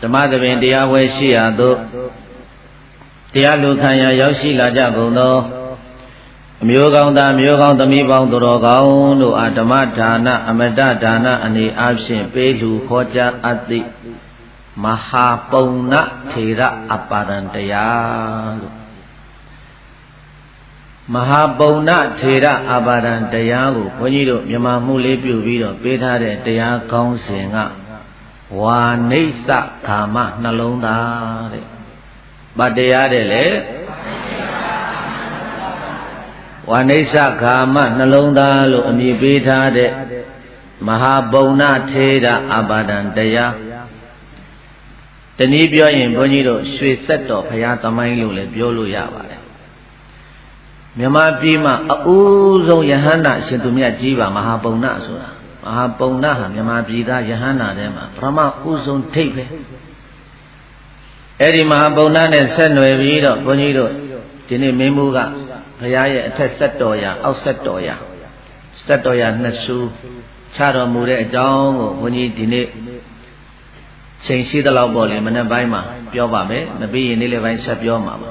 ဓမ္မသဘင်တရားဝဲရှိရာသို့တရားလူခံရာရောက်ရှိလာကြကုန်သောအမျိုးကောင်းသားမျိုးကောင်းသမီးပေါင်းသူတော်ကောင်းတို့အားဓမ္မဒါနအမတဒါနအနေအချင်းပေးလူခေါ်ကြားအပ်သည့်မဟာပုံနထေရအပါဒံတရားလို့မဟာပုံနထေရအပါဒံတရားကိုဘုန်းကြီးတို့မြန်မာမှုလေးပြုပြီးတော့ပေးထားတဲ့တရားကောင်းစဉ်ကဝါနိစ္စကာမနှလုံးသားတဲ့ဗတ်တရားတဲ့လေဝါနိစ္စကာမနှလုံးသားလို့အမည်ပေးထားတဲ့မဟာပုံနထေရအပါဒံတရားတနည်းပြောရင်ဘုန်းကြီးတို့ရွှေဆက်တော်ဘုရားသမိုင်းလို့လည်းပြောလို့ရပါတယ်မြန်မာပြည်မှာအဦးဆုံးယဟန္တာရှင်သူမြတ်ကြီးပါမဟာပုံနဆိုတာမဟာပုံနဟာမြန်မာပြည်သားယဟန္တာထဲမှာပထမဦးဆုံးထိပ်ပဲအဲ့ဒီမဟာပုံနနဲ့ဆက်နွယ်ပြီးတော့ဘုန်းကြီးတို့ဒီနေ့မင်းမှုကဘုရားရဲ့အထက်ဆက်တော်ရာအောက်ဆက်တော်ရာနှစ်ဆူချတော်မူတဲ့အကြောင်းကိုဘုန်းကြီးဒီနေ့ချိန်ရှိသလောက်ပေါ့လေမနေ့ပိုင်းမှာပြောပါမယ်မပြီးရင်နေ့လယ်ပိုင်းဆက်ပြောမှာပါ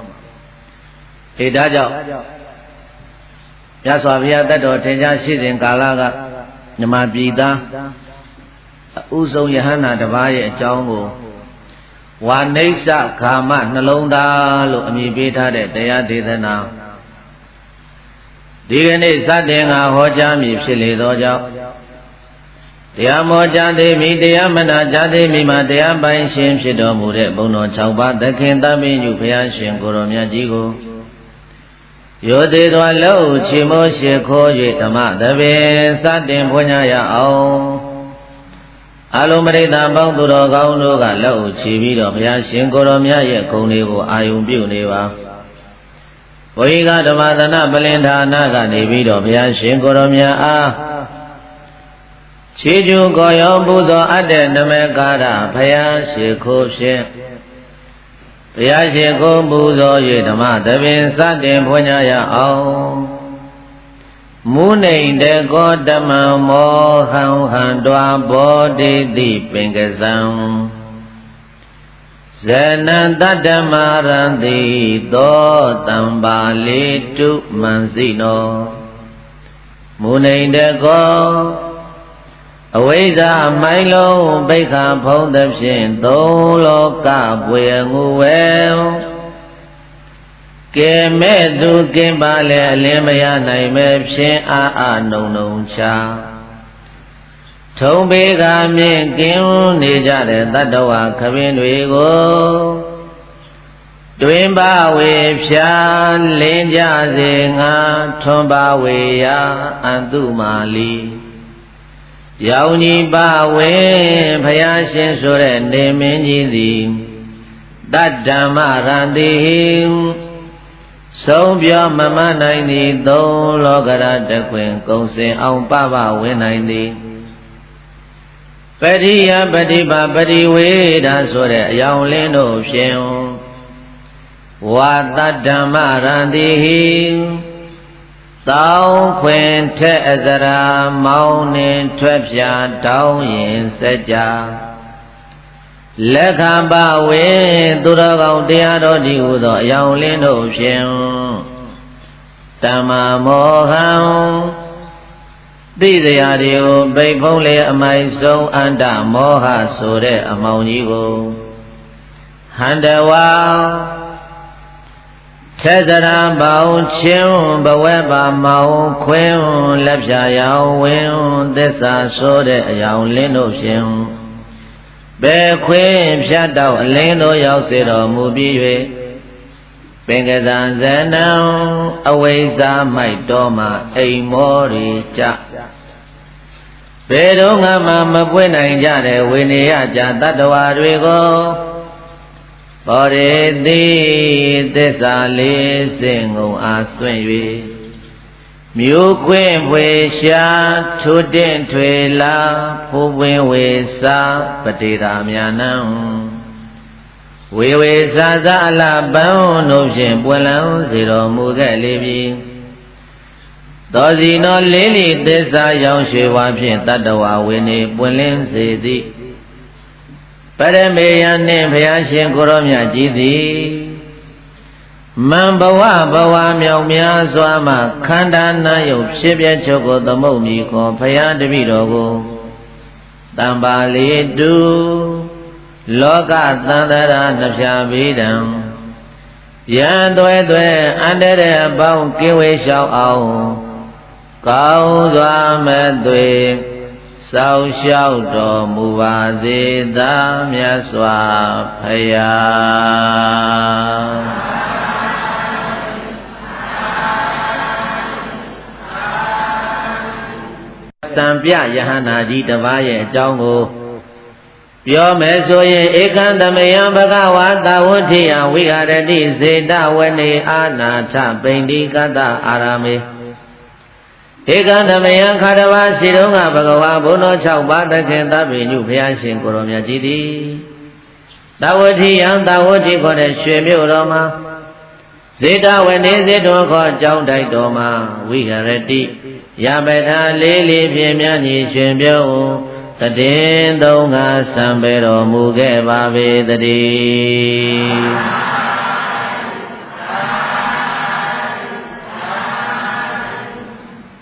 အေဒါကြောင့်မြတ်စွာဘုရားတတ်တော်ထင်ရှားရှိစဉ်ကာလကမြမပြည်သားဥဆုံးယဟန္တာတစ်ပါးရဲ့အကြောင်းကိုဝါနိစ္စဂါမနှလုံးသားလို့အမည်ပေးထားတဲ့တရားဒေသနာဒီကနေ့စတင်ကဟောကြားမည်ဖြစ်လေသောကြောင့်တရားမောကြားသေးပြီတရားမနာကြားသေးပြီမှာတရားပိုင်ရှင်ဖြစ်တော်မူတဲ့ဘုံတော်6ပါးသခင်တပည့်ညုဘုရားရှင်ကိုရောမြတ်ကြီးကိုယောသေးသောလှုပ်ချီမိုးရှိခိုး၍ဓမ္မသဘင်စတင်ဖွင့်ရအောင်အလုံးမရိတ္တပေါင်းသူတော်ကောင်းတို့ကလှုပ်ချီပြီးတော့ဘုရားရှင်ကိုရောမြတ်ရဲ့ဂုဏ်တွေကိုအာယုံပြုနေပါဘုရားကဓမ္မသနပလင်ဌာနကနေပြီးတော့ဘုရားရှင်ကိုရောမြတ်အားခြေကျူကိုရောပူဇော်အပ်တဲ့နမကာရဘုရားရှိခိုးဖြင့်ဘုရားရှိခိုးပူဇော်၍ဓမ္မသဘင်စတင်ဖွင့်ရအောင်မူနေတေကောဓမ္မမောဟံဟံတွာဘောဓိတိပင်ကဇံဇနံတတ္တမရံတိသောတံပါလိတုမံစိနောမူနေတေကောအဝိဇ္ဇာမိုင်းလုံးပိခါဖုံးသဖြင့်သုံးလောကပွေငူဝဲကဲမဲ့သူကင်းပါလေအလင်းမရနိုင်မဲ့ဖြင့်အာနုံနုံချထုံပေကမြင့်ကင်းနေကြတဲ့တတ္တဝါခပင်တွေကိုတွင်ပါဝေဖြာလင်းကြစေငါထွန်ပါဝေရာအန္တုမာလီရောင်ကြီးပါဝေဘုရားရှင်ဆိုတဲ့နေမင်းကြီးသည်တတ္တမရံတိဆုံးပြောမမနိုင်သည်သုံးလောကရတခွင်ကုံစင်အောင်ပပဝင်နိုင်သည်ပရိယပฏิပါပရိဝေဒဆိုတဲ့အယောင်လင်းတို့ဖြင့်ဝါတတ္တမရံတိတောင်းခွင်ထက်အစရာမောင်းနှင်ထွက်ဖြာတောင်းရင်စัจ जा လက်ခံပါဝေသူတော်ကောင်းတရားတော်ဒီဟုသောအယောင်လင်းတို့ဖြင့်တမ္မာမောဟံသိစရာတွေကိုဗိဖုံးလေအမိုက်ဆုံးအန္တမောဟဆိုတဲ့အမောင်ကြီးကိုဟန္တဝါသေဇရာပေါင်းချင်းဘဝဲပါမောင်ခွင်းလက်ဖြာရောင်ဝင်းသစ္စာဆိုတဲ့အယောင်လင်းတို့ဖြင့်ဘယ်ခွင်းဖြတ်တော့အလင်းတို့ရောက်စေတော်မူပြီး၍ပင်ကသံဇနံအဝိဇ္ဇာမိုက်တော်မှာအိမ်မောရီကြဘယ်တော့မှမပွင့်နိုင်ကြတဲ့ဝိနည်းကြတတ္တဝါတွေကိုဘောရေတိသစ္စာလေးစင်ငုံအားဆွင့်၍မြို့ခွင့်ဖွေရှာထိုးတင်ထွေလာဖိုးပွင့်ဝေစာပတိရာမြာနံဝေဝေစာစာအလပန်းတို့ဖြင့်ပွင့်လန်းစေတော်မူခဲ့လေပြီသောစီနောလေးလီသစ္စာရောင်ရွှေဝါဖြင့်တတ္တဝဝေနေပွင့်လင်းစေသည် ပရမေယနှင့်ဘုရားရှင်ကိုရောမြတ်ကြီးသည်မံဘဝဘဝမြောက်များစွာမှခန္ဓာနာယုတ်ဖြစ်ပြချုပ်ကိုသမုတ်မီခေါ်ဘုရားတပည့်တော်ကိုတံပါလေးတုလောကသန္တရာနှဖျားပြီးတံယံသွဲသွဲအန္တရအပေါင်းကင်းဝေးလျှောက်အောင်ကောင်းစွာမဲ့သွေစောင့်ရှောက်တော်မူပါစေသာမြတ်စွာဘုရားတံပြယဟနာကြီးတစ်ပါးရဲ့အကြောင်းကိုပြောမယ်ဆိုရင်ဧကံသမယံဘဂဝါသဝဋ္ဌိယဝိဟာရတိစေတဝနေအာနာထပိန္တိကတအာရမေဧကံသမယံခါတဘာရှိတုံးကဘဂဝါဘုန်းတော်6ပါးသခင်သဗ္ဗညုဘုရားရှင်ကိုရောမြတ်ကြီးသည်သဝဋ္ဌိယံသဝဋ္ဌိခေါ်တဲ့ရွှေမြို့တော်မှာစေတဝနေစေတော်ခေါ်ကြောင်းတိုက်တော်မှာဝိဟာရတိယပထာလေးလေးဖြင့်မြတ်ကြီးရှင်ပြုံးတည်သုံးငါစံပေတော်မူခဲ့ပါပေတည်း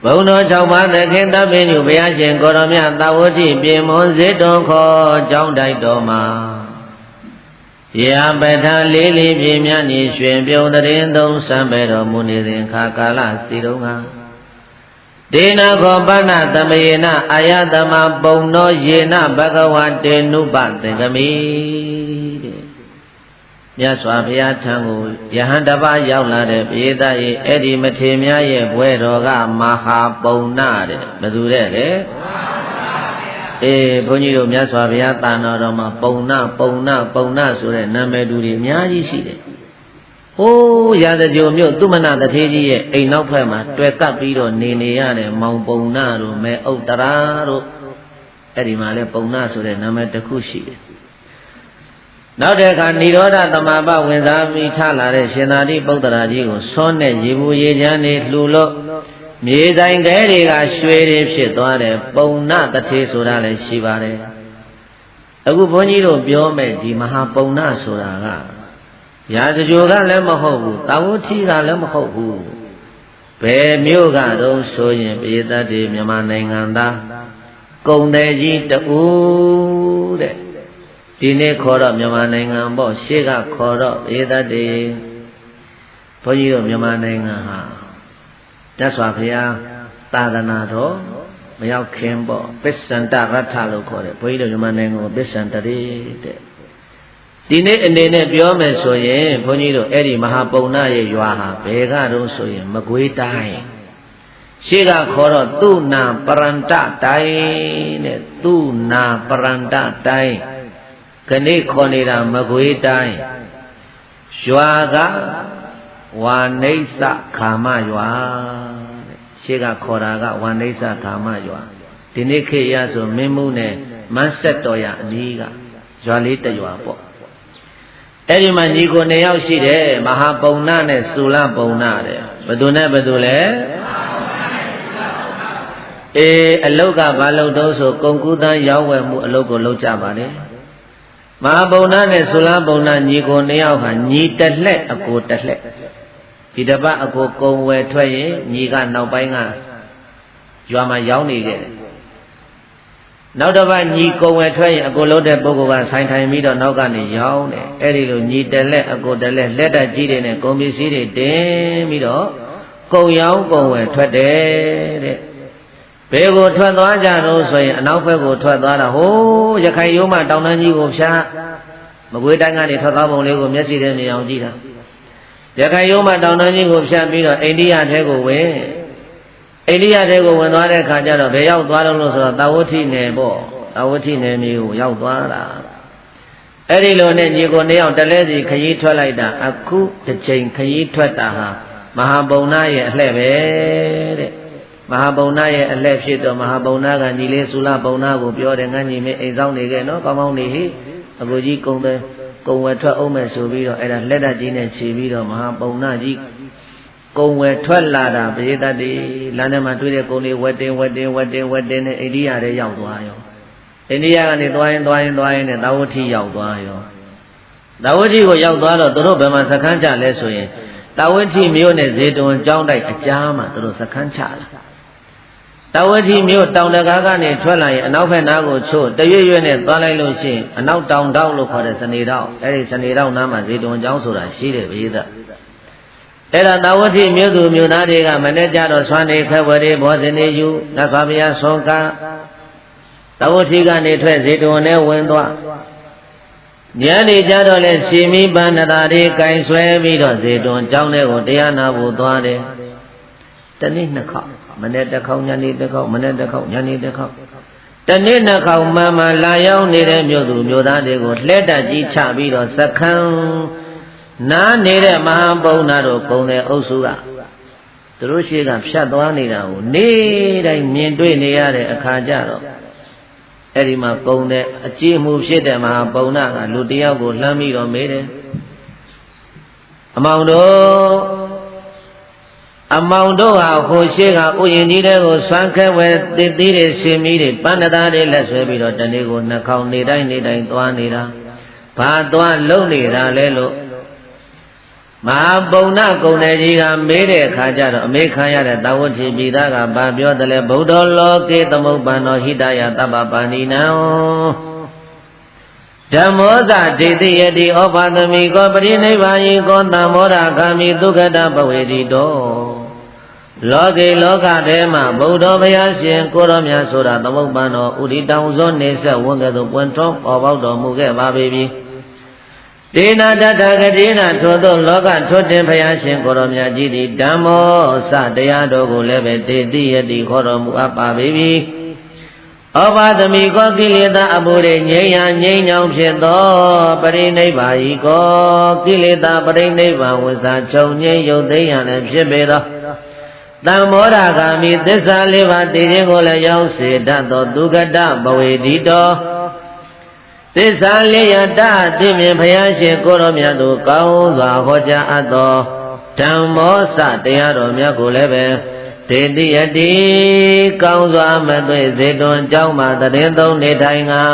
ဘုန်းတော်6ပါးသခင်သဗ္ဗညုဘုရားရှင်ကိုရောမြတ်သဝဋ္ဌိပြေမွန်စေတော်ခေါ်ကြောင်းတိုက်တော်မှာယပထာလေးလေးဖြင့်မြတ်ကြီးရှင်ပြုံးတည်သုံးစံပေတော်မူနေစဉ်ခါကာလစီတုံးကဒေနခောပဏသမယေနအာယတမပုံနောယေနဘဂဝတေနုပသင်္ကမိတဲ့မြတ်စွာဘုရားထံကိုယဟန်တပါးရောက်လာတဲ့ပိဿရဲ့အဲ့ဒီမထေများရဲ့ဘွဲတော်ကမဟာပုံနာတဲ့ဘယ်သူတဲ့လေဘုန်းကြီးတို့မြတ်စွာဘုရားတာနာတော်မှာပုံနာဆိုတဲ့နာမည်တူတွေအများကြီးရှိတယ်ဟိုးရာဇဂိုမြို့သုမနတထေကြီးရဲ့အိမ်နောက်ဖက်မှာတွေ့ကပ်ပြီးတော့နေရတယ်မောင်ပုံနာတို့မဲဥတ္တရာတို့အဲ့ဒီမှာလဲပုံနာဆိုတဲ့နာမည်တစ်ခုရှိတယ်နောက်တဲ့အခါនិရောဓသမပဝင်စားပြီးထလာတဲ့ရှင်သာရိပုတ္တရာကြီးကိုဆွန်းတဲ့ရေဘူးရေချမ်းတွေလှူလို့မြေဆိုင်ခဲတွေကရွှေတွေဖြစ်သွားတယ်ပုံနာတထေဆိုတာလည်းရှိပါတယ်အခုဘုန်းကြီးတို့ပြောမဲ့ဒီမဟာပုံနာဆိုတာကရာဇဂိုကလည်းမဟုတ်ဘူးတာဝဋ္ဌိကလည်းမဟုတ်ဘူးဘယ်မြို့ကတော့ဆိုရင်ပိဿတိမြန်မာနိုင်ငံသားကုံတယ်ကြီးတူတဲ့ဒီနေ့ခေါ်တော့မြန်မာနိုင်ငံပေါ့ရှေ့ကခေါ်တော့ပိဿတိဘုန်းကြီးတို့မြန်မာနိုင်ငံဟာတတ်စွာဘုရားသာသနာတော်မရောက်ခင်ပေါ့ပစ္စန္တရထလို့ခေါ်တယ်ဘုန်းကြီးတို့မြန်မာနိုင်ငံကိုပစ္စန္တရေတဲ့ဒီနေ့အနေနဲ့ပြောမယ်ဆိုရင်ဘုန်းကြီးတို့အဲ့ဒီမဟာပုံနာရဲ့ရွာဟာဘယ်ကတော့ဆိုရင်မကွေးတိုင်းရှေ့ကခေါ်တော့သူနာပရန္တတိုင်းတဲ့သူနာပရန္တတိုင်းခဏိခေါ်နေတာမကွေးတိုင်းရွာကဝါနိစ္စခာမရွာတဲ့ရှေ့ကခေါ်တာကဝါနိစ္စခာမရွာဒီနေ့ခေတ်ရဆိုမင်းမှုနဲ့မန်းဆက်တော်ရအနီးကရွာလေးတရွာပေါ့အဲ့ဒီမှာညီကို2ယောက်ရှိတယ်မဟာပုံနာနဲ့စုလပုံနာတဲ့ဘယ်သူနဲ့ဘယ်သူလဲအလုတ်ကဘာလုတ်တော့ဆိုကုံကူးတန်းရောက်ဝယ်မှုအလုတ်ကိုလုပ်ကြပါလေမဟာပုံနာနဲ့စုလပုံနာညီကို2ယောက်ဟာညီတစ်လှက်အကိုတစ်လှက်ဒီတစ်ပတ်အကိုကုံဝယ်ထွက်ရင်ညီကနောက်ပိုင်းကရွာမှာရောက်နေခဲ့တယ်နောက်တစ်ပတ်ညီကုံဝယ်ထွက်ရင်အကိုလုံးတဲ့ပုဂ္ဂိုလ်ကဆိုင်ထိုင်ပြီးတော့နောက်ကနေရောင်းတယ်အဲ့ဒီလိုညီတက်လက်အကိုတက်လက်လက်တက်ကြီးတွေနဲ့ကုန်ပစ္စည်းတွေတင်ပြီးတော့ကုံရောင်းကုံဝယ်ထွက်တယ်တဲ့ဘယ်ကိုထွက်သွားကြတော့ဆိုရင်အနောက်ဘက်ကိုထွက်သွားတာဟိုးရခိုင်ရိုးမတောင်တန်းကြီးကိုဖြားမကွေးတိုင်းကနေထွက်သွားပုံလေးကိုမျက်စိထဲမြင်အောင်ကြည့်တာရခိုင်ရိုးမတောင်တန်းကြီးကိုဖြားပြီးတော့အိန္ဒိယထဲကိုဝင်အိန္ဒိယတဲကိုဝင်သွားတဲ့အခါကျတော့ဘယ်ရောက်သွားတော့လို့ဆိုတော့တာဝဋ္ဌိနယ်ပေါ့တာဝဋ္ဌိနယ်မျိုးကိုရောက်သွားတာအဲ့ဒီလိုနဲ့ညီကို2ယောက်တလဲစီခရီးထွက်လိုက်တာအခုတစ်ချိန်ခရီးထွက်တာဟာမဟာပုံနာရဲ့အလှဲ့ပဲတဲ့မဟာပုံနာရဲ့အလှဲ့ဖြစ်တော့မဟာပုံနာကညီလေးစုလပုံနာကိုပြောတယ်ငါညီမင်းအိမ်ဆောင်နေခဲ့နော်ကောင်းကောင်းနေဟိအကိုကြီးကုံဝယ်ထွက်အောင်မယ်ဆိုပြီးတော့အဲ့ဒါလက်တက်ကြီးနဲ့ခြေပြီးတော့မဟာပုံနာကြီးကုံဝယ်ထွက်လာတာပရိသတ်တွေလမ်းထဲမှာတွေ့တဲ့ကုံတွေဝက်တင်နဲ့အိန္ဒိယထဲရောက်သွားရော အိန္ဒိယကနေသွားရင်နဲ့တာဝတိရောက်သွားရောတာဝတိကိုရောက်သွားတော့သူတို့ဘယ်မှာစခန်းချလဲဆိုရင်တာဝတိမြို့နဲ့ဇေတဝန်ကျောင်းတိုက်အကြားမှာသူတို့စခန်းချလာတာဝတိမြို့တောင်တကားကနေထွက်လာရင်အနောက်ဘက်နားကိုချို့တရွရွနဲ့သွားလိုက်လို့ရှိရင်အနောက်တောင်တောက်လို့ခေါ်တဲ့စနေတောက်အဲဒီစနေတောက်နားမှာဇေတဝန်ကျောင်းဆိုတာရှိတယ်ဗျာအဲ့ဒါတာဝတိမြို့သူမြို့သားတွေကမနေ့ကျတော့ဆွမ်းနေခဲဝရီဘောဇနေယူနတ်စွာဘုရားဆုံးကတာဝတိကနေထွက်ဇေတဝန်နဲ့ဝင်သွားညနေကျတော့လဲရှင်မိပန္နတာတွေကင်ဆွဲပြီးတော့ဇေတဝန်ကျောင်းထဲကိုတရားနာဖို့သွားတယ်တနေ့နှစ်ခေါက်မနေ့တစ်ခေါက်ညနေတစ်ခေါက်မနေ့တစ်ခေါက်ညနေတစ်ခေါက်တနေ့နှစ်ခေါက်မှလာရောက်နေတဲ့မြို့သူမြို့သားတွေကိုလှဲ့တက်ကြီးချပြီးတော့စခန်းနားနေတဲ့မဟာပုံနာတို့ပုံတဲ့အုပ်စုကသူတို့ရှိကဖြတ်သွားနေတာကိုနေ့တိုင်းမြင်တွေ့နေရတဲ့အခါကျတော့အဲ့ဒီမှာပုံတဲ့အကြည့်မှုဖြစ်တဲ့မဟာပုံနာကလူတယောက်ကိုလှမ်းပြီးတော့မေးတယ်အမောင်တို့ဟာဟိုရှိကဥယျာဉ်ကြီးတွေကိုဆွမ်းခဲဝဲတည်သေးတဲ့ရှင်မီးတွေပန္နသားတွေလက်ဆွဲပြီးတော့တနေ့ကိုနှခေါင်းနေတိုင်းသွားနေတာဘာသွားလုံနေတာလဲလို့မဟာပုံနာကုံတဲ့ကြီးကမေးတဲ့အခါကျတော့အမေခံရတဲ့တာဝတိပြည်သားကဘာပြောတယ်လဲဗုဒ္ဓလောကေသမုပ္ပန္နောဟိတယတပ္ပပါဏိနံဓမ္မောဇဒေတိယတိဩဘာသမိကောပရိနိဗ္ဗာယိကောတံမောရဂာမိဒုက္ခတပဝေတိတောလောကေလောကထဲမှာဗုဒ္ဓဘုရားရှင်ကိုရောမြတ်ဆိုတာသမုပ္ပန္နောဥဒိတောင်ဇောနေဆက်ဝန်ကဲ့သို့ပွင့်ထွန်းပေါ်ပေါက်တော်မူခဲ့ပါပေပြီဒေနာတတဂတိနာထို့သောလောကထွတ်တင်ဘုရားရှင်ကိုရောမြတ်ကြီးသည်ဓမ္မောစတရားတော်ကိုလည်းပဲဒေတိယတိခေါ်တော်မူအပ်ပါပေပြီဩဘာသမိကောကိလေသာအမှုတွေငြိမ်းရာငြိမ်းချောင်းဖြစ်သောပရိနိဗ္ဗာယိကောကိလေသာပရိနိဗ္ဗာန်ဝိဇာချုပ်ငြိမ်းရုပ်သိမ်းရလည်းဖြစ်ပေသောတံမောရဂာမိသစ္စာလေးပါးတည်ခြင်းကိုလည်းရောက်စေတတ်သောဒုက္ခတဘဝေတိတောသစ္စာလေးရတသိမြင်ဘုရားရှင်ကိုရောမြတ်တို့ကောင်းစွာဟောကြားအပ်သောဓမ္မောစတရားတော်မြတ်ကိုလည်းပဲဒေတိယတိကောင်းစွာမသွေဇေတွန်ကျောင်းမှာတရင်သုံးနေထိုင်ငါ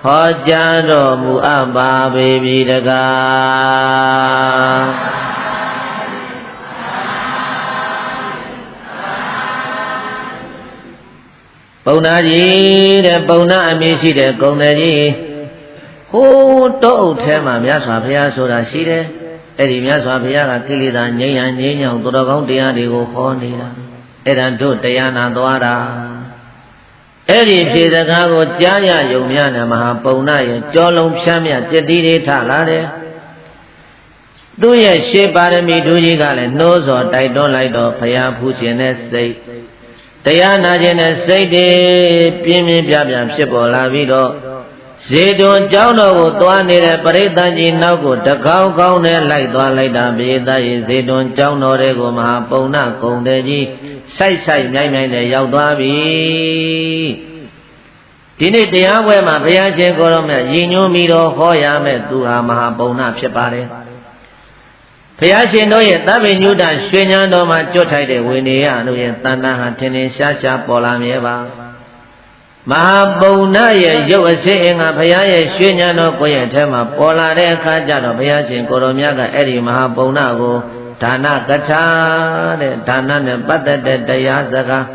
ဟောကြားတော်မူအပ်ပါပေပြီတကားပုံနာကြီးတဲ့ပုံနာအမည်ရှိတဲ့ကုံတယ်ကြီးဟိုးတောအုပ်ထဲမှာမြတ်စွာဘုရားဆိုတာရှိတယ်အဲ့ဒီမြတ်စွာဘုရားကကိလေသာငြိမ်းရန်ငြိမ်းချောင်းသူတော်ကောင်းတရားတွေကိုဟောနေတာအဲ့ဒါတို့တရားနာသွားတာအဲ့ဒီဖြေစကားကိုကြားရယုံများနဲ့မဟာပုံနာရဲ့ကြောလုံးဖြမ်းမြတ်จิตတိတွေထလာတယ်သူ့ရဲ့ရှေးပါရမီဒုကြီးကလည်းနှိုးဆော်တိုက်တွန်းလိုက်တော့ဘုရားဖူးခြင်းနဲ့စိတ်တရားနာခြင်းနဲ့စိတ်တွေပြင်းပြင်းပြပြဖြစ်ပေါ်လာပြီးတော့ဇေတွန်ကျောင်းတော်ကိုသွားနေတဲ့ပရိသတ်ကြီးနောက်ကိုတကောင်းကောင်းနဲ့လိုက်သွားလိုက်တာပိသတ်ရဲ့ဇေတွန်ကျောင်းတော်တွေကိုမဟာပုံနာကုံတဲ့ကြီးဆိုင်မြိုင်နဲ့ရောက်သွားပြီဒီနေ့တရားပွဲမှာဘုရားရှင်ကိုရောမြတ်ရည်ညွှန်းပြီးတော့ဟောရမယ်သူဟာမဟာပုံနာဖြစ်ပါတယ်ဘုရားရှင်တို့ရဲ့သဗ္ဗညုတရွှေဉာဏ်တော်မှာကြွတ်ထိုက်တဲ့ဝိနည်းတို့ရဲ့တဏ္ဍာဟာထင်ထင်ရှားရှားပေါ်လာမြဲပါမဟာပုံနာရဲ့ရုပ်အစစ်အင်္ဂါဘုရားရဲ့ရွှေဉာဏ်တော်ကိုယ့်ရဲ့ထဲမှာပေါ်လာတဲ့အခါကျတော့ဘုရားရှင်ကိုရောမြတ်ကအဲ့ဒီမဟာပုံနာကိုဒါနကထာတဲ့ဒါနနဲ့ပတ်သက်တဲ့တရားစကား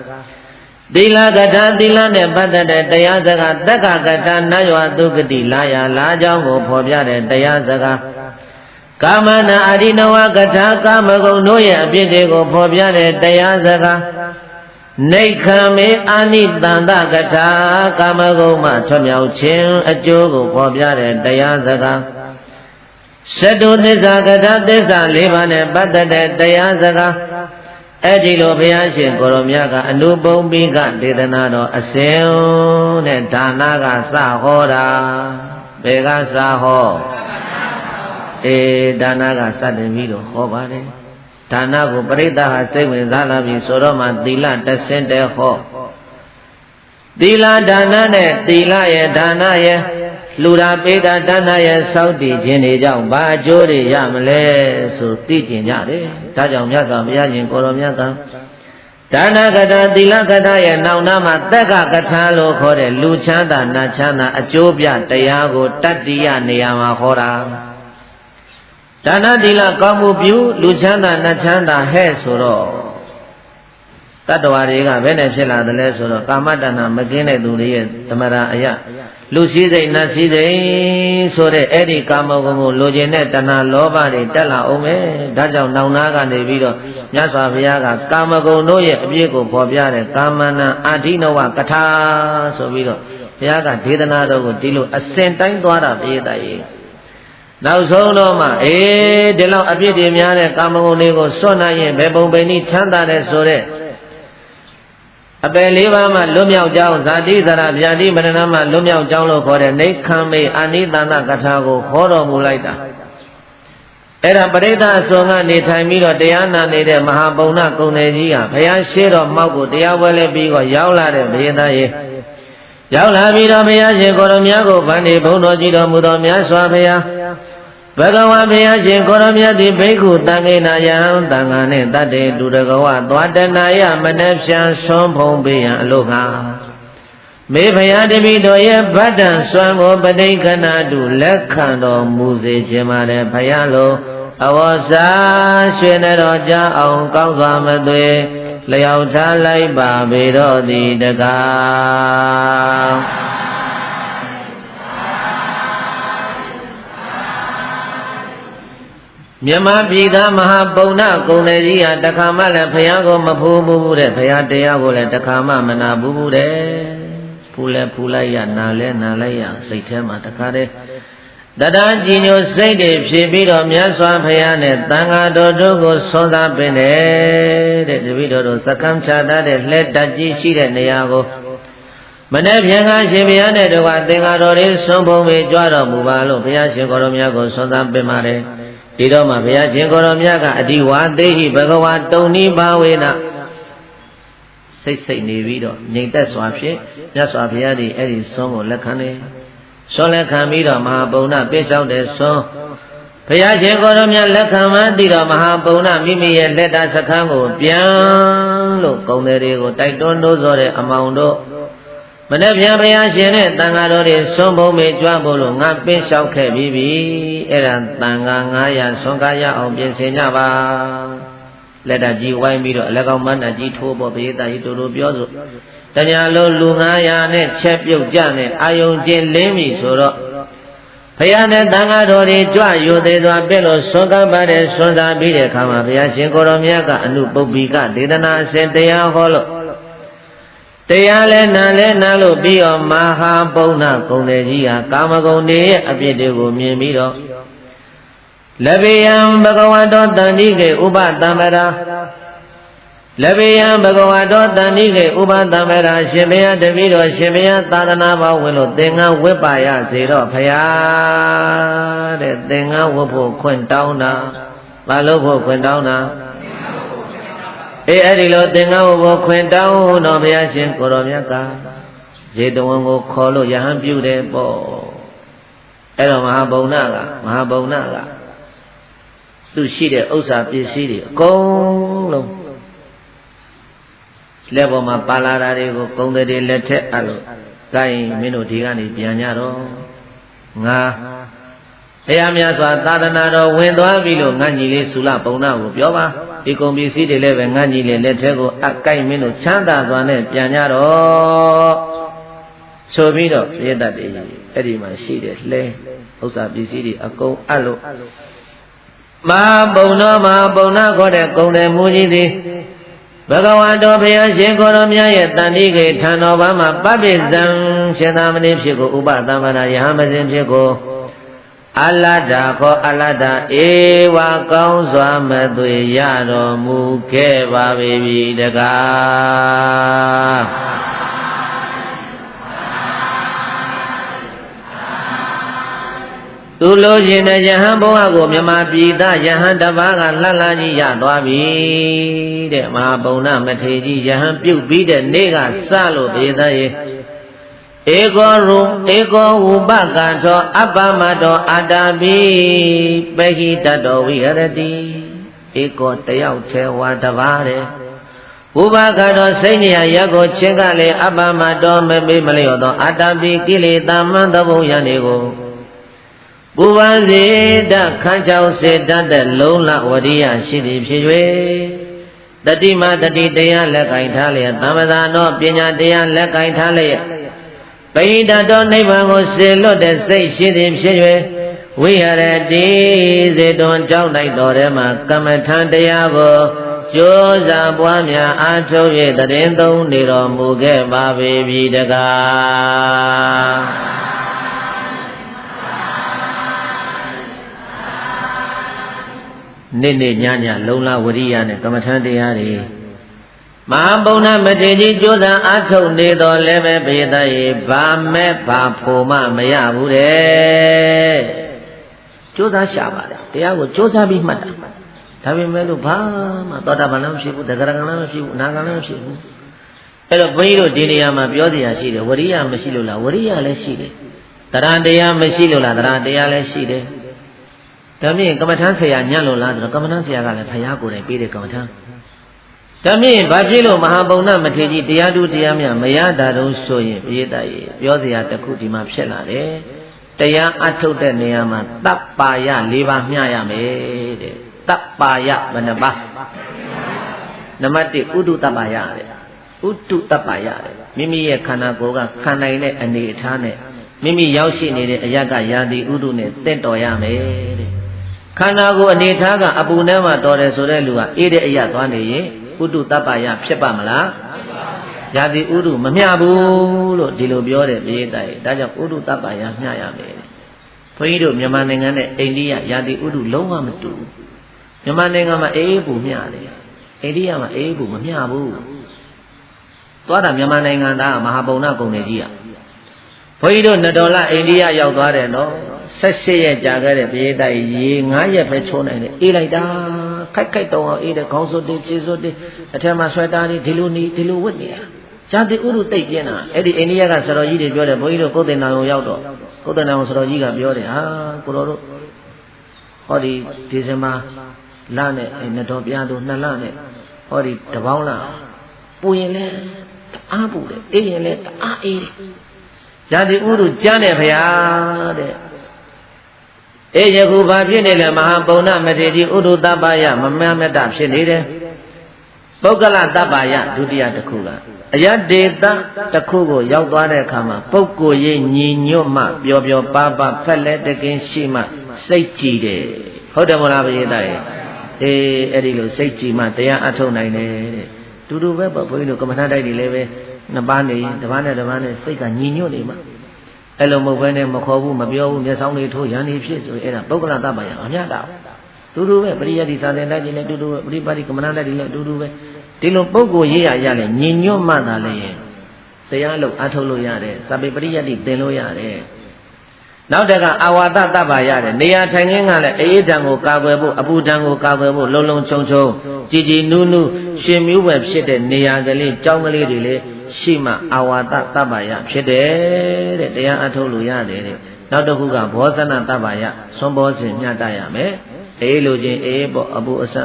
သီလကထာသီလနဲ့ပတ်သက်တဲ့တရားစကားတက္ကကထာနတ်ရွာသုကတိလာရလာကြောင်းကိုဖော်ပြတဲ့တရားစကားကာမနာအရိနဝကထာကာမဂုဏ်တို့ရဲ့အပြစ်တွေကိုဖော်ပြတဲ့တရားစကားနိခံမေအာနိတန္တကထာကာမဂုဏ်မှထွမြောက်ခြင်းအကျိုးကိုဖော်ပြတဲ့တရားစကားသတ္တုသစ္စာကထာသစ္စာ၄ပါးနဲ့ပတ်သက်တဲ့တရားစကားအဲ့ဒီလိုဘုရားရှင်ကိုရောမြတ်ကအနုပုံပိကဒေသနာတော်အစဉ်နဲ့ဒါနကစဟောတာဘယ်ကစဟောဒါနကစတင်ပြီးတော့ဟောပါတယ်ဒါနကိုပရိသတ်ဟာစိတ်ဝင်စားလာပြီဆိုတော့မှသီလတဆင့်တည်းဟောသီလဒါနနဲ့သီလရဲ့ဒါနရဲ့လူရာပေတာဒါနရဲ့စောင့်တည်ခြင်းတွေကြောင့်ဘာအကျိုးတွေရမလဲဆိုသိကျင်ကြတယ်ဒါကြောင့်မြတ်စွာဘုရားရှင်ကိုရောမြတ်ကတ ဒါနကထာသီလကထာရဲ့နောက်နာမှာသက်ကကထာလို့ခေါ်တဲ့လူချမ်းသာနတ်ချမ်းသာအကျိုးပြတရားကိုတတ္တိယနေရာမှာဟောတာဒါနသီလကောင်းမှုပြုလူချမ်းသာနတ်ချမ်းသာဟဲ့ဆိုတော့တတ္တဝါတွေကဘယ်နဲ့ဖြစ်လာတယ်လဲဆိုတော့ကာမတဏ္ဍမကင်းတဲ့သူတွေရဲ့သမရာအယလူစည်းစိတ်နတ်စည်းစိတ်ဆိုတဲ့အဲ့ဒီကာမဂုဏ်ကိုလိုချင်တဲ့တဏှာလောဘတွေတက်လာအောင်ပဲဒါကြောင့်နောင်နာကနေပြီးတော့မြတ်စွာဘုရားကကာမဂုဏ်တို့ရဲ့အပြည့်ကိုပေါ်ပြတဲ့ကာမနာအာဓိနဝကထာဆိုပြီးတော့ဘုရားကဒေသနာတော်ကိုဒီလိုအစဉ်တိုင်းသွားတာပြည့်တတ်ရဲ့နောက်ဆုံးတော့မှဒီလောက်အပြည့်တွေများတဲ့ကာမဂုဏ်တွေကိုစွန့်နိုင်ရင်ဘယ်ပုံပဲနည်းချမ်းသာတဲ့ဆိုတဲ့အပယ်လေးပါးမှလွတ်မြောက်ကြောင်းဇာတိသရဗျာတိမရဏမှလွတ်မြောက်ကြောင်းလို့ခေါ်တဲ့နိခမ်းမေအာနိသန္တကထာကိုခေါ်တော်မူလိုက်တာအဲ့ဒါပရိသတ်အစွန်ကနေထိုင်ပြီးတော့တရားနာနေတဲ့မဟာပုံနာကုံတယ်ကြီးကဘုရားရှေ့တော်မောက်ကိုတရားဝဲလဲပြီးတော့ရောက်လာတဲ့ဘုရားသားရေရောက်လာပြီးတော့ဘုရားရှင်ကိုရောမြတ်ကိုဗန္ဒီဘုန်းတော်ကြည်တော်မူတော်မြတ်စွာဘုရားဘဂဝါဘုရားရှင်ကိုရောမြတ်သည်ဘိက္ခုတံခေနာယံတံဃာနှင့်တတ္တေတူတကဝသွားတနာယမနဖြံဆွန်ဖုံပေးရန်အလို့ငါမေဘုရားတပိတော်ရဲ့ဗတ္တံစွမ်းကိုပဋိက္ခဏတုလက်ခံတော်မူစေခြင်းပါတယ်ဘုရားလိုအဝဇ္ဇာရွှေနတော်ကြအောင်ကောင်းစွာမသွေလျောက်ထားလိုက်ပါပေတော်သည်တကားမြမပြည်သားမဟာပုံနာကုံတယ်ကြီးဟာတခါမှလည်းဘုရားကိုမဖူးဘူးတဲ့ဘုရားတရားကိုလည်းတခါမှမနာဘူးတဲ့ဖူးလဲဖူးလိုက်ရနာလဲနာလိုက်ရစိတ်ထဲမှာတခါတည်းတရားကြည်ညိုစိတ်တွေဖြစ်ပြီးတော့မြတ်စွာဘုရားနဲ့တန်ဃာတော်တို့ကိုဆွမ်းသာပင်တယ်တဲ့တပည့်တော်တို့စကံချတာတဲ့လက်တကြီးရှိတဲ့နေရာကိုမနေ့ပြန်ကရှင်ဘုရားနဲ့တို့ကသင်္ဃာတော်တွေဆွမ်းဖုံးပြီးကြွတော်မူပါလို့ဘုရားရှင်ကိုရောမြတ်ကိုဆွမ်းသာပင်ပါတယ်ဒီတော့မှဘုရားရှင်ကိုရောမြတ်ကအဒီဝါသေဟိဘဂဝါတုံနိဘာဝေနစိတ်နေပြီးတော့ငြိမ်သက်စွာဖြင့်မြတ်စွာဘုရားဒီအဲ့ဒီဆွမ်းကိုလက်ခံတယ်ဆွမ်းလက်ခံပြီးတော့မဟာပုံနာပြည့်စုံတဲ့ဆွမ်းဘုရားရှင်ကိုရောမြတ်လက်ခံမှသိတော့မဟာပုံနာမိမိရဲ့လက်တာစခန်းကိုပြန်လို့ကုံတယ်တွေကိုတိုက်တွန်းလို့ဆိုတဲ့အမောင်တို့မနေ့ပြန်ဘုရားရှင်နဲ့တန်ဃာတော်တွေဆွမ်းဖို့မေကြွဖို့လို့ငါပင်းလျှောက်ခဲ့ပြီးပြီအဲ့ဒါတန်ဃာ900ဆွမ်းကားရအောင်ပြင်ဆင်ကြပါလက်တကြီးဝိုင်းပြီးတော့အလက်ကောင်းမန္တကြီးထိုးဖို့ဘေးသားကြီးတူတူပြောဆိုတညာလုံးလူ900နဲ့ချက်ပြုတ်ကြနဲ့အာယုံကျင်းလင်းပြီဆိုတော့ဘုရားနဲ့တန်ဃာတော်တွေကြွရိုသေးစွာပြည့်လို့ဆွမ်းကားပါတယ်ဆွမ်းသာပြီးတဲ့အခါမှာဘုရားရှင်ကိုရောမြတ်ကအနုပုပ္ပိကဒေသနာအစဉ်တရားဟောလို့တရားလဲနာလို့ပြီးတော့မဟာပုံနာကုံတယ်ကြီးဟာကာမဂုဏ်တွေရဲ့အပြစ်တွေကိုမြင်ပြီးတော့လဘေယံဘဂဝတောတန်တိကေဥပတံပရာလဘေယံဘဂဝတောတန်တိကေဥပတံပရာရှင်ဘုရားတပည့်တော်ရှင်ဘုရားသာသနာပေါင်းဝင်လို့သင်္ကန်းဝတ်ပါရစေတော့ဖရာတဲ့သင်္ကန်းဝတ်ဖို့ခွင့်တောင်းတာမလုပ်ဖို့ခွင့်တောင်းတာအဲ့ဒီလိုသင်္ကန်းဝတ်ဖို့ခွင့်တောင်းတော့ဘုရားရှင်ကိုရောမြတ်ကရေတဝန်ကိုခေါ်လို့ယဟန်ပြုတယ်ပေါ့အဲ့တော့မဟာဗုဏ္ဏကသူရှိတဲ့ဥစ္စာပစ္စည်းတွေအကုန်လုံးလက်ပေါ်မှာပါလာတာတွေကိုကုံတွေလက်ထက်အဲ့လိုကိုင်းမင်းတို့ဒီကနေပြန်ကြတော့ငါတရားများစွာသာသနာတော်ဝင်သွားပြီလို့ငါညီလေးသုလပုံနာကိုပြောပါဒီကုံပစ္စည်းတွေလည်းပဲငါညီလေးလက်ထက်ကိုအကိုင်းမင်းတို့ချမ်းသာစွာနဲ့ပြန်ကြတော့ဆိုပြီးတော့ပြည့်တတ်တယ်အဲ့ဒီမှာရှိတဲ့လှဲဥစ္စာပစ္စည်းတွေအကုန်အပ်လို့မဟာပုံနာခေါ်တဲ့ကုံတယ်မူကြီးသည်ဘဂဝါတော်ဘုရားရှင်ကိုရောမြတ်ရဲ့တန်တိကေထံတော်ဘာမှာပပိဇံရှင်သာမဏေဖြစ်ကိုဥပသမ္ပနာယဟမစဉ်ဖြစ်ကိုအလတ္တာခေါ်အလတ္တာဧဝကောင်းစွာမသွေရတော်မူခဲ့ပါပြီတကားသူလိုချင်တဲ့ယဟန်ဘုရားကိုမြမပြည်သားယဟန်တပါးကလှလှကြီးရသွားပြီတဲ့မဟာပုံနာမထေကြီးယဟန်ပြုတ်ပြီးတဲ့နေ့ကစလို့ဒေသရေဧကောဝုပကထောအပ္ပမတောအတ္တပိပဟိတတောဝိဟရတိဧကောတယောက်သေးဝါတပါးတဲ့ ဥပါကတော်စိတ်နေရရက်ကိုချင်းကလေအပ္ပမတော်မပေးမလျော့သောအတ္တပိကိလေသာမန္တဘုံယံတွေကိုပူပန်စေတခန်းချောင်းစေတတ်တဲ့လုံလဝရိယရှိသည်ဖြစ်၍တတိမတတိတရားလက်ကင်ထားလျက်သမ္ပဒါနောပညာတရားလက်ကင်ထားလျက်ပိဋကတော်နိဗ္ဗာန်ကိုစေလွတ်တဲ့စိတ်ရှိသည်ဖြစ်၍ဝိဟရတိစေတွန်ကြောင်းလိုက်တော်ထဲမှာကမ္မထံတရားကိုကြိုးစားပွားများအားထုတ်၍တရင်သုံးနေတော်မူခဲ့ပါပြီတကားနေ့နေ့ညညလုံလဝရိယနဲ့ကမ္မထံတရားတွေမဟာဗုဒ္ဓမထေရကြီးကြိုးစားအားထုတ်နေတော်လည်းပဲဘေဒရေဘာမဲ့ဘာဖို့မှမရဘူးတဲ့ကြိုးစားရှာပါတယ်တရားကိုကြိုးစားပြီးမှတ်တာဒါပေမဲ့လို့ဘာမှသောတာပန်လည်းမရှိဘူးတဂရကံလည်းမရှိဘူးအနာကံလည်းမရှိဘူးအဲ့တော့ဘုန်းကြီးတို့ဒီနေရာမှာပြောစရာရှိတယ်ဝရိယမရှိလို့လားဝရိယလည်းရှိတယ်တရားတရားမရှိလို့လားတရားတရားလည်းရှိတယ်ဒါမြင့်ကမ္မထမ်းဆရာညံ့လို့လားဆိုတော့ကမ္မထမ်းဆရာကလည်းဘုရားကိုယ်တိုင်ပေးတဲ့ကမ္မထမ်းဒါမြင့်ဘာဖြစ်လို့မဟာဗုဒ္ဓမထေရကြီးတရားတူတရားမြတ်မရတာတုံးဆိုရင်ပိဋကရေပြောစရာတစ်ခုဒီမှာဖြစ်လာတယ်တရားအထုတ်တဲ့နေရာမှာတပ္ပါယ၄ပါးမျှရမယ်တဲ့တပ္ပါယဘယ်နှပါးနံပါတ်1ဥဒုတပ္ပါယတဲ့ဥတုတပ္ပါယတဲ့မိမိရဲ့ခန္ဓာကိုယ်ကခံနိုင်တဲ့အနေအထားနဲ့မိမိရောက်ရှိနေတဲ့အရကယာတိဥဒုနဲ့တင့်တော်ရမယ်တဲ့ခန္ဓာကိုယ်အနေထားကအပူနဲ့မှတော်တယ်ဆိုတဲ့လူကအေးတဲ့အရသွားနေရင်ဥတုတပ္ပါယဖြစ်ပါမလားယာတိဥဒုမမျှဘူးလို့ဒီလိုပြောတယ်ပိဋကရေဒါကြောင့်ဥဒုတပ္ပါယမျှရမယ်ဘုန်းကြီးတို့မြန်မာနိုင်ငံနဲ့အိန္ဒိယယာတိဥဒုလုံးဝမတူဘူးမြန်မာနိုင်ငံမှာအေးပူမျှတယ်အိန္ဒိယမှာအေးပူမမျှဘူးသွားတာမြန်မာနိုင်ငံသားမဟာဗုဒ္ဓဂုံတွေကြီးอ่ะဘုန်းကြီးတို့နတော်လအိန္ဒိယရောက်သွားတယ်နော်18ရက်ကြာခဲ့တဲ့ပိဋကရေ9ရက်ပဲချိုးနိုင်တယ်အေးလိုက်တာခိုက်ခိုက်တောင်းအောင်အေးတဲ့ခေါင်းစွပ်တွေခြေစွပ်တွေအထက်မှာဆွဲတာတွေဒီလိုဝတ်နေတာဇာတိဥရုတိတ်ပြင်းတာအဲ့ဒီအိန္ဒိယကဆရာတော်ကြီးတွေပြောတယ်ဘုန်းကြီးတို့ကုသေနာုံရောက်တော့ကုသေနာုံဆရာတော်ကြီးကပြောတယ်ဟာကိုတော်တို့ဟောဒီဒီဇင်ဘာလနဲ့နတော်ပြားတို့2လနဲ့ဟောဒီတပေါင်းလားပူရင်လဲအားပူတယ်အေးရင်လဲအားအေးဇာတိဥရုကျမ်းတယ်ဗျာတဲ့အေးယခုဘာဖြစ်နေလဲမဟာဗုဒ္ဓမထေရကြီးဥဒုတပ္ပါယမမမတဖြစ်နေတယ်ပုဂ္ဂလတပ္ပါယဒုတိယတစ်ခုကအယဒေတတစ်ခုကိုရောက်သွားတဲ့အခါမှာပုဂ္ဂိုလ်ရေးညီညွတ်မှပျော်ပျော်ပါးပါးဖက်လက်တကင်းရှိမှစိတ်ကြည်တယ်ဟုတ်တယ်မလားပိဋကရေအေးအဲ့ဒီလိုစိတ်ကြည်မှတရားအထုတ်နိုင်တယ်တဲ့တူတူပဲပေါ့ဘုန်းကြီးတို့ကမ္မထာတိုက်တွေလည်းပဲနှစ်ပါးနေရင်တစ်ပါးနဲ့စိတ်ကညီညွတ်နေမှအဲ့လိုမဟုတ်ဘဲနဲ့မခေါ်ဘူးမပြောဘူးမျက်စောင်းလေးထိုးရန်နေဖြစ်ဆိုအဲ့ဒါပုဂ္ဂလတပ္ပါယအမြတ်တာတူတူပဲပရိယတ်ဒီသာသင်တိုက်ကြီးလည်းတူတူပဲပရိပါတိကမ္မထာတိုက်ကြီးလည်းတူတူပဲဒီလိုပုဂ္ဂိုလ်ရေးရလဲညီညွတ်မှသာလေတရားလို့အထုတ်လို့ရတယ်သဗ္ဗေပရိယတ်တိသင်လို့ရတယ်နောက်တကအာဝါဒတပ္ပါရတယ်နေရာထိုင်ခင်းကလည်းအေးဒံကိုကာကွယ်ဖို့အပူဒံကိုကာကွယ်ဖို့လုံလုံချုံချုံကြည်ကြည်နူးနူးရှင်မျိုးပဲဖြစ်တဲ့နေရာကလေးကြောင်းကလေးတွေလေရှိမှအာဝါဒတပ္ပါယဖြစ်တယ်တဲ့တရားအထုတ်လို့ရတယ်တဲ့နောက်တစ်ခုကဘောဇနတပ္ပါယသွန်ဘောစဉ်မျှတရမယ်အေးလိုခြင်းအေးပေါ့အပူအစံ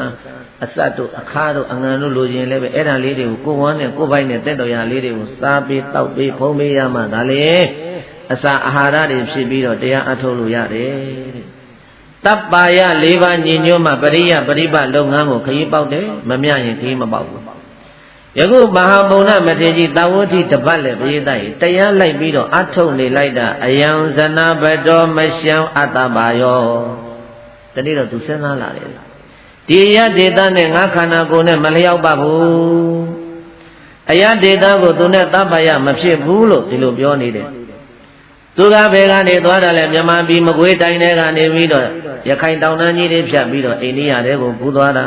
အစတ်တို့အခါတို့အငံတို့လိုခြင်းလည်းပဲအဲ့ဒါလေးတွေကိုကိုယ်ဝမ်းနဲ့ကိုယ်ပိုက်နဲ့တက်တော်ရလေးတွေကိုစားပေးတောက်ပေးဖုံးပေးရမှဒါလေအစာအာဟာရတွေဖြစ်ပြီးတော့တရားအထုတ်လို့ရတယ်တဲ့တပ္ပါယ၄ပါးညီညွတ်မှပရိယပရိပတ်လုပ်ငန်းကိုခရီးပေါက်တယ်မမြရင်ခရီးမပေါက်ဘူးယခုမဟာဗုဒ္ဓမထေရကြီးတာဝတိတပတ်လည်းပိဋကရေတရားလိုက်ပြီးတော့အထုတ်နေလိုက်တာအယံဇနာဘတော်မရှံအတ္တပါယောတနေ့တော့သူစဉ်းစားလာတယ်ဒီအယဒေတာနဲ့ငါခန္ဓာကိုယ်နဲ့မလျောက်ပါဘူးအယဒေတာကိုသူနဲ့တပ္ပါယမဖြစ်ဘူးလို့ဒီလိုပြောနေတယ်သူကဘယ်ကနေသွားတာလဲမြန်မာပြည်မကွေးတိုင်းထဲကနေပြီးတော့ရခိုင်တောင်တန်းကြီးတွေဖြတ်ပြီးတော့အိန္ဒိယတဲကိုကူးသွားတာ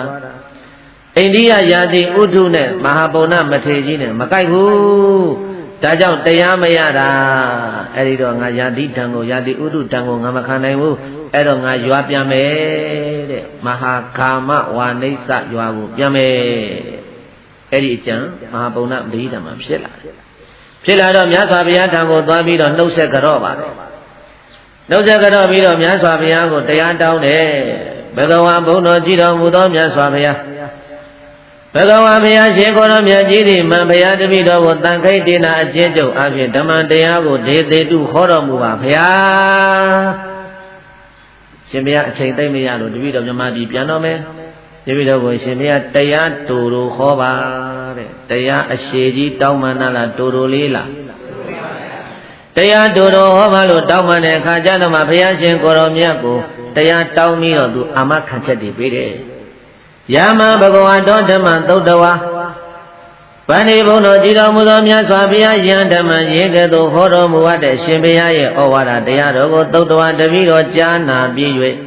အိန္ဒိယယာတိဥဒုနဲ့မဟာဗုဒ္ဓမထေရကြီးနဲ့မကိုက်ဘူးဒါကြောင့်တရားမရတာအဲ့ဒီတော့ငါယာတိတံကိုယာတိဥဒုတံကိုငါမခံနိုင်ဘူးအဲ့တော့ငါရွာပြန်မယ်တဲ့မဟာကာမဝါနိစ္စရွာကိုပြန်မယ်အဲ့ဒီအကျံမဟာဗုဒ္ဓမထေရမှာဖြစ်လာတယ်ဖြစ်လာတော့မြတ်စွာဘုရားထံကိုသွားပြီးတော့နှုတ်ဆက်ကြော့ပါတယ်နှုတ်ဆက်ကြော့ပြီးတော့မြတ်စွာဘုရားကိုတရားတောင်းတယ်ဘဂဝါဘုန်းတော်ကြည်တော်မူသောမြတ်စွာဘုရား ဘဂဝါဘုရားရှင်ကိုရောမြတ်ကြီးဒီမံဘုရားတပည့်တော်ကိုတန်ခိတ်ဒေနာအကျဉ်းချုပ်အဖြစ်ဓမ္မတရားကိုဒေသေတုဟောတော်မူပါဘုရားရှင်ဘုရားအချိန်သိမ့်မရလို့တပည့်တော်မြမပြည်ပြန်တော်မယ်တပည့်တော်ကိုရှင်ဘုရားတရားတူတူဟောပါတဲ့တရားအရှိကြီးတောင်းမှန်လားတူတူလေးလားတရားတူတူဟောပါလို့တောင်းမှန်တဲ့အခါကျတော့မှဘုရားရှင်ကိုရောမြတ်ကိုတရားတောင်းပြီးတော့သူအာမခံချက်တွေပေးတယ်ယာမဘဂဝါတော်ဓမ္မသုတ်တဝါဗန္ဒီဘုန်းတော်ကြည်တော်မူသောမြတ်စွာဘုရားယံဓမ္မရေကဲ့သို့ဟောတော်မူအပ်တဲ့ရှင်ဘုရားရဲ့ဩဝါဒတရားတော်ကိုသုတ်တဝါတပည့်တော်ကြားနာပြီး၍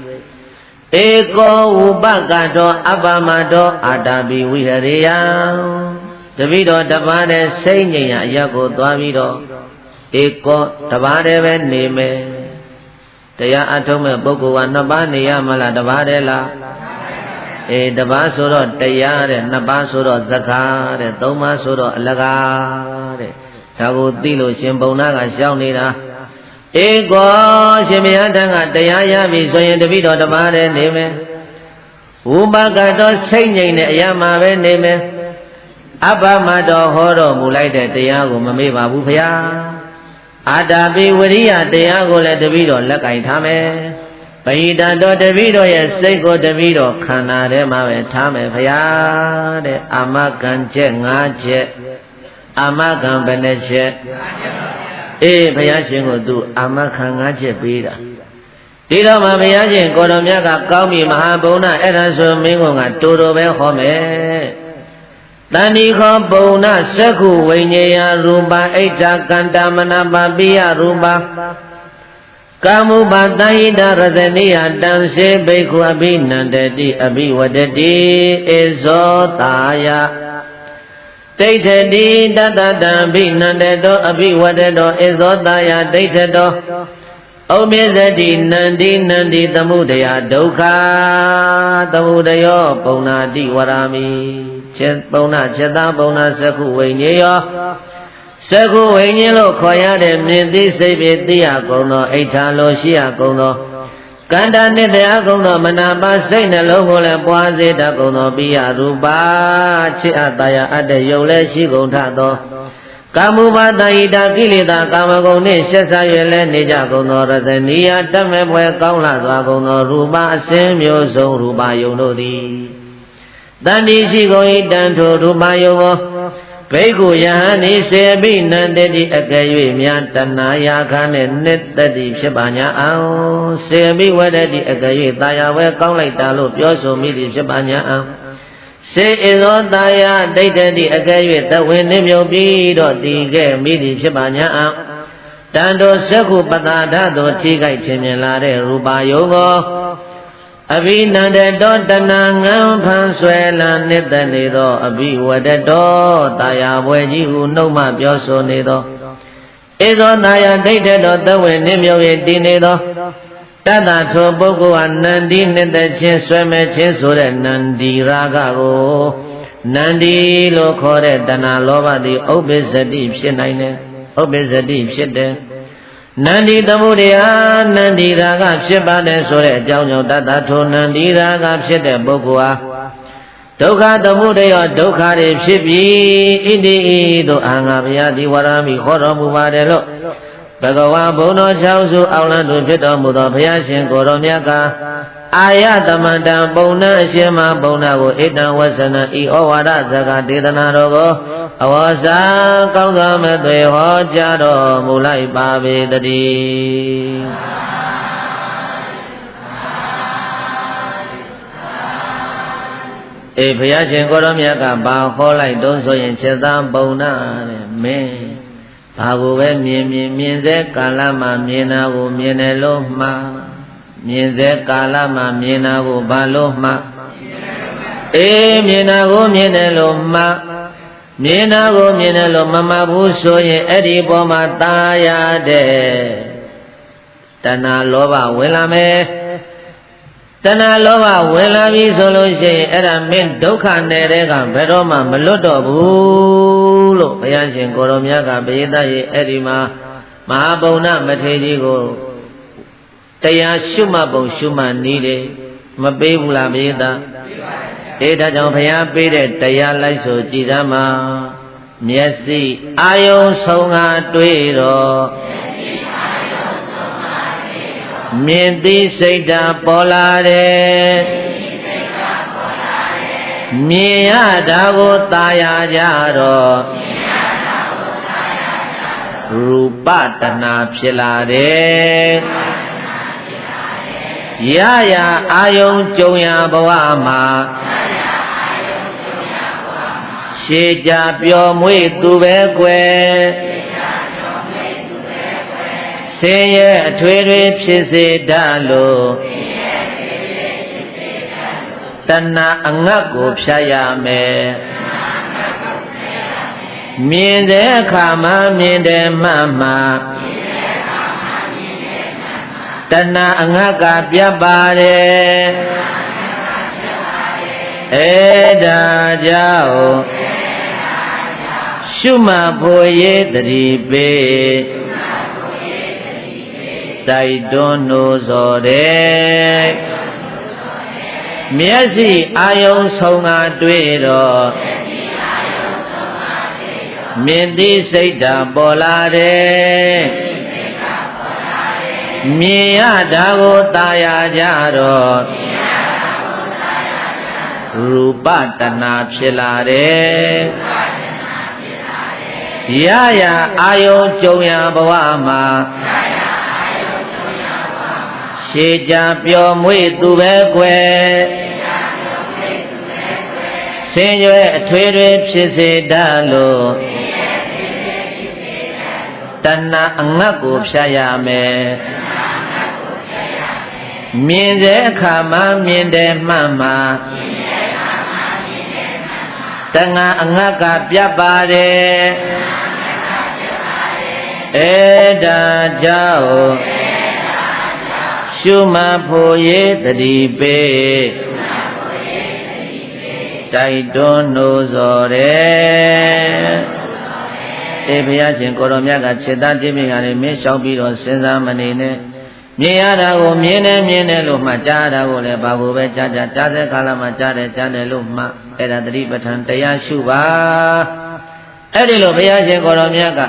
ဧကောဝုပကတောအပ္ပမတောအာတာပိဝိဟရိယတပည့်တော်တပါးတဲ့စိတ်ငြိမ်ရာအရာကိုသွားပြီးတော့ဧကောတပါးတဲ့ပဲနေမယ်တရားအထုတ်မဲ့ပုဂ္ဂိုလ်ကနှစ်ပါးနေရမလားတပါးတဲ့လားတပါးဆိုတော့တရားတဲ့နှစ်ပါးဆိုတော့သက္ကာတဲ့သုံးပါးဆိုတော့အလကားတဲ့ဒါကိုသိလို့ရှင်ဘုံနာကရှောင်းနေတာဧကောရှင်ဘုရားထံကတရားရပြီဆိုရင်တပည့်တော်တပါးတဲ့နေမယ်ဝုပကတော်စိတ်ငြိမ်တဲ့အရာမှာပဲနေမယ်အပ္ပမတော်ဟောတော်မူလိုက်တဲ့တရားကိုမမေ့ပါဘူးဗျာအာတာပိဝရိယတရားကိုလည်းတပည့်တော်လက်ကင်ထားမယ်ပဟိတတော်တပည့်တော်ရဲ့စိတ်ကိုတပည့်တော်ခန္ဓာထဲမှာပဲထားမယ်ဗျာတဲ့အာမကံချက်၅ချက်အာမကံဘယ်နှချက်ဘုရားရှင်ကိုသူအာမခံ၅ချက်ပေးတာဒီတော့မှဘုရားရှင်ကိုတော်မြတ်ကကောင်းပြီမဟာဘုံနာအဲ့ဒါဆိုမင်းကတူတူပဲဟောမယ်တဏိခောဘုံနာသက္ခုဝိညာယရူပအိဋ္ဌကန္တမနာပပိယရူပကာမုပတဟိတရဇနိယတံစေဘိက္ခုအဘိနန္တတိအဘိဝတတိဧဇောတာယဒိဋ္ဌတိတတတံဘိနန္တတောအဘိဝတတောဧဇောတာယဒိဋ္ဌတောဩမေဇတိနန္တိနန္တိသမုဒယဒုက္ခသမုဒယောပုံနာတိဝရမိချက်ပုံနာချက်သားပုံနာသက္ခုဝိညာဉ်ယောသက္ခုဝိညာဉ်လို့ခေါ်ရတဲ့မြင်သိစိတ်ဖြင့်သိရကုန်သောအိဋ္ဌာလို့ရှိရကုန်သောကန္တာနှစ်တရားကုန်သောမနာပါစိတ်နှလုံးကိုလည်းပွားစေတတ်ကုန်သောပိယရူပါချစ်အပ်တရားအပ်တဲ့ယုံလည်းရှိကုန်ထသောကာမုပတဟိတကိလေသာကာမဂုဏ်နှင့်ဆက်ဆံ၍လည်းနေကြကုန်သောရသနိယတတ်မဲ့ပွဲကောင်းလာစွာကုန်သောရူပအစဉ်မျိုးစုံရူပယုံတို့သည်တန်တိရှိကုန်၏တန်ထိုရူပယုံကိုဘိက္ခုယဟန်ဤစေပိနန္တတိအကယ်၍များတဏှာယာခနှင့်နှစ်တတိဖြစ်ပါညာအောင်စေပိဝတတိအကယ်၍တာယာဝဲကောင်းလိုက်တာလို့ပြောဆိုမိသည်ဖြစ်ပါညာအောင်စေဣဇောတာယာဒိဋ္ဌတိအကယ်၍သဝေနှင့်မြုပ်ပြီးတော့တည်ခဲ့မိသည်ဖြစ်ပါညာအောင်တန်တော်သက္ခုပတာဒသို့ထိခိုက်ခြင်းမြင်လာတဲ့ရူပါယုံကိုအဘိနန္တတောတဏငံဖန်ဆွဲလန်းနှစ်သက်နေသောအဘိဝတတောတာယာပွဲကြီးဟုနှုတ်မှပြောဆိုနေသောဧဇောတာယာဒိဋ္ဌတောသဝေနှင့်မြုပ်၍တည်နေသောတတ္တထိုပုဂ္ဂိုလ်ဟာနန္ဒီနှစ်သက်ခြင်းဆွဲမဲ့ခြင်းဆိုတဲ့နန္ဒီရာဂကိုနန္ဒီလို့ခေါ်တဲ့တဏှာလောဘသည်ဥပ္ပစ္စတိဖြစ်နိုင်တယ်ဥပ္ပစ္စတိဖြစ်တယ်နန္ဒီသမုဒယနန္ဒီရာဂဖြစ်ပါတယ်ဆိုတဲ့အကြောင်းကြောင့်တတ္တထိုနန္ဒီရာဂဖြစ်တဲ့ပုဂ္ဂိုလ်ဟာဒုက္ခသမုဒယဒုက္ခတွေဖြစ်ပြီးဣတိသို့အာငါဘုရားဒီဝရမိခေါ်တော်မူပါတယ်လို့ဘဂဝါဘုံတော်၆စုအောင်လန်းသူဖြစ်တော်မူသောဘုရားရှင်ကိုယ်တော်မြတ်ကအာယတမန္တံပုံနာအရှင်မပုံနာကိုဣတံဝဆနံဤဩဝါဒဇဂဒေသနာတော်ကိုအဝါစာကောင်းစွာမဲ့သွေဟောကြားတော်မူလိုက်ပါပေတည်းဘုရားရှင်ကိုယ်တော်မြတ်ကဘာဟောလိုက်တုံးဆိုရင်ချက်သားပုံနာတဲ့မင်းဘာကိုပဲမြင်စေကာလမှာမြင်တာကိုမြင်တယ်လို့မှားမြင်စေကာလမှာမြင်တာကိုဘာလို့မှားမြင်တာကိုမြင်တယ်လို့မှားမြင်တာကိုမြင်တယ်လို့မမှတ်ဘူးဆိုရင်အဲ့ဒီပေါ်မှာตาရတဲ့တဏှာလောဘဝင်လာမယ်တဏှာလောဘဝင်လာပြီဆိုလို့ရှိရင်အဲ့ဒါမင်းဒုက္ခနယ်တဲ့ကဘယ်တော့မှမလွတ်တော့ဘူးလို့ဘုရားရှင်ကိုယ်တော်မြတ်ကပရိသတ်ရဲ့အဲ့ဒီမှာမဟာဗုဒ္ဓမထေရကြီးကိုတရားရှုမှတ်ပုံရှုမှတ်နည်းတယ်မပေးဘူးလားပရိသတ် ဒါကြောင့်ဘုရားပေးတဲ့တရားလိုက်ဆိုကြည်သမှာမျက်စိအာယုံဆုံးငါတွေ့တော့မြင်သိစိတ်ဓာတ်ပေါ်လာတယ်မြင်ရတာကိုသာယာကြတော့ရူပတဏဖြစ်လာတယ်ရရအာယုံကြုံရဘဝမှာရှေးကြပျော်မွေ့သူပဲကွယ်ဆင်းရဲအထွေထွေဖြစ်စေတတ်လို့တဏှာအငတ်ကိုဖြတ်ရမယ်မြင်တဲ့အခါမှာမြင်တယ်မှန်မှတဏှာအငတ်ကပြတ်ပါတယ်ဒါကြောင့်ရှုမှတ်ဖို့ရေးတတိပေးတိုက်တွန်းလို့ဆိုတယ်မျက်စိအာယုံဆုံးငါတွေ့တော့မြင်သိစိတ်ဓာတ်ပေါ်လာတယ်မြင်ရတာကိုသာယာကြတော့ရူပတဏဖြစ်လာတယ်ရရအာယုံကြုံရဘဝမှာရှေးကြပျော်မွေ့သူပဲကွယ်ဆင်းရဲအထွေထွေဖြစ်စေတတ်လို့တဏှာအငတ်ကိုဖြတ်ရမယ်မြင်တဲ့အခါမှာမြင်တယ်မှန်မှတဏှာအငတ်ကပြတ်ပါတယ်ဒါကြောင့်ရှုမှတ်ဖို့ရေးတတိပေးတိုက်တွန်းလို့ဆိုတယ်ဘုရားရှင်ကိုရောမြတ်ကจิตသားတိမိဟာလည်းမင်းလျှောက်ပြီးတော့စဉ်းစားမနေနဲ့မြင်ရတာကိုမြင်တယ်လို့မှကြားတာကိုလည်းဘာကိုပဲကြားတဲ့ကာလမှာကြားတယ်လို့မှအဲ့ဒါတတိပဋ္ဌာန်တရားရှုပါအဲ့ဒီလိုဘုရားရှင်ကိုရောမြတ်က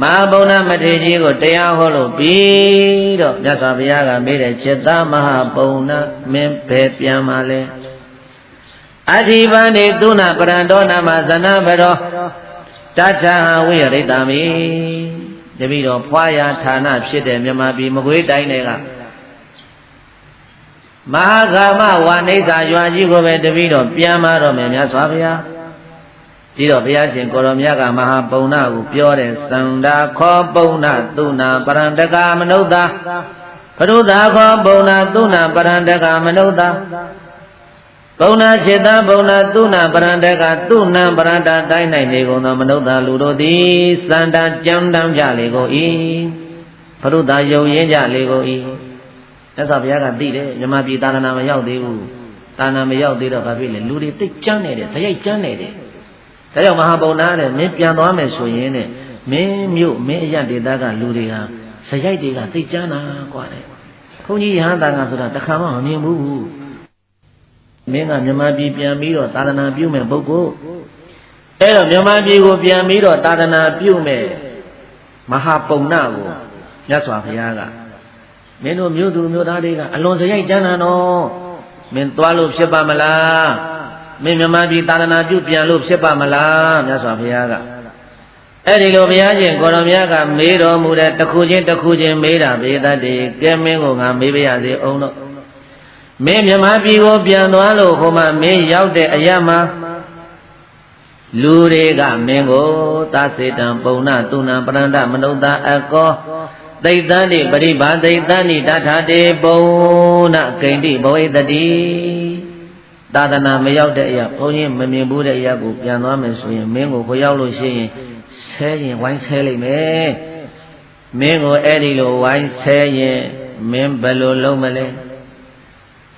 မဟာဗုဒ္ဓမထေရကြီးကိုတရားဟောလို့ပြီးတော့မြတ်စွာဘုရားကမေးတဲ့จิตသားမဟာဗုဒ္ဓမင်းဘယ်ပြန်มาလဲအဋ္ဌိပန္နေသုဏပရံဒောနာမသနဘရောတထဟဝိရိတ္တမိတပည့်တော်ဖွာရာဌာနဖြစ်တဲ့မြန်မာပြည်မကွေးတိုင်းတွေကမဟာဂမဝါနိစ္စရွာကြီးကိုပဲတပည့်တော်ပြန်มาတော့မယ်မြတ်စွာဘုရားဒီတော့ဘုရားရှင်ကိုရောမြတ်ကမဟာပုံနာကိုပြောတဲ့သန္တာခောပုံနာသုဏပရံတကမနုဿာပရုသာခောပုံနာသုဏပရံတကမနုဿာပုံနာจิตသားပုံနာသုဏပရံတကသုဏပရံတာတိုင်းနိုင်နေကုန်သောမနုဿာလူတို့သည်သန္တာကြံတမ်းကြလေကုန်၏ပရုသာယုံရင်းကြလေကုန်၏သက်သာဘုရားကသိတယ်မြမပြည်သာသနာမရောက်သေးဘူးသာသနာမရောက်သေးတော့ဘာဖြစ်လဲလူတွေသိကြမ်းနေတယ်ဇယိုက်ကြမ်းနေတယ်ဒါကြောင့်မဟာဗုဒ္ဓတဲ့မင်းပြန်သွားမယ်ဆိုရင်တဲ့မင်းမြို့မင်းအရဒေသကလူတွေကဇယိုက်တွေကသိကြမ်းတာกว่าတဲ့ဘုန်းကြီးရဟန်းတန်ခါဆိုတာတခါမှမမြင်ဘူးမင်းကမြန်မာပြည်ပြန်ပြီးတော့သာသနာပြုမဲ့ပုဂ္ဂိုလ်အဲ့တော့မြန်မာပြည်ကိုပြန်ပြီးတော့သာသနာပြုမဲ့မဟာပုံနာကိုမြတ်စွာဘုရားကမင်းတို့မြို့သူမြို့သားတွေကအလွန်ဇယိုက်ကြမ်းတာနော်မင်းသွားလို့ဖြစ်ပါမလားမင်းမြန်မာပြည်သာသနာပြုပြန်လို့ဖြစ်ပါမလားမြတ်စွာဘုရားကအဲ့ဒီလိုဘုရားရှင်ကိုရောမြတ်ကမေးတော်မူတဲ့တစ်ခုချင်းမေးတာဘေသတ္တိကဲမင်းကိုငါမေးပါရစေအောင်တော့မင်းမြန်မာပြည်ကိုပြန်သွားလို့ဟိုမှာမင်းရောက်တဲ့အရာမှာလူတွေကမင်းကိုသာစေတံပုံနာသုဏပရန္တမနုဿာအကောသိတ္တန်တိပရိဘာသိတ္တန်တိတထာတေပုံနာဂိန္တိဘဝေတတိသာသနာမရောက်တဲ့အရာဘုန်းကြီးမမြင်ဘူးတဲ့အရာကိုပြန်သွားမယ်ဆိုရင်မင်းကိုရောက်လို့ရှိရင်ဆဲရင်ဝိုင်းဆဲလိုက်မယ်မင်းကိုအဲ့ဒီလိုဝိုင်းဆဲရင်မင်းဘယ်လိုလုပ်မလဲ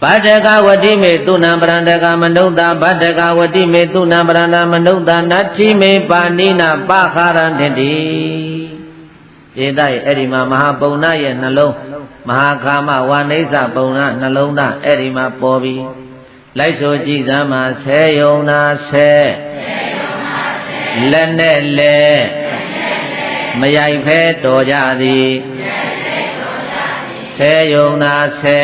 ဗတ္တကဝတိမေသုဏပရန္တကမနုဿာဗတ္တကဝတိမေသုဏပရန္တမနုဿာနတ္ထိမေပါဏိနာပခါရန္တိဧတရဲ့အဲ့ဒီမှာမဟာပုံနာရဲ့နှလုံးမဟာကာမဝါနိစ္စပုံနာနှလုံးသားအဲ့ဒီမှာပေါ်ပြီး လိုက်ဆိုကြည်စမ်းမှာဆဲယုံသာဆဲလက်နဲ့လဲမရိုက်ဖဲတော်ကြသည်ဆဲယုံသာဆဲ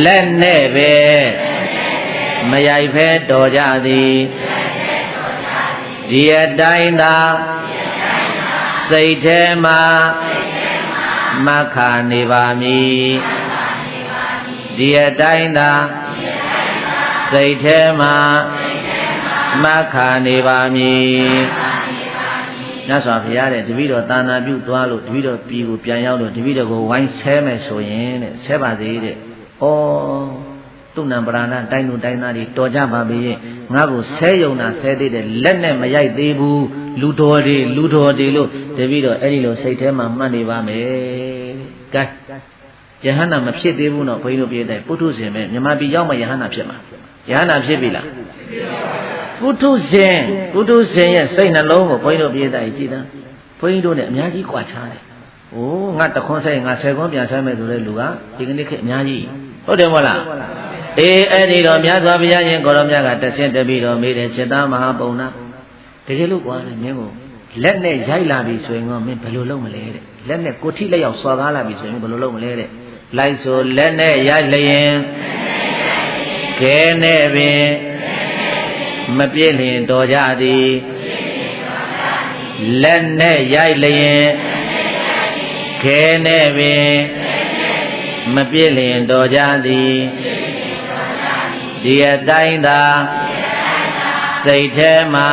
လက်နဲ့ပဲမရိုက်ဖဲတော်ကြသည်ဒီအတိုင်းသာစိတ်ထဲမှာမခါနေပါမည်ဒီအတိုင်းသာစိတ်ထဲမှာမခါနေပါမည်မြတ်စွာဘုရားတဲ့တပည့်တော်သာနာပြုသွားလို့တပည့်တော်ပြည်ကိုပြန်ရောက်လို့တပည့်တော်ကိုဝိုင်းဆဲမယ်ဆိုရင်တဲ့ဆဲပါသေးတဲ့ဩသူနံပရာဏတိုင်းသူတိုင်းသားတွေတော်ကြပါပြီငါ့ကိုဆဲယုံတာဆဲသေးတယ်လက်နဲ့မရိုက်သေးဘူးလူတော်တွေလို့တပည့်တော်အဲ့ဒီလိုစိတ်ထဲမှာမှတ်နေပါမယ်ကဲယဟန္တာမဖြစ်သေးဘူးနော်ဘုန်းကြီးတို့ပြတဲ့ပုထုဇဉ်ပဲမြမပြည်ရောက်မှယဟန္တာဖြစ်မှာယဟန္တာဖြစ်ပြီလားပုထုဇဉ်ရဲ့စိတ်နှလုံးကိုဘုန်းကြီးတို့ပြတဲ့ကြည်သားဘုန်းကြီးတို့ ਨੇ အများကြီးကွာခြားတယ်။အိုးငါတခွန်းဆိုင်ငါ10ခွန်းပြန်ဆိုင်မယ်ဆိုတဲ့လူကဒီကနေ့ခေတ်အများကြီးဟုတ်တယ်မဟုတ်လား။အေးအဲ့ဒီတော့မြတ်စွာဘုရားရှင်ကိုရောမြတ်ကတဆင့်တပြီးတော့မေးတယ်จิตသားမဟာပုံနာတကယ်လို့ကွာလေမင်းကိုလက်နဲ့ရိုက်လာပြီဆိုရင်တော့မင်းဘယ်လိုလုပ်မလဲတဲ့လက်နဲ့ကိုထိလက်ရောက်စွာကားလာပြီဆိုရင်ဘယ်လိုလုပ်မလဲတဲ့လိုက်ဆိုလက်နဲ့ရိုက်လျင်ခဲနဲ့ပင်မပြည့်လျင်တော်ကြသည်လက်နဲ့ရိုက်လျင်ခဲနဲ့ပင်မပြည့်လျင်တော်ကြသည်ဒီအတိုင်းသာစိတ်ထဲမှာ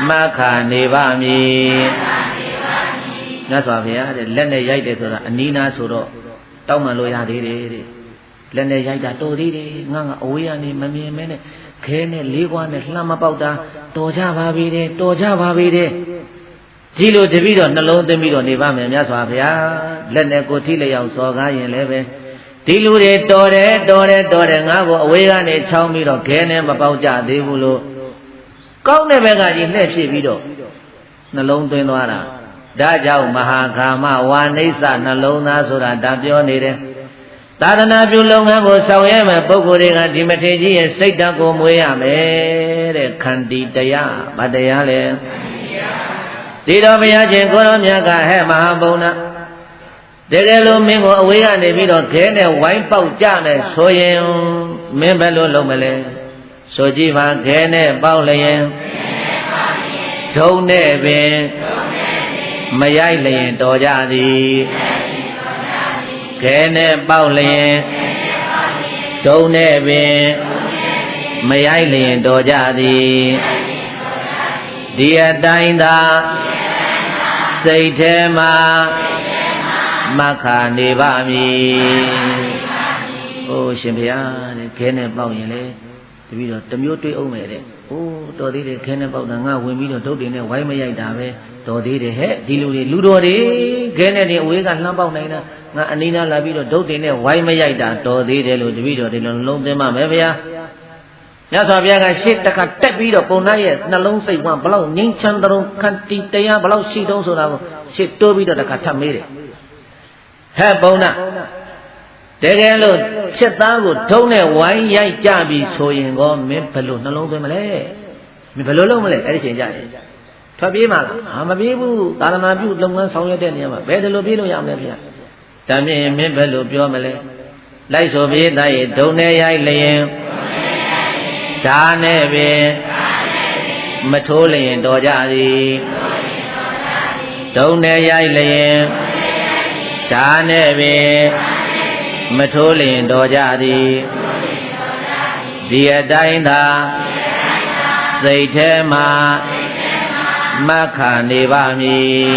မခါနေပါမည်မြတ်စွာဘုရားတဲ့လက်နဲ့ရိုက်တယ်ဆိုတာအနီးနားဆိုတော့တောင်းမှန်လို့ရသေးတယ်တဲ့လက်နဲ့ရိုက်တာတော်သေးတယ်ငါအဝေးကနေမမြင်မဲနဲ့ခဲနဲ့လေးခွားနဲ့လှမ်းမပေါက်တာတော်ကြပါပြီတဲ့ဒီလိုတပည့်တော်နှလုံးသွင်းပြီးတော့နေပါမယ်မြတ်စွာဘုရားလက်နဲ့ကိုထိလျောက်စော်ကားရင်လည်းပဲဒီလူတွေတော်တယ်ငါ့ကိုအဝေးကနေချောင်းပြီးတော့ခဲနဲ့မပေါက်ကြသေးဘူးလို့ကောင်းတဲ့ဘက်ကကြီးလှည့်ဖြစ်ပြီးတော့နှလုံးသွင်းသွားတာဒါကြောင့်မဟာကာမဝါနိစ္စနှလုံးသားဆိုတာဒါပြောနေတယ်သာသနာပြုလုပ်ငန်းကိုဆောင်ရွက်မဲ့ပုဂ္ဂိုလ်တွေကဒီမထေရကြီးရဲ့စိတ်ဓာတ်ကိုမွေးရမယ်တဲ့ခန္တီတရားဗတ္တရားလဲဒီတော်ဘုရားရှင်ကိုရောမြတ်ကဟဲ့မဟာဘုံနာတကယ်လို့မင်းကိုအဝေးကနေပြီးတော့ခဲနဲ့ဝိုင်းပေါက်ကြမယ်ဆိုရင်မင်းဘယ်လိုလုပ်မလဲဆိုကြည့်ပါခဲနဲ့ပေါက်လျင်ဒုံနဲ့ပင်မရိုက်လျင်တော်ကြသည်ခဲနဲ့ပေါက်လျင်ဒုံနဲ့ပင်မရိုက်လျင်တော်ကြသည်ဒီအတိုင်းသာစိတ်ထဲမှာမခါနေပါမည်။အိုးရှင်ဘုရားတဲ့ခဲနဲ့ပေါက်ရင်လေတပည့်တော်တမျိုးတွေးအောင်မယ်တဲ့။အိုးတော်သေးတယ်ခဲနဲ့ပေါက်တာငါဝင်ပြီးတော့ဒုတ်တင်နဲ့ဝိုင်းမရိုက်တာပဲတော်သေးတယ်ဟဲ့ဒီလူတွေလူတော်တွေခဲနဲ့တင်အဝေးကလှမ်းပေါက်နိုင်တာငါအနီးနားလာပြီးတော့ဒုတ်တင်နဲ့ဝိုင်းမရိုက်တာတော်သေးတယ်လို့တပည့်တော်ဒီလိုလုံးသိမ်းပါမယ်ဗျာ။မြတ်စွာဘုရားကရှေ့တခါတက်ပြီးတော့ပုံနာရဲ့နှလုံးစိတ်ဝမ်းဘလောက်ငြိမ်းချမ်းသလုံးခန္တီတရားဘလောက်ရှိတုံးဆိုတာကိုရှေ့တိုးပြီးတော့တခါထပ်မေးတယ်ဟဲ့ပုံနာတကယ်လို့ချက်သားကိုထုံးနဲ့ဝိုင်းရိုက်ကြပြီဆိုရင်ကောမင်းဘယ်လိုနှလုံးသွင်းမလဲမင်းဘယ်လိုလုပ်မလဲအဲ့ဒီချိန်ကြရင်ထွက်ပြေးမှာလားမပြေးဘူးသာသနာပြုလုပ်ငန်းဆောင်ရွက်တဲ့နေရာမှာဘယ်လိုပြေးလို့ရမလဲဗျာဒါမြင်မင်းဘယ်လိုပြောမလဲလိုက်ဆိုပြေးသားရဲ့ဒုံနဲ့ရိုက်လျင်ဓာနဲ့ပင်မထိုးလျင်တော်ကြသည်ဒုံနဲ့ရိုက်လျင်ဓာနဲ့ပင်မထိုးလျင်တော်ကြသည်ဒီအတိုင်းသာစိတ်ထဲမှာမခါနေပါမည်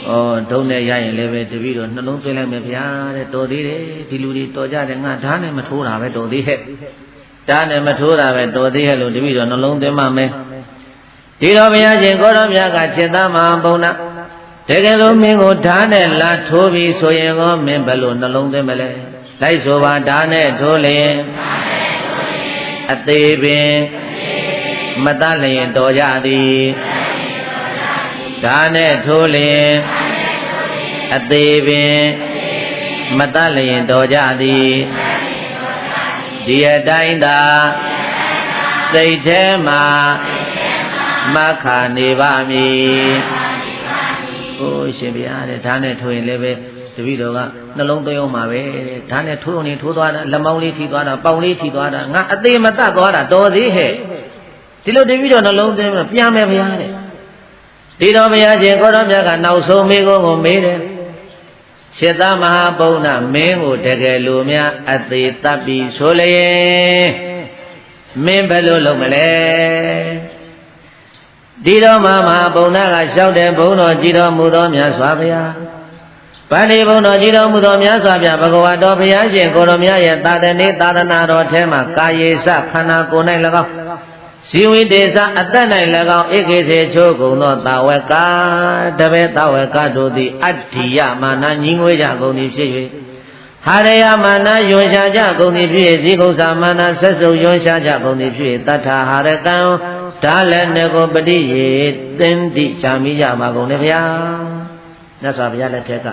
။ဩဒုံနဲ့ရိုက်ရင်လည်းပဲတပည့်တော်နှလုံးသွင်းလိုက်မယ်ဗျာတဲ့တော်သေးတယ်ဒီလူတွေတော်ကြတယ်ငါဓာနဲ့မထိုးတာပဲတော်သေးဟဲ့ဓာနဲ့မထိုးတာပဲတော်သေးဟဲ့လို့တပည့်တော်နှလုံးသွင်းပါမယ်။ဒီတော်ဘုရားရှင်ကိုရောမြတ်ကจิตသားမဟာဘုံနာတကယ်လို့မင်းကိုဓာနဲ့လာထိုးပြီးဆိုရင်ကောမင်းဘယ်လိုနှလုံးသွင်းမလဲလိုက်ဆိုပါဓာနဲ့ထိုးလျင်အသေးပင်မတတ်လျင်တော်ကြသည်ဓာနဲ့ထိုးလျင်အသေးပင်မတတ်လျင်တော်ကြသည် ဒီအတိုင်းသာစိတ်ထဲမှာမခါနေပါမည်ဟိုရှင်ဗျာတဲ့ဓာတ်နဲ့ထိုးရင်လည်းပဲတပည့်တော်ကနှလုံးသွင်းအောင်ပါပဲတဲ့ဓာတ်နဲ့ထိုးရင်ထိုးသွားတာလက်မောင်းလေးထိသွားတာပေါင်လေးထိသွားတာငါအသေးမတတ်သွားတာတော်သေးဟဲ့ဒီလိုတပည့်တော်နှလုံးသွင်းပြန်မယ်ဗျာတဲ့ဒီတော်ဘုရားရှင်ကိုရောမြတ်ကနောက်ဆုံးမိကုန်းကိုမေးတယ်ရှစ်သားမဟာဘုံနာမင်းကိုတကယ်လူများအသေးတတ်ပြီးဆိုလျင်မင်းဘယ်လိုလုပ်မလဲဒီတော်မဟာဘုံနာကလျှောက်တဲ့ဘုံတော်ကြည်တော်မူသောမြတ်စွာဘုရားဗန္ဒီဘုံတော်ကြည်တော်မူသောမြတ်စွာဘုရားဘဂဝါတော်ဘုရားရှင်ကိုရောမြတ်ရဲ့သာသနေသာသနာတော်ထဲမှာကာယေစခန္ဓာကိုယ်၌၎င်းဇီဝိတေသအတ္တ၌၎င်းဧကေစေချိုးကုန်သောတာဝကတပည့်တာဝကတို့သည်အတ္တိယမာနညီငွေကြကုန်သည်ဖြစ်၍ဟာရယမာနယွန်ရှာကြကုန်သည်ဖြစ်၍ဇီကုသမာနဆက်စုံယွန်ရှာကြကုန်သည်ဖြစ်၍တထဟာရကံဒါလည်းနေကိုပတိယေသင်္တိရှာမိကြပါကုန်လေဗျာမြတ်စွာဘုရားလက်ထက်က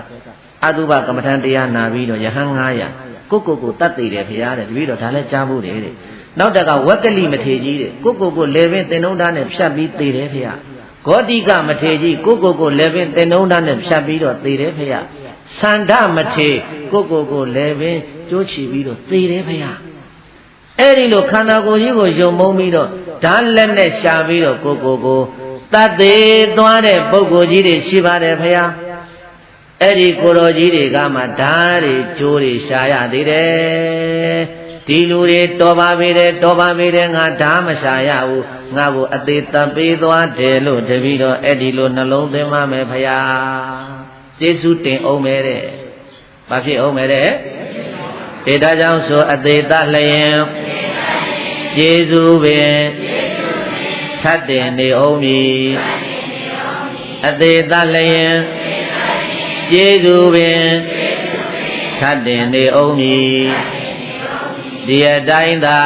အတုပကမ္မထံတရားနာပြီးတော့ယဟန်900ကိုတတ်သိတယ်ဗျာတဲ့တပည့်တော်ဒါလည်းကြားဖို့တယ်တဲ့နောက်တကဝက်ကလိမထေကြီးတဲ့ကိုလေပင်သင်္နုံးသားနဲ့ဖြတ်ပြီးသေတယ်ဖေရဂေါတိကမထေကြီးကိုလေပင်သင်္နုံးသားနဲ့ဖြတ်ပြီးတော့သေတယ်ဖေရသန္ဓမထေကိုလေပင်ကျိုးချီပြီးတော့သေတယ်ဖေရအဲ့ဒီလိုခန္ဓာကိုယ်ကြီးကိုယုံမုံပြီးတော့ဓာတ်လက်နဲ့ရှာပြီးတော့ကိုတတ်သေးသွားတဲ့ပုဂ္ဂိုလ်ကြီးတွေရှိပါတယ်ဖေရအဲ့ဒီကိုတော်ကြီးတွေကမှဓာတ်တွေကျိုးတွေရှာရသေးတယ်ဒီလူတွေတော်ပါပေတယ်ငါဓာမရှာရဘူးငါကိုအသေးတပ်ပေးသွားတယ်လို့တပည့်တော်အဲ့ဒီလိုနှလုံးသွင်းပါမယ်ဖရာကျေးဇူးတင်အောင်မယ်တဲ့ဘာဖြစ်အောင်မယ်တဲ့ဒေတာကြောင့်ဆိုအသေးတလျင်ကျေးဇူးပင်ထပ်တင်နေအောင်မည်အသေးတလျင်ကျေးဇူးပင်ထပ်တင်နေအောင်မည်ဒီအတိုင်းသာ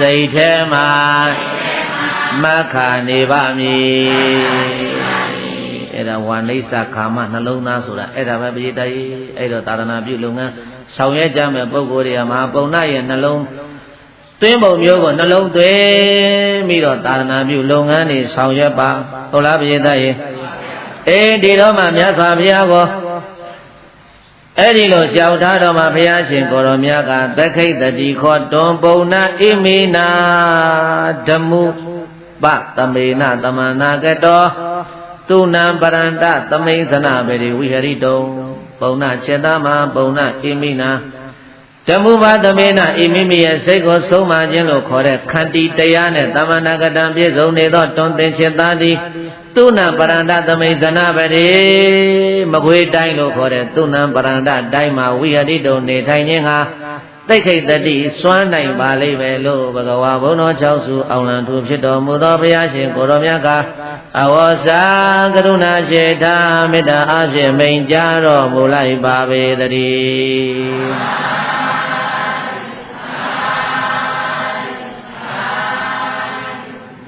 စိတ်ထဲမှာမခါနေပါမည်အဲ့ဒါဝါနိစ္စခါမနှလုံးသားဆိုတာအဲ့ဒါပဲပရိသတ်ကြီးအဲ့တော့သာသနာပြုလုပ်ငန်းဆောင်ရွက်ကြမဲ့ပုဂ္ဂိုလ်တွေကမဟာပုံနာရဲ့နှလုံးသွင်းပုံမျိုးကိုနှလုံးသွင်းပြီးတော့သာသနာပြုလုပ်ငန်းတွေဆောင်ရွက်ပါဟုတ်လားပရိသတ်ကြီးဒီတော့မှမြတ်စွာဘုရားကိုအဲ့ဒီလိုလျှောက်ထားတော်မှာဘုရားရှင်ကိုရောမြတ်ကသခိတတိခောတွန်ပုံနာဣမိနာဓမ္မုပသမေနသမနာကတောသူနံပရန္တသမိသနာပေရိဝိဟရိတုံပုံနာစေတမပုံနာဣမိနာဓမ္မုပသမေနဣမိမိရဲ့စိတ်ကိုဆုံးမခြင်းလို့ခေါ်တဲ့ခန္တီတရားနဲ့သမနာကတံပြည့်စုံနေသောတွန်သင်္ချင်သားသည်သူနံပရန္တသမိသနာပရိမကွေးတိုင်းလို့ခေါ်တဲ့သူနံပရန္တတိုင်းမှာဝိဟရိတုံနေထိုင်ခြင်းဟာသိခိတတိစွမ်းနိုင်ပါလိမ့်မယ်လို့ဘဂဝါဘုန်းတော်6စုအောင်လံသူဖြစ်တော်မူသောဘုရားရှင်ကိုရောမြတ်ကအဝေါစာကရုဏာရှိတာမေတ္တာအဖြင့်မိန်ကြားတော်မူလိုက်ပါပေတည်း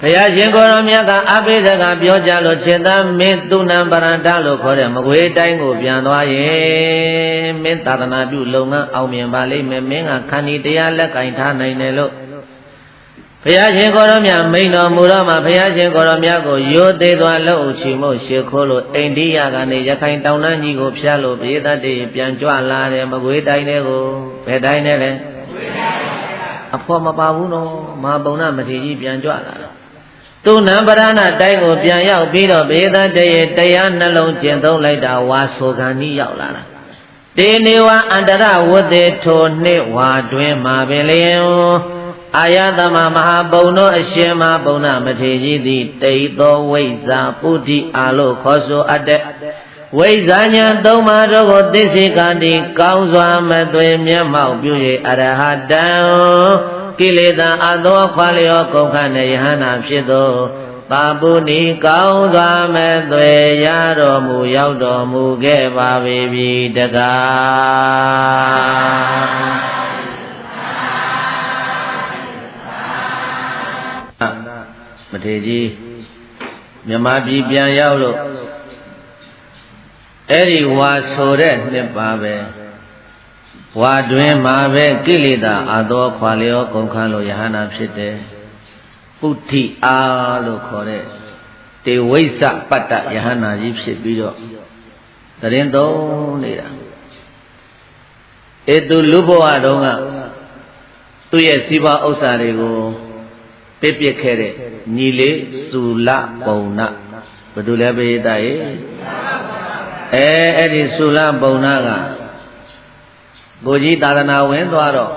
ဘုရားရှင်ကိုရောမြတ်ကအဘိဓကပြောကြလို့ခြေသားမင်းသူနံပရန္တလို့ခေါ်တဲ့မကွေးတိုင်းကိုပြန်သွားရင်မင်းသာသနာပြုလုပ်ငန်းအောင်မြင်ပါလိမ့်မယ်မင်းကခန္တီတရားလက်ကင်ထားနိုင်တယ်လို့ဘုရားရှင်ကိုရောမြတ်မိန်တော်မူတော့မှဘုရားရှင်ကိုရောမြတ်ကိုရိုသေးသွားလို့ချီမို့ရှ िख ိုးလို့အိန္ဒိယကနေရခိုင်တောင်တန်းကြီးကိုဖျက်လို့ပြေတတ်တွေပြန်ကြွလာတယ်မကွေးတိုင်းတွေကိုဘယ်တိုင်းနဲ့လဲအဖို့မပါဘူးနော်မဟာပုံနာမထေကြီးပြန်ကြွလာတော့သူနံပရဏတိုင်းကိုပြန်ရောက်ပြီးတော့ဘေသတရေတရားနှလုံးကျင့်သုံးလိုက်တာဝါဆိုကံဤရောက်လာတာတေနေဝအန္တရဝတ္တေထိုနှစ်ဝါတွင်မှာပင်လျင်အာယသမမဟာဘုံတို့အရှင်မဘုံနာမထေရကြီးသည်တိတ်သောဝိဇ္ဇာပုဒ္ဓိအာလို့ခေါ်ဆိုအပ်တဲ့ဝိဇ္ဇာဉာဏ်သုံးပါးတို့ကိုသိစေကံဒီကောင်းစွာမသွေမျက်မှောက်ပြု၍အရဟတံကိလေသာအသောခွာလျောကုန်ခန့်တဲ့ယဟနာဖြစ်သောပါပုနိကောင်းစွာမဲ့သွေရတော်မူရောက်တော်မူခဲ့ပါပြီတကားမထေရကြီးမြမပြည်ပြန်ရောက်လို့အဲ့ဒီဝါဆိုတဲ့နှစ်ပါပဲ ဝါတွင်မှာပဲကိလေသာအသောခွာလျောကုန်ခန်းလို့ယဟနာဖြစ်တယ်ပုဋ္ဌိအားလို့ခေါ်တဲ့တေဝိစ္စပတ္တယဟနာကြီးဖြစ်ပြီးတော့တရင်သုံးနေတာသူလူဘဝတုန်းကသူ့ရဲ့စီးပွားဥစ္စာတွေကိုပြစ်ပစ်ခဲ့တဲ့ညီလေးစုလပုံနာဘယ်သူလဲပိဋကရဲ့အဲ့ဒီစုလပုံနာကကိုကြီးသာသနာဝင်သွားတော့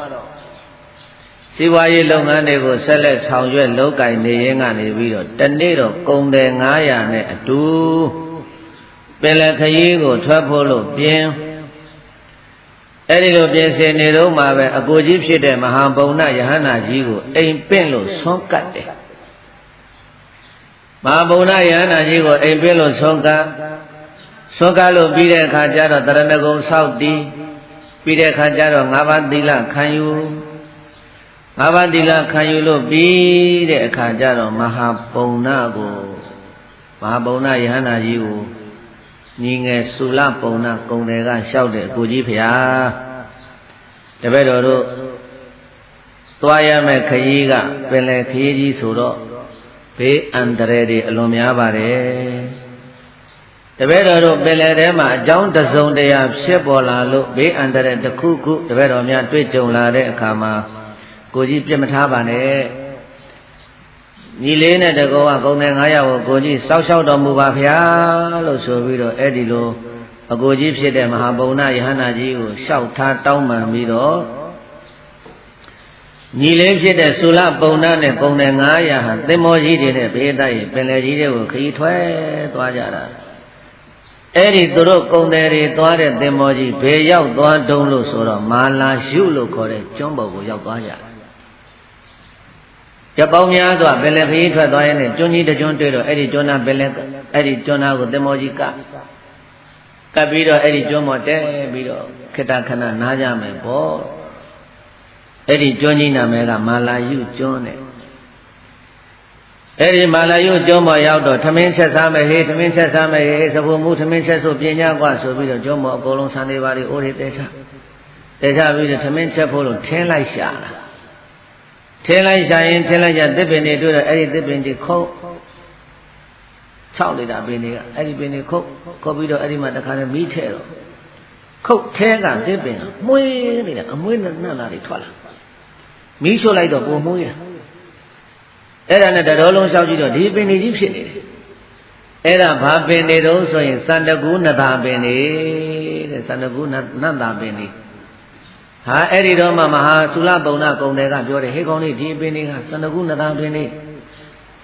စီးပွားရေးလုပ်ငန်းတွေကိုဆက်လက်ဆောင်ရွက်လုပ်ကိုင်နေရင်းကနေပြီးတော့တနေ့တော့ကုန်တယ်900နဲ့အတူပင်လယ်ခရီးကိုထွက်ဖို့လို့ပြင်အဲ့ဒီလိုပြင်ဆင်နေတော့မှပဲအကိုကြီးဖြစ်တဲ့မဟာပုံနာယဟန္တာကြီးကိုအိမ်ပင့်လို့ဆွန့်ကပ်တယ်မဟာပုံနာယဟန္တာကြီးကိုအိမ်ပင့်လို့ဆွန့်ကပ်လို့ပြီးတဲ့အခါကျတော့တရဏဂုံဆောက်တည်ပြီးတဲ့အခါကျတော့5ပါးသီလခံယူ5ပါးသီလခံယူလို့ပြီးတဲ့အခါကျတော့မဟာပုံနာယဟန္တာကြီးကိုညီငယ်စုလပုံနာကုံတယ်ကလျှောက်တဲ့အကိုကြီးဖျားတပည့်တော်တို့သွားရမယ့်ခရီးကပင်လယ်ခရီးကြီးဆိုတော့ဘေးအန္တရာယ်တွေအလွန်များပါတယ်တပည့်တော်တို့ပင်လယ်ထဲမှာအကြောင်းတစုံတရာဖြစ်ပေါ်လာလို့ဘေးအန္တရာယ်တစ်ခုခုတပည့်တော်များတွေ့ကြုံလာတဲ့အခါမှာကိုကြီးပြစ်မထားပါနဲ့ညီလေးနဲ့တကောကကုန်တယ်900ကိုကိုကြီးစောက်ရှောက်တော်မူပါဗျာလို့ဆိုပြီးတော့အဲ့ဒီလိုအကိုကြီးဖြစ်တဲ့မဟာပုံနာယဟန္တာကြီးကိုလျှောက်ထားတောင်းပန်ပြီးတော့ညီလေးဖြစ်တဲ့သုလပုံနာနဲ့ကုန်တယ်900ဟာသင်္ဘောကြီးတွေနဲ့ဘေးတိုက်ပင်လယ်ကြီးတွေကိုခရီးထွက်သွားကြတာအဲ့ဒီသူတို့ကုန်တယ်တွေသွားတဲ့သင်္ဘောကြီးဘယ်ရောက်သွားတုံးလို့ဆိုတော့မာလာယုလို့ခေါ်တဲ့ကျွန်းပေါ်ကိုရောက်သွားကြတယ်ကြပေါင်းများစွာပင်လယ်ခရီးထွက်သွားရင်ကျွန်းကြီးတစ်ကျွန်းတွေ့တော့အဲ့ဒီကျွန်းသားပင်လယ်အဲ့ဒီကျွန်းသားကိုသင်္ဘောကြီးကပ်ပြီးတော့အဲ့ဒီကျွန်းပေါ်တဲပြီးတော့ခေတ္တခဏနားကြမယ်ပေါ့အဲ့ဒီကျွန်းကြီးနာမည်ကမာလာယုကျွန်းတဲ့အဲ့ဒီမာလာယုကျွန်းပေါ်ရောက်တော့ထမင်းချက်စားမယ်ဟေးထမင်းချက်စားမယ်ဟေးစပူမှုထမင်းချက်ဆိုပညာကွာဆိုပြီးတော့ကျွန်းပေါ်အကုန်လုံးဆန်လေးပါးလေးအိုးတွေတဲချပြီးတော့ထမင်းချက်ဖို့လို့ထင်းလိုက်ရှာလာထင်းလိုက်ရှာရင်ထင်းလိုက်ကြသစ်ပင်တွေတွေ့တော့အဲ့ဒီသစ်ပင်တွေခုတ်6လိုက်တာပင်တွေကအဲ့ဒီပင်တွေခုတ်ပြီးတော့အဲ့ဒီမှာတခါနဲ့မီးထဲတော့ခုတ်ထဲကသစ်ပင်မှွေးနေတာအမွှေးနဲ့နှက်လာတွေထွက်လာမီးရှို့လိုက်တော့ပုံမှွေးရအဲ့ဒါနဲ့တတော်လုံးလျှောက်ကြည့်တော့ဒီပင်တွေကြီးဖြစ်နေတယ်အဲ့ဒါဘာပင်တွေတုံးဆိုရင်စန္ဒကူနတာပင်တွေတဲ့စန္ဒကူနတ်တာပင်တွေဟာအဲ့ဒီတော့မှမဟာသုလပုံနာကုံတယ်ကပြောတယ်ဟေးကောင်းလေးဒီပင်တွေကစန္ဒကူနတာပင်တွေ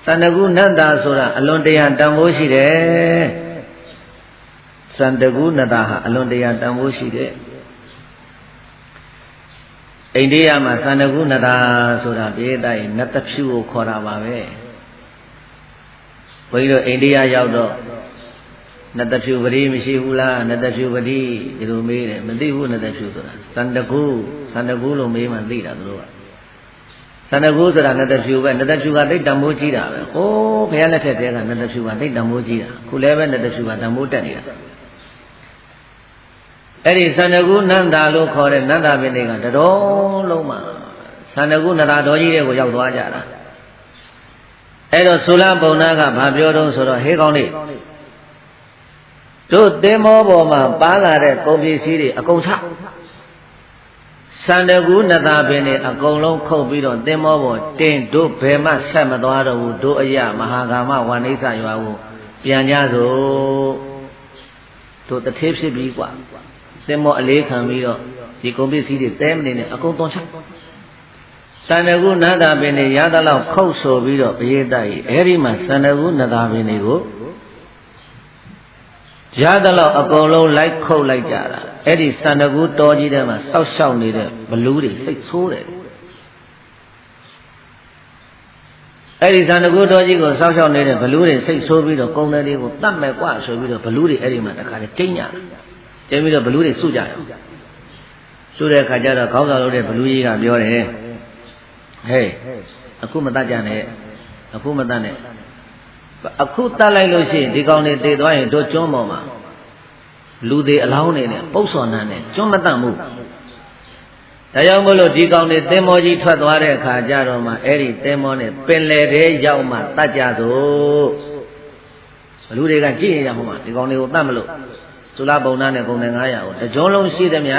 စန္ဒကူနတ်တာဆိုတာအလွန်တရာတန်ဖိုးရှိတယ်စန္ဒကူနတာဟာအလွန်တရာတန်ဖိုးရှိတယ်အိန္ဒိယမှာစန္ဒကူနတာဆိုတာပြေးတိုင်းနတ်တဖြူကိုခေါ်တာပါပဲဘုန်းကြီးတို့အိန္ဒိယရောက်တော့နတ်တဖြူပတိမရှိဘူးလားနတ်တဖြူပတိဒီလိုမေးတယ်မသိဘူးနတ်တဖြူဆိုတာစန္ဒကူလို့မေးမှသိတာသူတို့ကစန္ဒကူဆိုတာနတ်တဖြူပဲနတ်တဖြူကသိတ္တမိုးကြီးတာပဲဟိုးဘုရားလက်ထက်တည်းကနတ်တဖြူကသိတ္တမိုးကြီးတာခုလည်းပဲနတ်တဖြူကတမိုးတက်နေတာအဲ့ဒီစန္ဒကူနန္တာလို့ခေါ်တဲ့နန္တာပင်တွေကတတော်လုံးမှာစန္ဒကူနတာတော်ကြီးတွေကိုရောက်သွားကြတာအဲ့တော့သုလပုံနာကဘာပြောတော့ဆိုတော့ဟေးကောင်းလေးတို့သင်္ဘောပေါ်မှာပါလာတဲ့ကုန်ပစ္စည်းတွေအကုန်ချစန္ဒကူနတာပင်တွေအကုန်လုံးခုတ်ပြီးတော့သင်္ဘောပေါ်တင်တို့ဘယ်မှဆက်မသွားတော့ဘူးတို့အယမဟာကာမဝဏိစ္စရွာကိုပြန်ကြစို့တို့တထေးဖြစ်ပြီးกว่าသင်္ဘောအလေးခံပြီးတော့ဒီကုန်ပစ္စည်းတွေတဲမနေနဲ့အကုန်သွန်ချစန္ဒကူနတာပင်တွေရသလောက်ခုတ်ဆိုပြီးတော့ပရိသတ်ကြီးအဲ့ဒီမှာစန္ဒကူနတာပင်တွေကိုရသလောက်အကုန်လုံးလိုက်ခုတ်လိုက်ကြတာအဲ့ဒီစန္ဒကူတော်ကြီးထဲမှာစောက်ရှောက်နေတဲ့ဘလူးတွေစိတ်ဆိုးတယ်အဲ့ဒီစန္ဒကူတော်ကြီးကိုစောက်ရှောက်နေတဲ့ဘလူးတွေစိတ်ဆိုးပြီးတော့ကုန်းတယ်တွေကိုတတ်မဲ့กว่าဆိုပြီးတော့ဘလူးတွေအဲ့ဒီမှာတခါတည်းကျင်းကြကျင်းပြီးတော့ဘလူးတွေစုကြတယ်စုတဲ့အခါကျတော့ခေါင်းဆောင်လုပ်တဲ့ဘလူးကြီးကပြောတယ်ဟေးအခုမတတ်ကြနဲ့အခုမတတ်နဲ့အခုတတ်လိုက်လို့ရှိရင်ဒီကောင်တွေတည်သွားရင်တို့ကျွန်းပေါ်မှာလူတွေအလောင်းနေနဲ့ပုတ်စော်နှံနဲ့ကျွန်းမတတ်ဘူး ဒါကြောင့်မို့လို့ဒီကောင်တွေသင်္ဘောကြီးထွက်သွားတဲ့အခါကျတော့မှအဲ့ဒီသင်္ဘောနဲ့ပင်လယ်ထဲရောက်မှတတ်ကြသို့ဘလူတွေကကြည့်ရမှာဒီကောင်တွေကိုတတ်မလို့သုလပုံနာနဲ့ဂုံနဲ့900ကိုတကြုံလုံးရှိသမျှ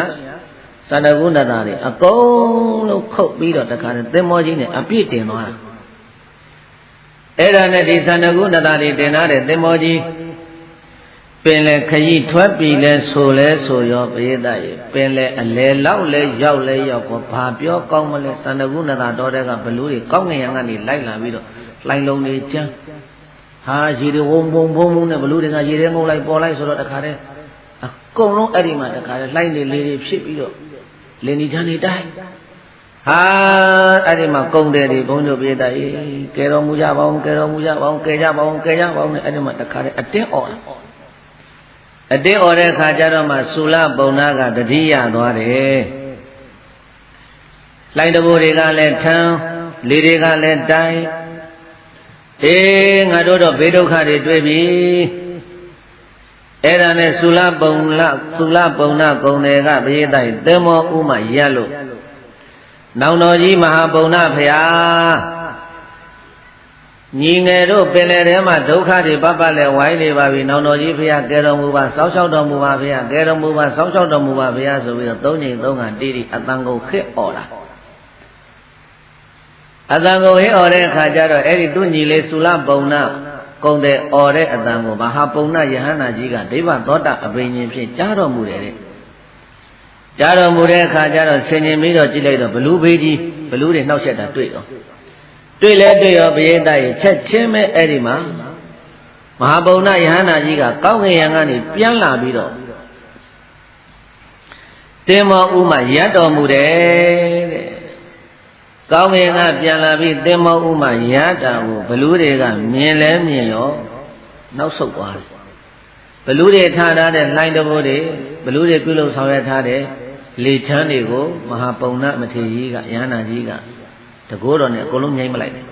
သန္တကုဏ္ဍတာတွေအကုန်လုံးခုတ်ပြီးတော့တခါနဲ့သင်္ဘောကြီးနဲ့အပြည့်တင်သွားတာအဲ့ဒါနဲ့ဒီသန္တကုဏ္ဍတာတွေတင်ထားတဲ့သင်္ဘောကြီးပင်လေခရီးထွက်ပြီးလဲဆိုလဲဆိုရောပရိသတ်ရေပင်လေအလဲလောက်လဲရောက်လဲရောက်တော့ဘာပြောကောင်းမလဲသန္တကုဏ္ဍတာတော်တဲ့ကဘလူတွေကောင်းငင်ရံကနေလိုက်လာပြီးတော့လှိုင်လုံးတွေကျန်းဟာရေတွေဝုံဘုံဘုံဘုံနဲ့ဘလူတွေကရေထဲငုံလိုက်ပေါ်လိုက်ဆိုတော့တခါတည်းအကုန်လုံးအဲ့ဒီမှာတခါတည်းလှိုင်းနေလေတွေဖြစ်ပြီးတော့လင်းဒီချမ်းနေတိုင်းဟာအဲ့ဒီမှာကုံတယ်တွေဘုန်းတို့ပြေးတာအေးကဲတော်မူကြပါအောင်ကဲတော်မူကြပါအောင်ကဲကြပါအောင်ကဲကြပါအောင်နဲ့အဲ့ဒီမှာတခါတည်းအတင်းអော်လာအတင်းអော်တဲ့ခါကျတော့မှသုလပုံနာကတတိယသွားတယ်လှိုင်းတဘိုးတွေကလည်းထမ်းလေတွေကလည်းတိုင်းအေးငါတို့တော့ဘေးဒုက္ခတွေတွေ့ပြီအဲ့ဒါနဲ့သုလပုံနာကုံတွေကပရိသတ်သင်္ဘောဥမရက်လို့နောင်တော်ကြီးမဟာပုံနာဖျားညီငယ်တို့ပင်လယ်ထဲမှာဒုက္ခတွေပတ်ပတ်လဲဝိုင်းနေပါပြီနောင်တော်ကြီးဖျားကဲတော်မူပါစောင်းရှောက်တော်မူပါဖျားကဲတော်မူပါစောင်းရှောက်တော်မူပါဖျားဆိုပြီးတော့၃ချိန်၃ခါတိတိအတန်ကုန်ခက်អော်လာအတန်ကုန်ဟဲ့អော်တဲ့အခါကျတော့အဲ့ဒီသူညီလေးသုလပုံနာကုံတဲ့អော်တဲ့အတန်ကိုမဟာပုံနာယဟန္တာကြီးကဒိဗ္ဗသောတာအဘိညာဉ်ဖြင့်ကြားတော်မူတယ်တဲ့ကြားတော်မူတဲ့အခါကျတော့ဆင်ញင်ပြီးတော့ကြည့်လိုက်တော့ဘလူဘေးကြီးဘလူတွေနှောက်ရက်တာတွေ့တော့တွေ့လဲတွေ့ရောပရိသတ်ရဲ့ချက်ချင်းပဲအဲ့ဒီမှာမဟာပုံနာယဟန္တာကြီးကကောင်းကင်ယံကနေပြန်လာပြီးတော့တင်မောဥမရတ်တော်မူတယ်တဲ့ကောင်းကင်ကပြန်လာပြီးတင်မောဥမရတာကိုဘလူတွေကမြင်လဲမြင်ရောနောက်ဆုတ်သွားတယ်ဘလူတွေထားထားတဲ့လှိုင်းတဘိုးတွေဘလူတွေပြုလုပ်ဆောင်ရွက်ထားတဲ့လေချမ်းတွေကိုမဟာပုံနာမထေရကြီးကယဟန္တာကြီးကတကိုးတော်နဲ့အကုန်လုံးငြိမ့်မလိုက်တယ်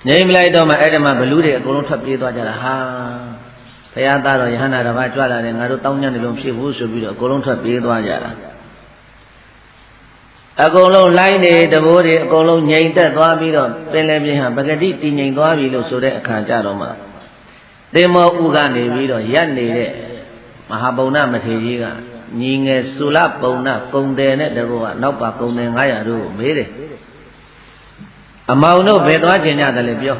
ငြိမ့်မလိုက်တော့မှအဲ့ဒီမှာဘလူတွေအကုန်လုံးထွက်ပြေးသွားကြတာဟာဘုရားသားတော်ယဟန္တာတစ်ပါးကြွလာတယ်ငါတို့တောင်းညံ့နေလို့ဖြစ်ဘူးဆိုပြီးတော့အကုန်လုံးထွက်ပြေးသွားကြတာအကုန်လုံးလိုင်းနေတဘိုးတွေအကုန်လုံးငြိမ်သက်သွားပြီးတော့ပင်လယ်ပြင်ဟာပဂတိတည်ငြိမ်သွားပြီလို့ဆိုတဲ့အခါကြတော့မှသင်္မောဥကနေပြီးတော့ရပ်နေတဲ့မဟာပုံနာမထေရကြီးကညီငယ်သုလပုံနာကုံတယ်နဲ့တဘောကနောက်ပါကုံတယ်900တို့ကိုမေးတယ်အမောင်တို့ဘယ်သွားကျင်ကြတယ်လဲပြော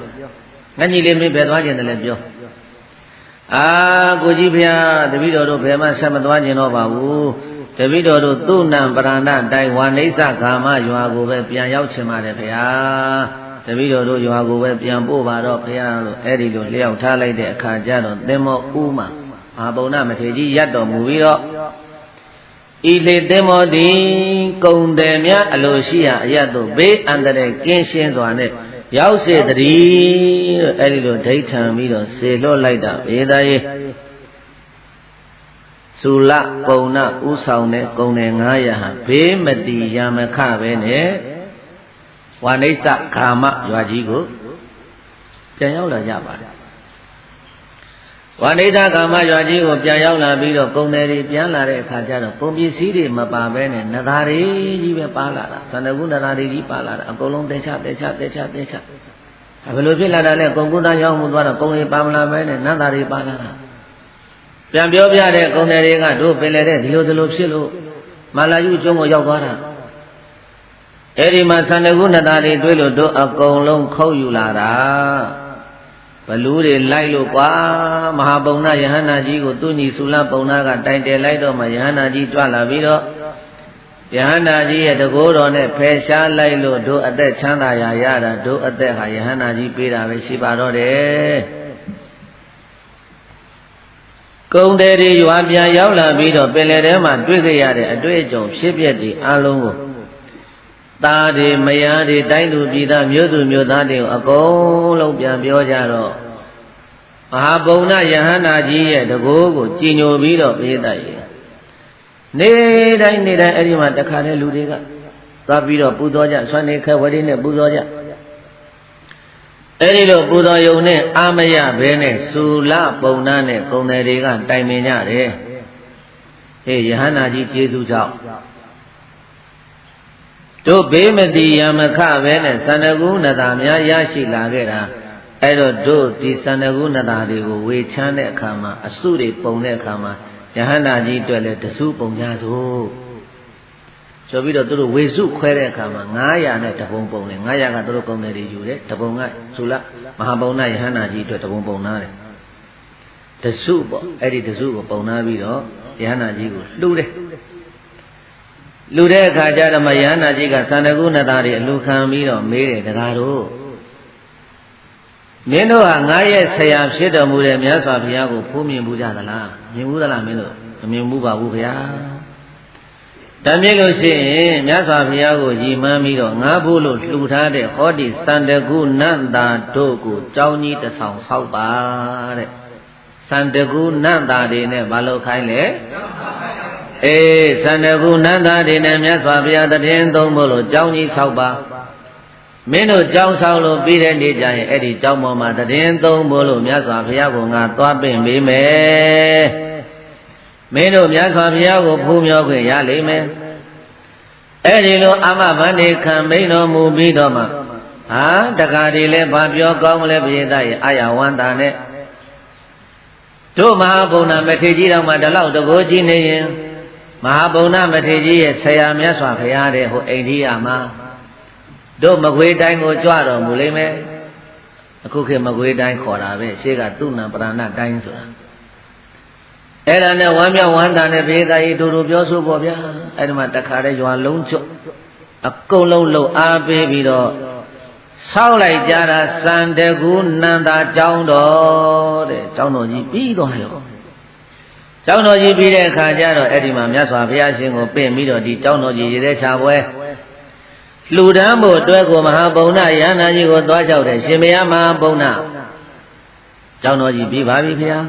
ငါညီလေးမေးဘယ်သွားကျင်တယ်လဲပြောအာကိုကြီးဖျားတပည့်တော်တို့ဘယ်မှဆက်မသွားကျင်တော့ပါဘူးတပည့်တော်တို့သူ့နံပရဏတိုင်ဝါနိစ္စကာမရွာကိုပဲပြန်ရောက်ချင်ပါတယ်ဖျားတပည့်တော်တို့ရွာကိုပဲပြန်ပို့ပါတော့ဖျားလို့အဲ့ဒီလိုလျှောက်ထားလိုက်တဲ့အခါကျတော့သင်္မောဥမမဟာပုံနာမထေရကြီးရပ်တော်မူပြီးတော့ဤလေသင်္မောသည်ကုံတယ်များအလိုရှိရာအရတ်တို့ဘေးအန္တရာယ်ကင်းရှင်းစွာနဲ့ရောက်စေတည်းလို့အဲဒီလိုဒိဋ္ဌံပြီးတော့စေလွတ်လိုက်တာဘေးသားရေးသုလပုံနာဥဆောင်တဲ့ကုံတယ်900ဟာဘေးမတိရမခပဲနဲ့ဝါနိစ္စခာမရွာကြီးကိုပြန်ရောက်လာကြပါတယ်ဝါနိဒကာမရွာကြီးကိုပြန်ရောက်လာပြီးတော့ကုံတယ်တွေပြန်လာတဲ့အခါကျတော့ကုန်ပစ္စည်းတွေမပါဘဲနဲ့နဂါတွေကြီးပဲပါလာတာသန္တကုဏ္ဍတာတွေကြီးပါလာတာအကုန်လုံးတဲချဘယ်လိုဖြစ်လာတာလဲကုန်ကုသရောက်မှုသွားတော့ကုန်တွေပါမလာဘဲနဲ့နတ်သားတွေပါလာတာပြန်ပြောပြတဲ့ကုံတယ်တွေကတို့ပင်လေတဲ့ဒီလိုဖြစ်လို့မာလာယုကျုံကိုရောက်သွားတာအဲ့ဒီမှာသန္တကုဏ္ဍတာတွေတွေ့လို့တို့အကုန်လုံးခုတ်ယူလာတာဘလူတွေလိုက်လို့ကွာမဟာပုံနာယဟန္တာကြီးကိုသူညီသုလပုံနာကတိုင်တယ်လိုက်တော့မှယဟန္တာကြီးကြွလာပြီးတော့ယဟန္တာကြီးရဲ့တကိုးတော်နဲ့ဖယ်ရှားလိုက်လို့တို့အသက်ချမ်းသာရာရတာတို့အသက်ဟာယဟန္တာကြီးပေးတာပဲရှိပါတော့တယ်ကုံတယ်တွေရွာပြန်ရောက်လာပြီးတော့ပင်လယ်ထဲမှာတွေ့ကြရတဲ့အတွေ့အကြုံဖြစ်ပျက်တွေအလုံးကိုသားတွေမယားတွေတိုင်းသူပြည်သားမြို့သူမြို့သားတွေကိုအကုန်လုံးပြန်ပြောကြတော့မဟာပုံနာယဟန္တာကြီးရဲ့တကိုးကိုကြည်ညိုပြီးတော့ပေးတတ်ရဲ့နေတိုင်းအဲ့ဒီမှာတခါတည်းလူတွေကသွားပြီးတော့ပူဇော်ကြဆွမ်းနေခဲဝရီနဲ့ပူဇော်ကြအဲ့ဒီလိုပူဇော်ယုံနဲ့အာမရဘဲနဲ့သုလပုံနာနဲ့ကုံတယ်တွေကတိုင်ပင်ကြတယ်ဟေးယဟန္တာကြီးကျေးဇူးကြောင့် တို့ဘေးမတိယမခပဲနဲ့သန္တကုဏတာများရရှိလာခဲ့တာအဲ့တော့တို့ဒီသန္တကုဏတာတွေကိုဝေချမ်းတဲ့အခါမှာအစုတွေပုံတဲ့အခါမှာယဟန္တာကြီးတွေ့လဲတစုပုံကြစို့ဆိုပြီးတော့တို့ဝေစုခွဲတဲ့အခါမှာ900နဲ့တပုံပုံတယ်900ကတို့ကုန်တယ်တွေယူတယ်တပုံကဆိုလားမဟာပုံနာယဟန္တာကြီးအတွက်တပုံပုံနာတယ်တစုပေါ့အဲ့ဒီတစုကိုပုံနာပြီးတော့ယဟန္တာကြီးကိုလှူတယ်လူတဲ့အခါကျတော့မှယဟန္တာကြီးကသန္တကုဏတာတွေအလူခံပြီးတော့မေးတယ်တကားတို့မင်းတို့ဟာငါရဲ့ဆရာဖြစ်တော်မူတဲ့မြတ်စွာဘုရားကိုဖူးမြင်ဘူးကြသလားမြင်ဘူးသလားမင်းတို့မမြင်ဘူးပါဘူးဗျာဒါမြင်လို့ရှိရင်မြတ်စွာဘုရားကိုရည်မှန်းပြီးတော့ငါဖို့လို့လှူထားတဲ့ဟောဒီသန္တကုဏတာတို့ကိုကြောင်းကြီးတစ်ဆောင်ဆောက်ပါတဲ့သန္တကုဏတာတွေနဲ့မလုပ်ခိုင်းလေအေးသန္တကုဏတာတွေနဲ့မြတ်စွာဘုရားတည်င်းသုံးဖို့လို့ကြောင်းကြီးဆောက်ပါမင်းတို့ကြောင်းဆောင်လို့ပြီးတဲ့နေ့ကျရင်အဲ့ဒီကြောင်းပေါ်မှာတည်င်းသုံးဖို့လို့မြတ်စွာဘုရားကငါသွားပင့်ပေးမယ်မင်းတို့မြတ်စွာဘုရားကိုဖူးမြော်ခွင့်ရလိမ့်မယ်အဲ့ဒီလိုအာမဘန္တိခံမိန်တော်မူပြီးတော့မှဟာတက္ကရာတွေလည်းဘာပြောကောင်းမလဲဘုရားရဲ့အာရဝန္တာနဲ့တို့မဟာဗုဒ္ဓမထေရကြီးတော်မှာဒီလောက်တကိုးကြီးနေရင်မဟာဗုဒ္ဓမထေရကြီးရဲ့ဆရာမြတ်စွာဘုရားတဲ့ဟိုအိန္ဒိယမှာတို့မကွေးတိုင်းကိုကြွတော်မူလိမ့်မယ်အခုခေတ်မကွေးတိုင်းခေါ်တာပဲရှေ့ကသူဏပရဏတိုင်းဆိုတာအဲ့ဒါနဲ့ဝမ်းမြောက်ဝမ်းသာနဲ့ဘေးသားကြီးတို့ပြောဆိုပေါ့ဗျာအဲ့ဒီမှာတခါတည်းရွာလုံးကျွတ်အကုန်လုံးလှုပ်အားပေးပြီးတော့ဆောက်လိုက်ကြတာသန္တကုဏတာကျောင်းတော်တဲ့ကျောင်းတော်ကြီးပြီးသွားရောကျောင်းတော်ကြီးပြီးတဲ့အခါကျတော့အဲ့ဒီမှာမြတ်စွာဘုရားရှင်ကိုပင့်ပြီးတော့ဒီကျောင်းတော်ကြီးရတဲ့ခြာပွဲလှူဒန်းဖို့အတွက်ကိုမဟာဗုဒ္ဓယန္နာကြီးကိုသွားကြောက်တယ်ရှင်ဘုရားမဟာဗုဒ္ဓကျောင်းတော်ကြီးပြီးပါပြီဘုရား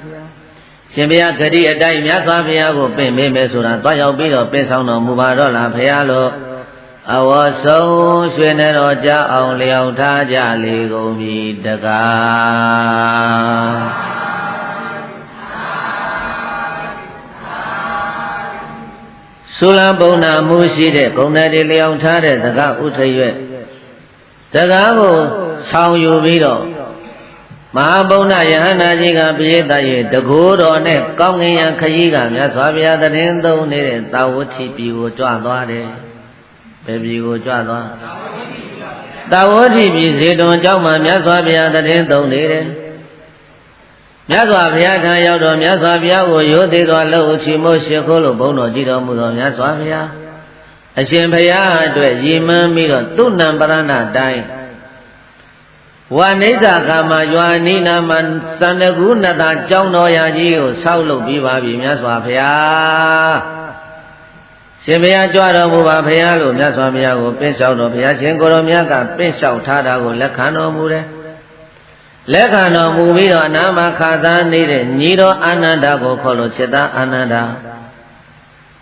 ရှင်ဘုရားဂတိအတိုင်းမြတ်စွာဘုရားကိုပင့်ပေးမယ်ဆိုတာသွားရောက်ပြီးတော့ပင့်ဆောင်တော်မူပါတော့လားဘုရားလို့အဝဆုံးရွှေနေတော်ကြအောင်လျောက်ထားကြလေကုန်ပြီတကားသုလဘုံနာမှုရှိတဲ့ဂုဏ်တွေလျောက်ထားတဲ့တကားဥထရွက်တကားကိုဆောင်ယူပြီးတော့မဟာဗုဒ္ဓယဟန္တာကြီးကပိဋကရဲ့တကိုးတော်နဲ့ကောင်းငင်ရခရီးကမြတ်စွာဘုရားတည်င်းသုံးနေတဲ့တာဝတိပြည်ကိုကြွသွားတယ်။ဘယ်ပြည်ကိုကြွသွားတာဝတိပြည်ဇေတဝန်ကျောင်းမှာမြတ်စွာဘုရားတည်င်းသုံးနေတယ်။မြတ်စွာဘုရားထံရောက်တော့မြတ်စွာဘုရားကိုရိုသေစွာလှုပ်ချီမို့ရှိခိုးလို့ဘုန်းတော်ကြည်တော်မူသောမြတ်စွာဘုရားအရှင်ဘုရားအတွက်ရည်မှန်းပြီးတော့သူဏပရဏတိုင်းဝါနိစ္စကာမရွာနိနာမသန္တကုဏတာကျောင်းတော်ရာကြီးကိုဆောက်လုပ်ပြီးပါပြီမြတ်စွာဘုရားရှင်ဘုရားကြွတော်မူပါဘုရားလို့မြတ်စွာဘုရားကိုပင့်လျှောက်တော်ဘုရားရှင်ကိုရောမြတ်ကပင့်လျှောက်ထားတာကိုလက်ခံတော်မူတယ်လက်ခံတော်မူပြီးတော့အနာမခါသားနေတဲ့ညီတော်အာနန္ဒာကိုခေါ်လို့จิตသားအာနန္ဒာ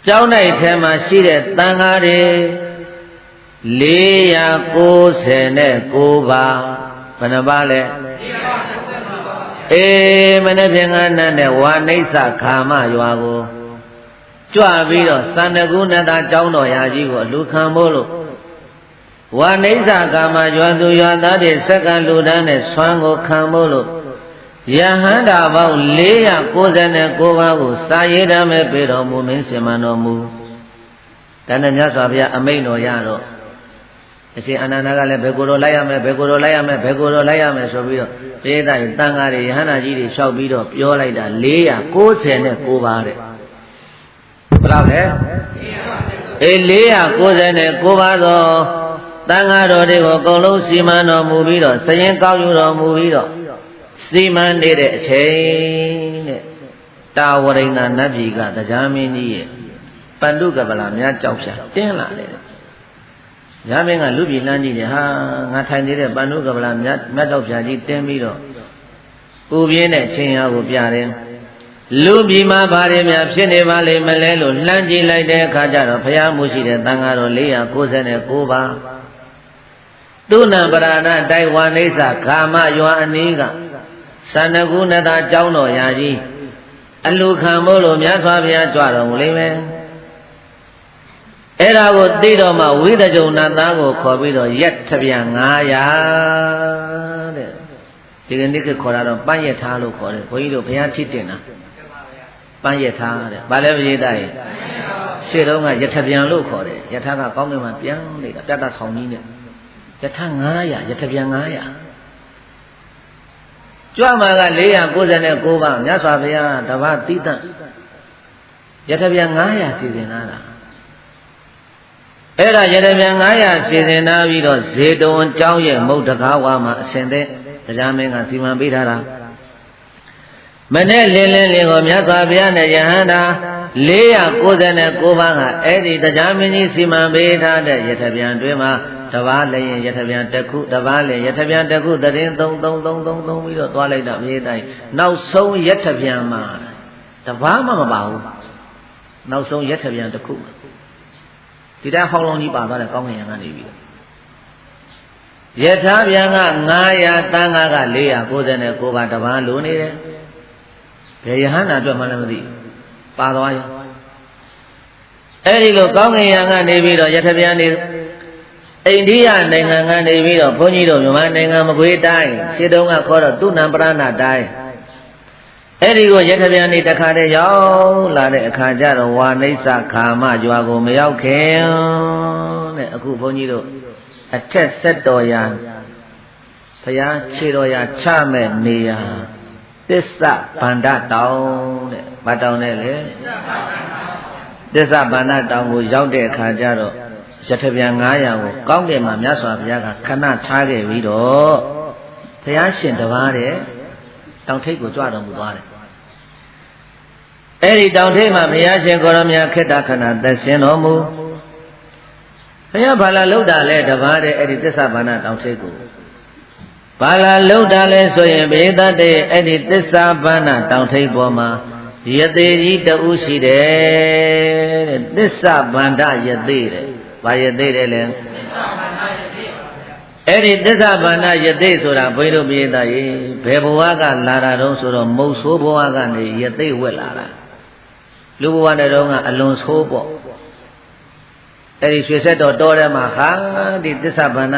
ကျောင်း၌ထဲမှာရှိတဲ့တန်ဃာတွေ499ပါဘယ်နှပါလဲမနေ့ပြင်ကနန်းနဲ့ဝါနိစ္စခါမရွာကိုကြွပြီးတော့သန္တကုဏတာကျောင်းတော်ရာကြီးကိုအလူခံဖို့လို့ဝါနိစ္စကာမရွာသူရွာသားတွေစက္ကန့်လူတန်းနဲ့ဆွမ်းကိုခံဖို့လို့ယဟန္တာပေါင်း499ပါးကိုစာရေးတမ်းမဲ့ပေးတော်မူမင်းရှင်မတော်မူတန်တဲ့မြတ်စွာဘုရားအမိန့်တော်ရတော့အရှင်အာနန္ဒာကလည်းဘယ်ကိုယ်တော်လိုက်ရမယ်ဘယ်ကိုယ်တော်လိုက်ရမယ်ဘယ်ကိုယ်တော်လိုက်ရမယ်ဆိုပြီးတော့သေတ္တတန်ဃာတွေယဟန္တာကြီးတွေလျှောက်ပြီးတော့ပြောလိုက်တာ499ပါးတဲ့ဘယ်လောက်လဲ499ပါးသောတန်ဃာတော်တွေကိုအကုန်လုံးစီမံတော်မူပြီးတော့စရင်ကောက်ယူတော်မူပြီးတော့စီမံနေတဲ့အချိန်တဲ့တာဝရိဏနတ်ပြည်ကတရားမင်းကြီးရဲ့ပန္တုကပလာများကြောက်ဖြာတင်းလာတယ်ရမင်းကလူပြည်လမ်းကြီးနဲ့ဟာငါထိုင်နေတဲ့ပန္နုကပလာမြတ်တော်ဖြာကြီးတင်းပြီးတော့ပူပြင်းတဲ့ချင်းရကိုပြတယ်လူပြည်မှာဘာတွေများဖြစ်နေပါလိမ့်မလဲလို့လှမ်းကြည့်လိုက်တဲ့အခါကျတော့ဘုရားမှုရှိတဲ့တန်ဃာတော်499ပါးသူဏပရဏတိုက်ဝါနိစ္စခါမရွာအနီးကသန္တကုဏတာကျောင်းတော်ရာကြီးအလူခံဖို့လို့မြတ်စွာဘုရားကြွတော်မူလိမ့်မယ် အဲ့ဒါကိုသိတော့မှဝိသကြုံနတ်သားကိုခေါ်ပြီးတော့ရက်ထပြန်900တဲ့ဒီကနေ့ကခေါ်တာတော့ပန်းရထားလို့ခေါ်တယ်ဘုန်းကြီးတို့ဘုရားထိတင်တာပန်းရထားတဲ့ဘာလဲပရိသတ်ရဲ့ရှေ့တုန်းကရထပြန်လို့ခေါ်တယ်ရထကကောင်းကင်မှာပြန်နေတာပြတ်တဆောင်ကြီးနဲ့ရထ900ရထပြန်900ကြွမှာက499ပါးမြတ်စွာဘုရားတပါးတိတ္တရထပြန်900စီစဉ်လာတာအဲ့ဒါရထပြန်900စီစဉ်လာပြီးတော့ဇေတဝန်ကျောင်းရဲ့မုတ်တကားဝါမှာအရှင်တဲ့တရားမင်းကစီမံပေးထားတာမနဲ့လင်းကိုမြတ်စွာဘုရားနဲ့ယဟန္တာ499ပါးကအဲ့ဒီတရားမင်းကြီးစီမံပေးထားတဲ့ရထပြန်တွင်မှာတပါးလည်းရထပြန်တစ်ခုတပါးလည်းရထပြန်တစ်ခုတရင်3ပြီးတော့သွားလိုက်တာမြေတိုင်းနောက်ဆုံးရထပြန်မှာတပါးမှမပါဘူးနောက်ဆုံးရထပြန်တစ်ခုဒီတိုင်းဟောင်းလုံးကြီးပါသွားတယ်ကောင်းကင်ယံကနေပြီးရထပြန်က900တန်းက499ပါးတပါးလိုနေတယ်ဘယ်ယဟန္တာအတွက်မှလည်းမသိပါသွားရောအဲ့ဒီလိုကောင်းကင်ယံကနေပြီးတော့ရထပြန်နေအိန္ဒိယနိုင်ငံကနေပြီးတော့ဘုန်းကြီးတို့မြန်မာနိုင်ငံမကွေးတိုင်းခြေတုံးကခေါ်တော့သူနံပရဏတိုင်းအဲ့ဒီကိုရထပြန်နေတခါတည်းရောက်လာတဲ့အခါကျတော့ဝါနိစ္စခါမကြွားကိုမရောက်ခင်တဲ့အခုဘုန်းကြီးတို့အထက်ဆက်တော်ရာဘုရားခြေတော်ရာချမဲ့နေရာသစ္စာဗန္ဒတောင်တဲ့ဘာတောင်နဲ့လဲသစ္စာဗန္ဒတောင်ကိုရောက်တဲ့အခါကျတော့ရထပြန်900ကိုကောင်းကင်မှာမြတ်စွာဘုရားကခဏထားခဲ့ပြီးတော့ဘုရားရှင်တပါးတဲ့တောင်ထိပ်ကိုကြွတော်မူသွားတယ်အဲ့ဒီတောင်ထိပ်မှာဘုရားရှင်ကိုရောမြတ်ခေတ္တခဏသက်ရှင်တော်မူဘုရားဘာလာလှုပ်တာလဲတပါးတဲ့အဲ့ဒီသစ္စာဗန္ဒတောင်ထိပ်ကိုဘာလာလှုပ်တာလဲဆိုရင်ဘေသတ္တေအဲ့ဒီသစ္စာဗန္ဒတောင်ထိပ်ပေါ်မှာယသေကြီးတူရှိတယ်တဲ့သစ္စာဗန္ဒယသေတဲ့ဘာယသေတယ်လဲအဲ့ဒီသစ္စာဗန္ဒယသေဆိုတာဘုန်းကြီးတို့ပြေးသားရေဘယ်ဘဝကလာတာတုံးဆိုတော့မုတ်ဆိုးဘဝကနေယသေဝက်လာတာလူဘဝနဲ့တော့ကအလွန်ဆိုးပေါ့အဲ့ဒီရွှေဆက်တော်တော်ထဲမှာဟာဒီသစ္စာဗန္ဒ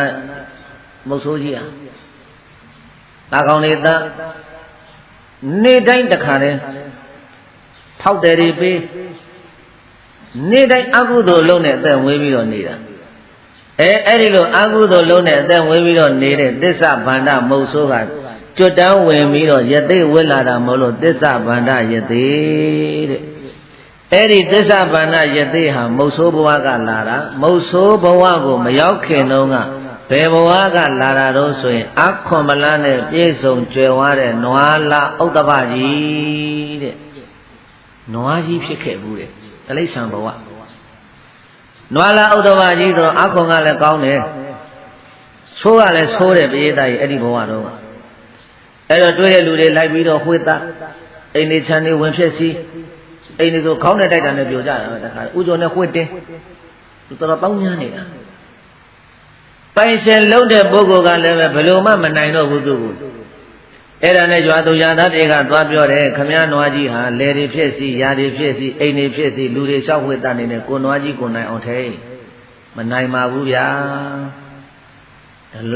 မုတ်ဆိုးကြီးอ่ะတာကောင်လေးသားနေတိုင်းတခါလဲဖောက်တယ်တွေပေးနေတိုင်းအကုသိုလ်လုံးနဲ့အသက်ဝေးပြီးတော့နေတာအဲ့ဒီလိုအကုသိုလ်လုံးနဲ့အသက်ဝေးပြီးတော့နေတဲ့သစ္စာဗန္ဒမုတ်ဆိုးကကျွတ်တန်းဝင်ပြီးတော့ယသိဝက်လာတာမဟုတ်လို့သစ္စာဗန္ဒယသိတဲ့အဲ့ဒီသစ္စာဗန္ဒယသိဟာမုတ်ဆိုးဘဝကလာတာမုတ်ဆိုးဘဝကိုမရောက်ခင်တုန်းကဘယ်ဘဝကလာတာတော့ဆိုရင်အခွန်မလန်းနဲ့ပြည့်စုံကြွယ်ဝတဲ့နွားလာဥဒ္ဒပကြီးတဲ့နွားကြီးဖြစ်ခဲ့ဘူးတဲ့တိရစ္ဆာန်ဘဝနွားလာဥဒ္ဒပကြီးဆိုတော့အခွန်ကလည်းကောင်းတယ်ဆိုးကလည်းဆိုးတယ်ပိဋကကြီးအဲ့ဒီဘဝတော့အဲ့တော့တွေ့တဲ့လူတွေလိုက်ပြီးတော့ဝှေ့သားအိမ်နေချမ်းနေဝင်ဖြစ်စီအိမ်နေဆိုခေါင်းနဲ့တိုက်တာနဲ့ပြောကြတာပဲတခါဥကျော်နဲ့ဝှေ့တင်းသူတော်တောင်းညားနေတာပိုင်ရှင်လုံးတဲ့ပုဂ္ဂိုလ်ကလည်းဘယ်လိုမှမနိုင်တော့ဘူးသူ့ကိုအဲ့ဒါနဲ့ကြွားသူရသားတွေကသွားပြောတယ်ခမည်းနွားကြီးဟာလယ်တွေဖြစ်စီရာတွေဖြစ်စီအိမ်တွေဖြစ်စီလူတွေလျှောက်ဝှေ့တတ်နေတဲ့ကိုနွားကြီးကိုနိုင်အောင်ထဲမနိုင်ပါဘူးဗျာ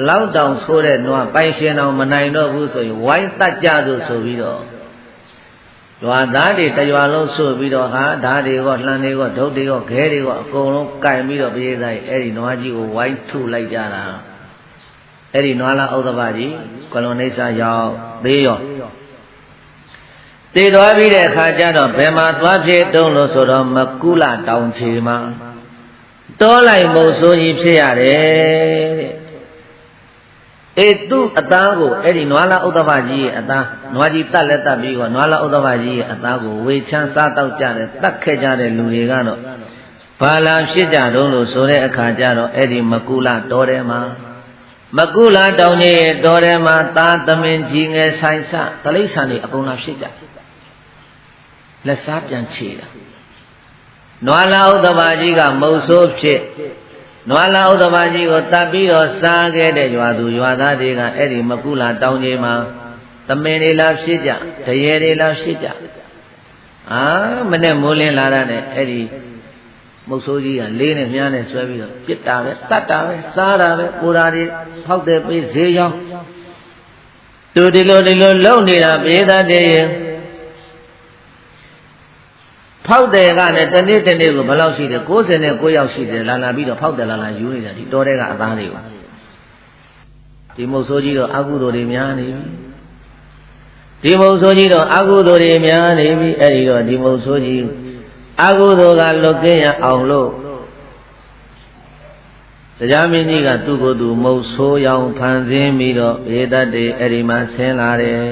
လောက်တောင်ဆိုးတဲ့နွားပိုင်ရှင်တော်မနိုင်တော့ဘူးဆိုရင်ဝိုင်းတတ်ကြစို့ဆိုပြီးတော့ရွာသားတွေတရွာလုံးဆိုပြီးတော့ဟာဓာတ်တွေကလှန်တွေကဒုတ်တွေကခဲတွေကအကုန်လုံးကင်ပြီးတော့ပြေးသားအဲ့ဒီနွားကြီးကိုဝိုင်းထုလိုက်ကြတာအဲ့ဒီနွားလာဥဒ္ဒပကြီးကလွန်နေစာရောက်သေးရောသေသွားပြီးတဲ့အခါကျတော့ဘယ်မှာသွားဖြစ်တုံးလို့ဆိုတော့မကုလတောင်ချေမှာတောလိုက်မုံဆိုးကြီးဖြစ်ရတယ်တဲ့အေသူ့အသားကိုအဲ့ဒီနွားလာဥဒ္ဒပကြီးရဲ့အသားနွားကြီးတတ်လက်တတ်ပြီးတော့နွားလာဥဒ္ဒပကြီးရဲ့အသားကိုဝေချမ်းစားတောက်ကြတယ်တတ်ခဲ့ကြတဲ့လူတွေကတော့ဘာလာဖြစ်ကြတုံးလို့ဆိုတဲ့အခါကျတော့အဲ့ဒီမကုလတောထဲမှာမကုလတောင်ကြီးရဲ့တောထဲမှာသားသမင်ကြီးငယ်ဆိုင်ဆတိရစ္ဆာန်တွေအကုန်လာဖြစ်ကြလက်စားပြန်ချေတာနွားလာဥဒ္ဒပကြီးကမုတ်ဆိုးဖြစ်နွားလာဥဒ္ဒပကြီးကိုတတ်ပြီးတော့စားခဲ့တဲ့ရွာသူရွာသားတွေကအဲ့ဒီမကုလာတောင်ကြီးမှာသမင်တွေလာဖြစ်ကြတရေတွေလာဖြစ်ကြမနဲ့မိုးလင်းလာတဲ့အဲ့ဒီ မုတ်ဆိုးကြီးကလေးနဲ့မြားနဲ့ဆွဲပြီးတော့ပြစ်တာပဲတတ်တာပဲစားတာပဲပူတာတွေဖောက်တယ်ပေးဈေးရောက်သူဒီလိုလုံနေတာပြေးတတ်တယ်ရင်ဖောက်တယ်ကလည်းတနေ့ကိုဘယ်လောက်ရှိတယ်69ယောက်ရှိတယ်လာပြီးတော့ဖောက်တယ်လာယူနေတာဒီတော်တဲ့ကအသားတွေကိုဒီမုတ်ဆိုးကြီးတော့အကုသိုလ်တွေများနေပြီဒီမုတ်ဆိုးကြီးတော့အကုသိုလ်တွေများနေပြီအဲ့ဒီတော့ဒီမုတ်ဆိုးကြီးအကုသိုလ်ကလွတ်ကင်းရအောင်လို့တရားမင်းကြီးကသူ့ကိုယ်သူမုတ်ဆိုးရောင်ဖန်ဆင်းပြီးတော့ဧတတ်တွေအဲ့ဒီမှာဆင်းလာတယ်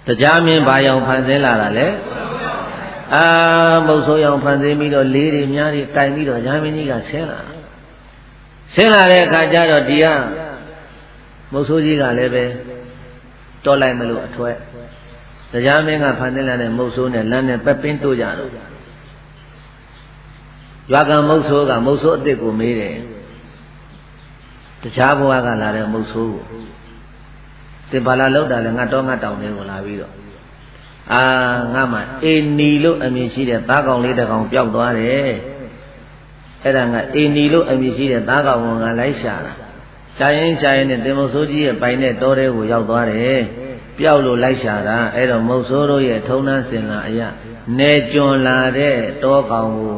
တရားမင်းဘာရောင်ဖန်ဆင်းလာတာလဲမုတ်ဆိုးရောင်ဖန်ဆင်းပြီးတော့လေးတွေများတွေတိုင်ပြီးတော့တရားမင်းကြီးကဆင်းလာတဲ့အခါကျတော့ဒီကမုတ်ဆိုးကြီးကလည်းပဲတော်လိုက်မလို့အထွဲတရားမင်းကဖန်ဆင်းလာတဲ့မုတ်ဆိုးနဲ့လမ်းနဲ့ပက်ပင်းတို့ကြတော့ရွာကမုတ်ဆိုးကမုတ်ဆိုးအစ်စ်ကိုမေးတယ်တခြားဘဝကလာတဲ့မုတ်ဆိုးကိုသင်ဘာလာလောက်တာလဲငါတော့ငါတောင်တွေကိုလာပြီးတော့ငါမှအေနီလို့အမည်ရှိတဲ့သားကောင်လေးတစ်ကောင်ပျောက်သွားတယ်အဲ့ဒါငါအေနီလို့အမည်ရှိတဲ့သားကောင်ကငါလိုက်ရှာတာရှာရင်နဲ့တင်မုတ်ဆိုးကြီးရဲ့ပိုင်တဲ့တောထဲကိုရောက်သွားတယ်ပျောက်လို့လိုက်ရှာတာအဲ့တော့မုတ်ဆိုးတို့ရဲ့ထုံနှန်းစင်လာအရာနေကျွန်းလာတဲ့တောကောင်ကို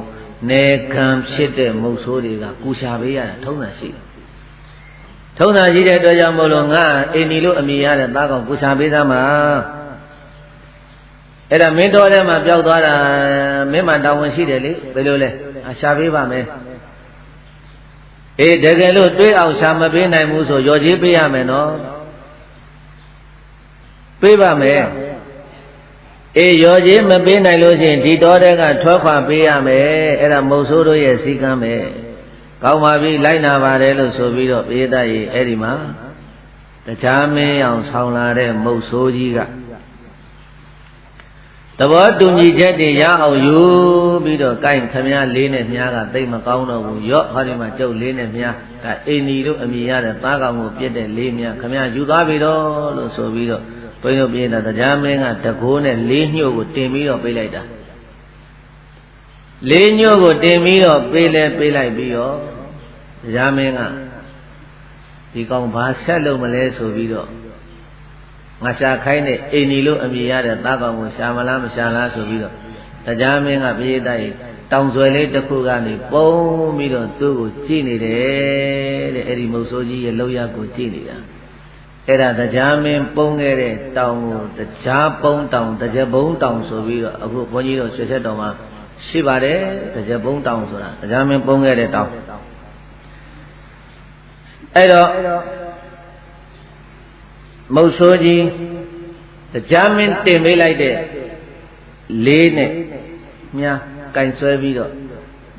နေခံဖြစ်တဲ့မုတ်ဆိုးတွေကကူရှာပေးရတာထုံးတာရှိတယ်ထုံးတာရှိတဲ့အတွက်ကြောင့်မို့လို့ငါအိန္ဒီလို့အမိရတဲ့သားကောင်ကူရှာပေးသားမှာအဲ့ဒါမင်းတော်ထဲမှာပျောက်သွားတာမင်းမတောင်းဝင်ရှိတယ်လေဘယ်လိုလဲရှာပေးပါမယ်တကယ်လို့တွေးအောင်ရှာမပေးနိုင်ဘူးဆိုရော်ကြီးပေးရမယ်နော်ပေးပါမယ်ရော်ကြီးမပေးနိုင်လို့ရှိရင်ဒီတော်တဲ့ကထွက်ခွာပေးရမယ်အဲ့ဒါမုတ်ဆိုးတို့ရဲ့စည်းကမ်းပဲကောင်းပါပြီလိုက်နာပါတယ်လို့ဆိုပြီးတော့ပေးတတ်ရင်အဲ့ဒီမှာတရားမင်းအောင်ဆောင်လာတဲ့မုတ်ဆိုးကြီးကသဘောတူညီချက်တွေရအောင်ယူပြီးတော့ကိုင်ခမည်းလေးနဲ့မြားကသိမကောင်းတော့ဘူးရော့ဟောဒီမှာကျုပ်လေးနဲ့မြားဒါအိနီတို့အမိရတဲ့သားကောင်ကိုပြစ်တဲ့လေးမြားခမည်းယူသွားပြီတော့လို့ဆိုပြီးတော့ဘုန်းကြီးတို့ပြည်တာတရားမင်းကတကိုးနဲ့လေးညှို့ကိုတင်ပြီးတော့ပေးလိုက်တာလေးညှို့ကိုတင်ပြီးတော့ပေးလိုက်ပြီးတော့တရားမင်းကဒီကောင်ဘာဆက်လို့မလဲဆိုပြီးတော့ငါရှာခိုင်းတဲ့အိမ်နီလို့အမိရတဲ့သားကောင်ကိုရှာမလားမရှာလားဆိုပြီးတော့တရားမင်းကပြေးတိုက်တောင်ဆွဲလေးတစ်ခုကနေပုံပြီးတော့သူ့ကိုကြည့်နေတယ်တဲ့အဲ့ဒီမုတ်ဆိုးကြီးရဲ့လောက်ရကိုကြည့်နေတာအဲ့ဒါတရားမင်းပုံခဲ့တဲ့တောင်ကိုတရားပုံတောင်တရားဘုံတောင်ဆိုပြီးတော့အခုဘုန်းကြီးတို့ဆွေဆက်တော်မှာရှိပါတယ်တရားဘုံတောင်ဆိုတာတရားမင်းပုံခဲ့တဲ့တောင်အဲ့တော့မုတ်ဆိုးကြီးတရားမင်းတင်ပေးလိုက်တဲ့လေးနဲ့မြားကင်ဆွဲပြီးတော့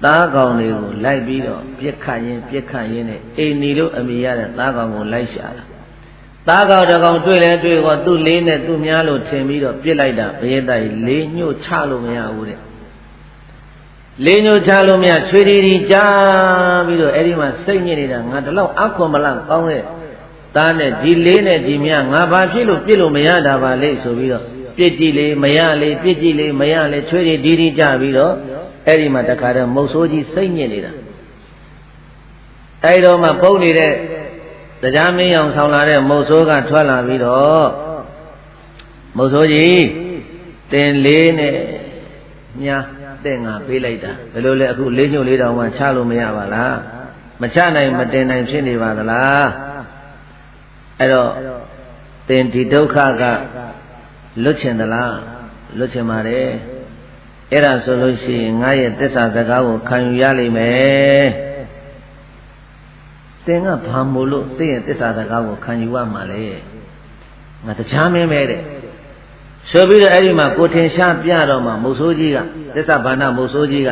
သားကောင်တွေကိုလိုက်ပြီးတော့ပြစ်ခတ်ရင်းနဲ့အိမ်နီလို့အမိရတဲ့သားကောင်ကိုလိုက်ရှာတာသားကောင်တစ်ကောင်တွေ့တော့သူ့လေးနဲ့သူ့မြားလို့ထင်ပြီးတော့ပြစ်လိုက်တာဘယေတကြီးလေးညှို့ချလို့မရဘူးတဲ့လေးညှို့ချလို့မရချွေတီကြားပြီးတော့အဲ့ဒီမှာစိတ်ညစ်နေတာငါတလောက်အခွန်မလောက်ကောင်းတဲ့သားနဲ့ဒီလေးနဲ့ဒီမြငါဘာဖြစ်လို့ပြစ်လို့မရတာပါလေဆိုပြီးတော့ပြစ်ကြည့်လေမရလေပြစ်ကြည့်လေမရလေချွေတီကြပြီးတော့အဲ့ဒီမှာတခါတော့မုတ်ဆိုးကြီးစိတ်ညစ်နေတာအဲ့တော့မှပုံနေတဲ့တရားမင်းအောင်ဆောင်လာတဲ့မုတ်ဆိုးကထွက်လာပြီးတော့မုတ်ဆိုးကြီးတင်လေးနဲ့ညာတဲ့ငါပေးလိုက်တာဘယ်လိုလဲအခုလေးညှို့လေးတောင်မှချလို့မရပါလားမချနိုင်မတင်နိုင်ဖြစ်နေပါသလားအဲ့တော့သင်ဒီဒုက္ခကလွတ်ချင်သလားလွတ်ချင်ပါတယ်အဲ့ဒါဆိုလို့ရှိရင်ငါရဲ့သစ္စာစကားကိုခံယူရလိမ့်မယ်သင်ကဘာမို့လို့သင်ရဲ့သစ္စာစကားကိုခံယူရမှာလဲငါတရားမင်းပဲတဲ့ဆိုပြီးတော့အဲ့ဒီမှာကိုထင်ရှားပြတော့မှမုတ်ဆိုးကြီးကသစ္စာဘာနာမုတ်ဆိုးကြီးက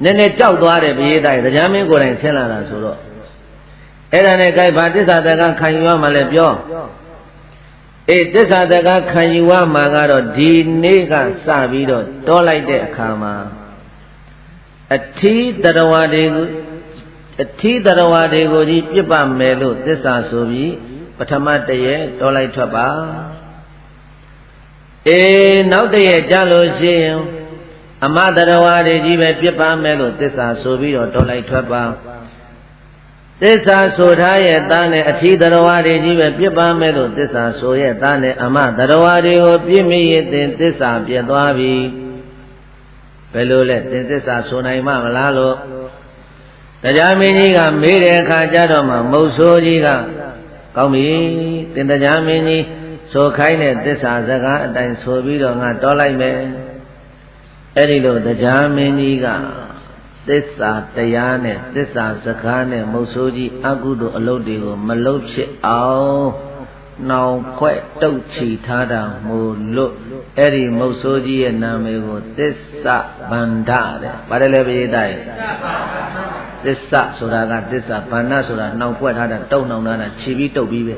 နည်းနည်းကြောက်သွားတယ်ဘယေသားတရားမင်းကိုယ်တိုင်ဆင်းလာတာဆိုတော့အဲ့ဒါနဲ့ gain ဘာသစ္စာစကားခံယူရမှာလဲပြောသစ္စာစကားခံယူရမှာကတော့ဒီနေ့ကစပြီးတော့တောလိုက်တဲ့အခါမှာအထီးတရဝါတွေကိုကြီးပြစ်ပါမယ်လို့သစ္စာဆိုပြီးပထမတည်းရဲ့တောလိုက်ထွက်ပါ နောက်တည့်ကြလို့ရှိရင်အမတရဝါတွေကြီးပဲပြစ်ပါမယ်လို့သစ္စာဆိုပြီးတော့တော်လိုက်ထွက်ပါသစ္စာဆိုထားရဲ့သားနဲ့အထီးတရဝါတွေကြီးပဲပြစ်ပါမယ်လို့သစ္စာဆိုရဲ့သားနဲ့အမတရဝါတွေကိုပြစ်မိရဲ့သင်သစ္စာပြတ်သွားပြီဘယ်လိုလဲသင်သစ္စာဆိုနိုင်မလားလို့တရားမင်းကြီးကမေးတဲ့အခါကျတော့မှမုတ်ဆိုးကြီးကကောင်းပြီသင်တရားမင်းကြီးဆိုခိုင်းတဲ့သစ္စာစကားအတိုင်းဆိုပြီးတော့ငါတော်လိုက်မယ်အဲ့ဒီလိုတရားမင်းကြီးကသစ္စာတရားနဲ့သစ္စာစကားနဲ့မုတ်ဆိုးကြီးအကုသိုလ်အလုပ်တွေကိုမလုပ်ဖြစ်အောင်နှောင်ခွဲ့တုတ်ချီထားတာမို့လို့အဲ့ဒီမုတ်ဆိုးကြီးရဲ့နာမည်ကိုသစ္စာဗန္ဒတဲ့ပါတယ်လေပိဋကရဲ့သစ္စာဆိုတာကသစ္စာဗန္ဒဆိုတာနှောင်ခွဲ့ထားတာတုတ်နှောင်ထားတာခြီပြီးတုတ်ပြီးပဲ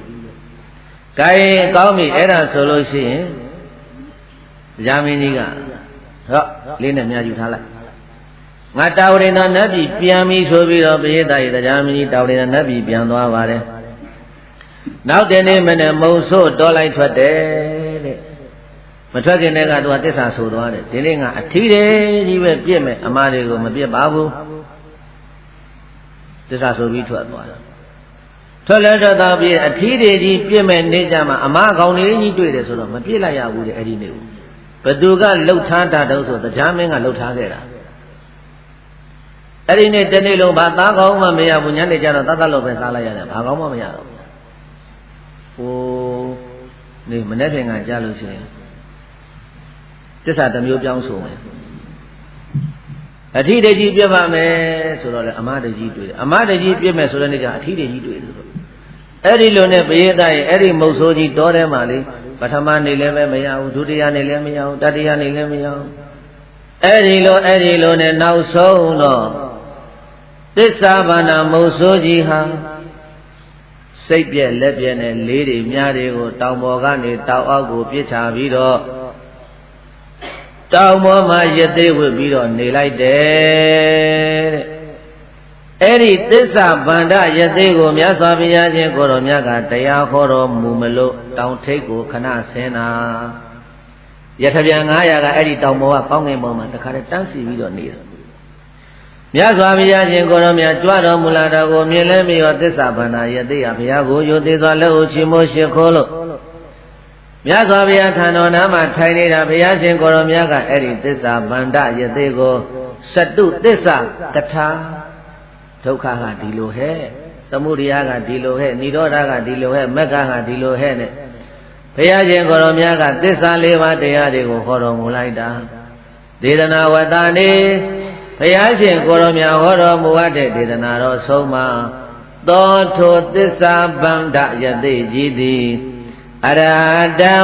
ကဲကောင်းပြီအဲ့ဒါဆိုလို့ရှိရင်တရားမင်းကြီးကဟောလေးနဲ့မြာယူထားလိုက်ငါတာဝရိန္ဒနတ်ပြည်ပြန်ပြီဆိုပြီးတော့ပိဋကရဲ့တရားမင်းကြီးတာဝရိန္ဒနတ်ပြည်ပြန်သွားပါတယ်နောက်တနေ့မနေ့မုံဆိုးတော်လိုက်ထွက်တယ်တဲ့မထွက်ခင်တည်းကသူကသစ္စာဆိုသွားတယ်ဒီနေ့ကအထီးတယ်ကြီးပဲပြစ်မယ်အမားတွေကိုမပြစ်ပါဘူးသစ္စာဆိုပြီးထွက်သွားတယ်ထွက်လဲထွက်သွားပြီးအထီးတွေကြီးပြစ်မဲ့နေကြမှာအမားကောင်လေးကြီးတွေ့တယ်ဆိုတော့မပြစ်လိုက်ရဘူးတဲ့အဲ့ဒီနေ့ကိုဘသူကလှုပ်ထားတာတုံးဆိုတရားမင်းကလှုပ်ထားခဲ့တာအဲ့ဒီနေ့တနေ့လုံးဘာသားကောင်းမှမရဘူးညနေကျတော့သတ်သတ်လို့ပဲစားလိုက်ရတယ်ဘာကောင်းမှမရတော့ဟိုနေမနေ့ပြင်ကကြားလို့ရှိရင်တစ္ဆာတစ်မျိုးပြောင်းဆိုမယ်အထီးတကြီးပြတ်ပါမယ်ဆိုတော့လေအမတကြီးတွေ့တယ်အမတကြီးပြတ်မယ်ဆိုတဲ့နေ့ကျအထီးတကြီးတွေ့တယ်ဆိုအဲ့ဒီလိုနဲ့ပရိသတ်ရဲ့အဲ့ဒီမုတ်ဆိုးကြီးတောထဲမှာလေပထမနေ့လည်းပဲမရဘူးဒုတိယနေ့လည်းမရဘူးတတိယနေ့လည်းမရဘူးအဲ့ဒီလိုနဲ့နောက်ဆုံးတော့သစ္စာဘာနာမုတ်ဆိုးကြီးဟာစိတ်ပြက်လက်ပြက်နဲ့လေးတွေမြားတွေကိုတောင်ပေါ်ကနေတောင်အောက်ကိုပြစ်ချပြီးတော့တောင်ပေါ်မှာရသေးဝစ်ပြီးတော့နေလိုက်တယ်တဲ့အဲ့ဒီသစ္စာဗန္ဒရသေးကိုမြတ်စွာဘုရားရှင်ကိုတော်မြတ်ကတရားဟောတော်မူမလို့တောင်ထိပ်ကိုခဏဆင်းတာရထပြန်900ကအဲ့ဒီတောင်ပေါ်ကကောင်းကင်ပေါ်မှာတခါတည်းတန်းစီပြီးတော့နေတာမြတ်စွာဘုရားရှင်ကိုတော်မြတ်ကြွတော်မူလာတော်ကိုမြင်လဲမြေရောသစ္စာဗန္ဒရသေးရဘုရားကိုယုသေးစွာလက်ဦးချီးမွမ်းရှိခိုးလို့မြတ်စွာဘုရားထံတော်နားမှာထိုင်နေတာဘုရားရှင်ကိုတော်မြတ်ကအဲ့ဒီသစ္စာဗန္ဒရသေးကိုစတုသစ္စာကထာဒုက္ခကဒီလိုဟဲ့သမုဒယကဒီလိုဟဲ့និရောဓကဒီလိုဟဲ့မက္ခကဒီလိုဟဲ့နဲ့ဘုရားရှင်ကိုတော်မြတ်ကသစ္စာ၄ပါးတရားတွေကိုဟောတော်မူလိုက်တာဒေသနာဝတ္တနေဘုရားရှင်ကိုတော်မြတ်ဟောတော်မူတဲ့ဒေသနာတော်ဆုံးမှာသောထိုသစ္စာဗန္ဒယသိကြီးသည်အရဟတံ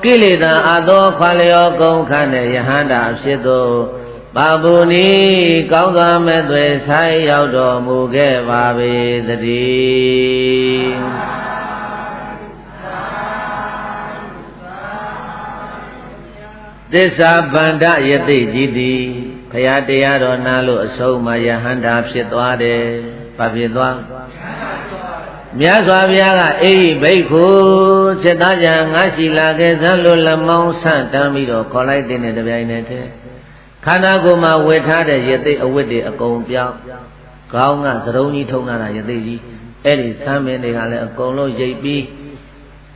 ကိလေသာအသောခွာလျောကုန်ခန့်တဲ့ယဟန္တာဖြစ်သောပါပုနီကောင်းစွာမဲ့သွေဆိုင်ရောက်တော်မူခဲ့ပါပေသတည်းသစ္စာဗန္ဒယသိကြီးသည်ဘုရားတရားတော်နာလို့အဆုံးမှာယဟန္တာဖြစ်သွားတယ်။ဘာဖြစ်သွားမြတ်စွာဘုရားကအေဟိဘိက္ခုစေတကြံငါရှိလာခဲ့ဇံလိုလမောင်းဆန့်တမ်းပြီးတော့ခေါ်လိုက်တဲ့တပြိုင်နက်တည်းခန္ဓာကိုယ်မှာဝေထားတဲ့ယသိအဝတ်တွေအကုန်ပြောင်းခေါင်းကသရုံးကြီးထုံလာတာယသိကြီးအဲ့ဒီသံမင်းတွေကလည်းအကုန်လုံးရိပ်ပြီး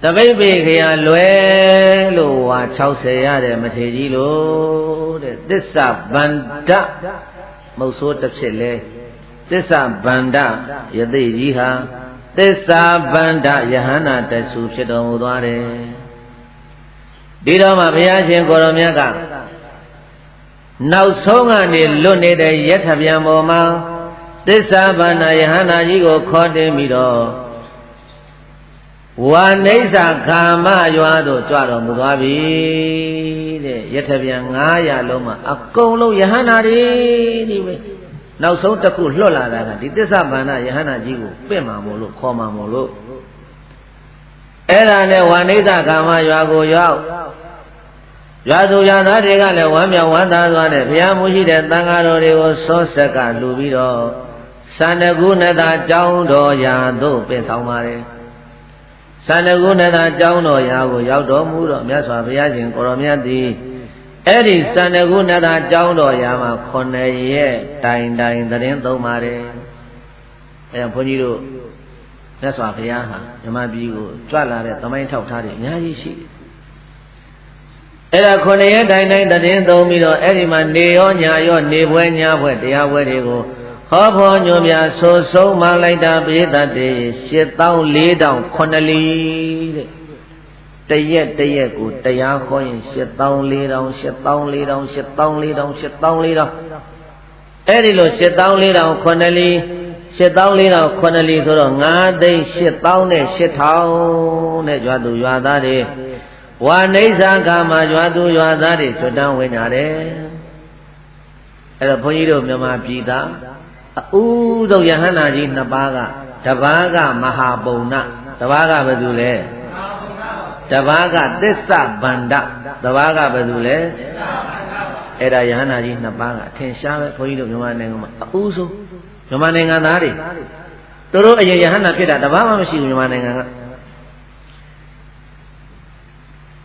တပိတ်ပိခရလွယ်လို့ဝါ60ရတယ်မထေကြီးလို့တဲ့သစ္စာဗန္ဒမုတ်ဆိုးတစ်ဖြစ်လဲသစ္စာဗန္ဒယသိကြီးဟာသစ္စာဗန္ဒယဟန္တာတဆူဖြစ်တော်မူသွားတယ်ဒီတော့မှဘုရားရှင်ကိုရောမြတ်ကနောက်ဆုံးကနေလွတ်နေတဲ့ယထပြန်ပေါ်မှာသစ္စာဗန္ဒယဟန္တာကြီးကိုခေါ်တင်ပြီးတော့ဝါနိစ္စကာမရွာသို့ကြွတော်မူသွားပြီတဲ့ယထပြန်900လုံးမှာအကုန်လုံးယဟန္တာတွေဒီပဲနောက်ဆုံးတစ်ခုလွတ်လာတာကဒီသစ္စာဗန္ဒယဟန္တာကြီးကိုပြင့်မှာမို့လို့ခေါ်မှာမို့လို့အဲ့ဒါနဲ့ဝါနိစ္စကာမရွာကိုရောက်ရွာသူရွာသားတွေကလည်းဝမ်းမြောက်ဝမ်းသာစွာနဲ့ဘုရားမူရှိတဲ့သံဃာတော်တွေကိုစောဆက်ကလူပြီးတော့စန္ဒကုဏတာကျောင်းတော်ရာသို့ပင့်ဆောင်ပါတယ် သန္တကုဏတာကျောင်းတော်ရာကိုရောက်တော်မူတော့မြတ်စွာဘုရားရှင်ကိုရောမြတ်သည်အဲ့ဒီသန္တကုဏတာကျောင်းတော်ရာမှာ9ရက်တိုင်သတင်းသုံးပါတယ်အဲ့ဘုန်းကြီးတို့မြတ်စွာဘုရားဟာမြမပြည်ကိုကြွလာတဲ့သမိုင်းထောက်ထားတယ်အများကြီးရှိတယ်အဲ့ဒါ9ရက်တိုင်သတင်းသုံးပြီးတော့အဲ့ဒီမှာနေရောညာရောနေပွဲညာပွဲတရားပွဲတွေကိုဟောဖို့ညွှန်ပြဆိုဆုံးမှလိုက်တာပိဋကတေ84,009လီတဲ့တရက်ကိုတရားဟောရင်84,000အဲ့ဒီလို84,009လီ84,009လီဆိုတော့9,8,8,000နဲ့ရွာသူရွာသားတွေဝါနိစ္စကာမရွာသူရွာသားတွေကျွတ်တန်းဝင်ကြတယ်အဲ့တော့ဘုန်းကြီးတို့မြန်မာပြည်သားအဥဒုယဟန္တာကြီး2ပါးကတပါးကမဟာပုံနာတပါးကဘယ်သူလဲတပါးကသစ္စာဗန္ဒတပါးကဘယ်သူလဲအဲ့ဒါယဟန္တာကြီး2ပါးကအထင်ရှားပဲဘုန်းကြီးတို့မြန်မာနိုင်ငံမှာအဥဆုံးမြန်မာနိုင်ငံသားတွေတို့အရင်ယဟန္တာဖြစ်တာတပါးမှမရှိဘူးမြန်မာနိုင်ငံက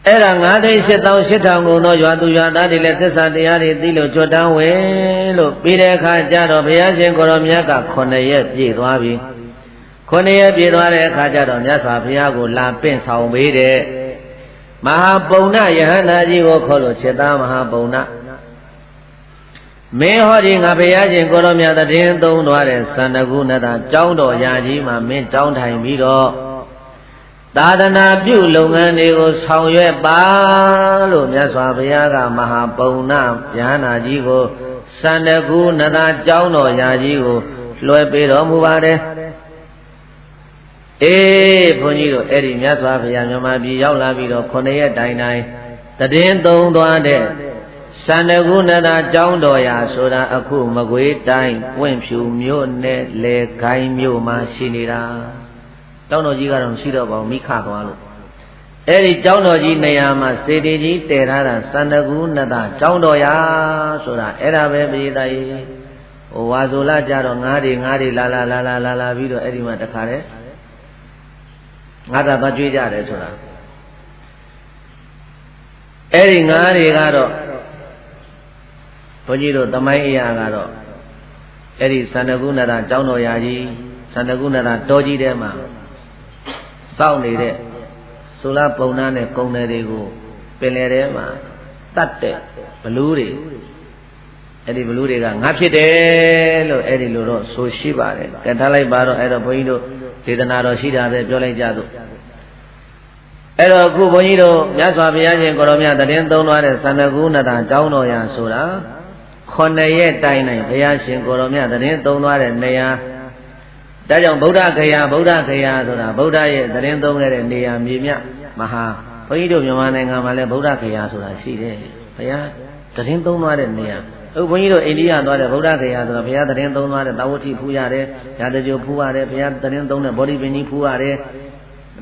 အဲ့ဒါ9,8,8,000ကုန်သောရွာသူရွာသားတွေလည်းသစ္စာတရားတွေသိလို့ကြွတန်းဝင်လို့ပြီးတဲ့အခါကျတော့ဘုရားရှင်ကိုရောမြတ်က9ရက်ပြည့်သွားပြီ9ရက်ပြည့်သွားတဲ့အခါကျတော့မြတ်စွာဘုရားကိုလာပင့်ဆောင်ပေးတဲ့မဟာပုံနာယဟန္တာကြီးကိုခေါ်လို့စေတမဟာပုံနာမင်းဟောဒီငါဘုရားရှင်ကိုရောမြတ်တည်သုံးသွားတဲ့သန္တကုဏတာကျောင်းတော်ရာကြီးမှာမင်းတောင်းထိုင်ပြီးတော့သာသနာပြုလုပ်ငန်းတွေကိုဆောင်ရွက်ပါလို့မြတ်စွာဘုရားကမဟာပုံနာယဟန္တာကြီးကိုသန္တကုဏတာကျောင်းတော်ရာကြီးကိုလွှဲပေးတော်မူပါတယ်အေးဘုန်းကြီးတို့အဲ့ဒီမြတ်စွာဘုရားမြန်မာပြည်ရောက်လာပြီးတော့9ရက်တိုင်သတင်းသုံးသွားတဲ့သန္တကုဏတာကျောင်းတော်ရာဆိုတာအခုမကွေးတိုင်းပွင့်ဖြူမြို့နယ်လေခိုင်းမြို့မှာရှိနေတာကျောင်းတော်ကြီးကတော့ရှိတော့ပါဘူးမိခသွားလို့အဲ့ဒီကျောင်းတော်ကြီးနေရာမှာစေတီကြီးတည်ထားတာသန္တကုဏတာကျောင်းတော်ရာဆိုတာအဲ့ဒါပဲပြည်သားကြီးဟိုဝါဆိုလာကြတော့ငါးတွေလာပြီးတော့အဲ့ဒီမှာတခါတည်းငါးတာသွားကြွေးကြတယ်ဆိုတာအဲ့ဒီငါးတွေကတော့ဘုန်းကြီးတို့သမိုင်းအရာကတော့အဲ့ဒီသန္တကုဏတာကျောင်းတော်ရာကြီးသန္တကုဏတာတောကြီးထဲမှာစောင့်နေတဲ့ဆိုလာပုံနာနဲ့ကုံတယ်တွေကိုပင်လယ်ထဲမှာတတ်တဲ့ဘလူးတွေအဲ့ဒီဘလူးတွေကငါဖြစ်တယ်လို့အဲ့ဒီလိုတော့ဆိုရှိပါတယ်ကဲထားလိုက်ပါတော့အဲ့တော့ဘုန်းကြီးတို့ဒေသနာတော်ရှိတာပဲပြောလိုက်ကြသို့အဲ့တော့အခုဘုန်းကြီးတို့မြတ်စွာဘုရားရှင်ကိုရောမြတ်သတင်းသုံးသွားတဲ့သန္တကုဏတာကျောင်းတော်ရာဆိုတာ9ရက်တိုင်ဘုရားရှင်ကိုရောမြတ်သတင်းသုံးသွားတဲ့နေရာဒါကြောင့်ဗုဒ္ဓဂယာဆိုတာဗုဒ္ဓရဲ့သတင်းသုံးခဲ့တဲ့နေရာမြေမြမဟာဘုန်းကြီးတို့မြန်မာနိုင်ငံမှာလည်းဗုဒ္ဓဂယာဆိုတာရှိတယ်ဘုရားသတင်းသုံးသွားတဲ့နေရာအခုဘုန်းကြီးတို့အိန္ဒိယသွားတဲ့ဗုဒ္ဓဂယာဆိုတာဘုရားသတင်းသုံးသွားတဲ့သာဝတိဖူးရတယ်ရာဇဂိုဖူးရတယ်ဘုရားသတင်းသုံးတဲ့ဗောဓိပင်ကြီးဖူးရတယ်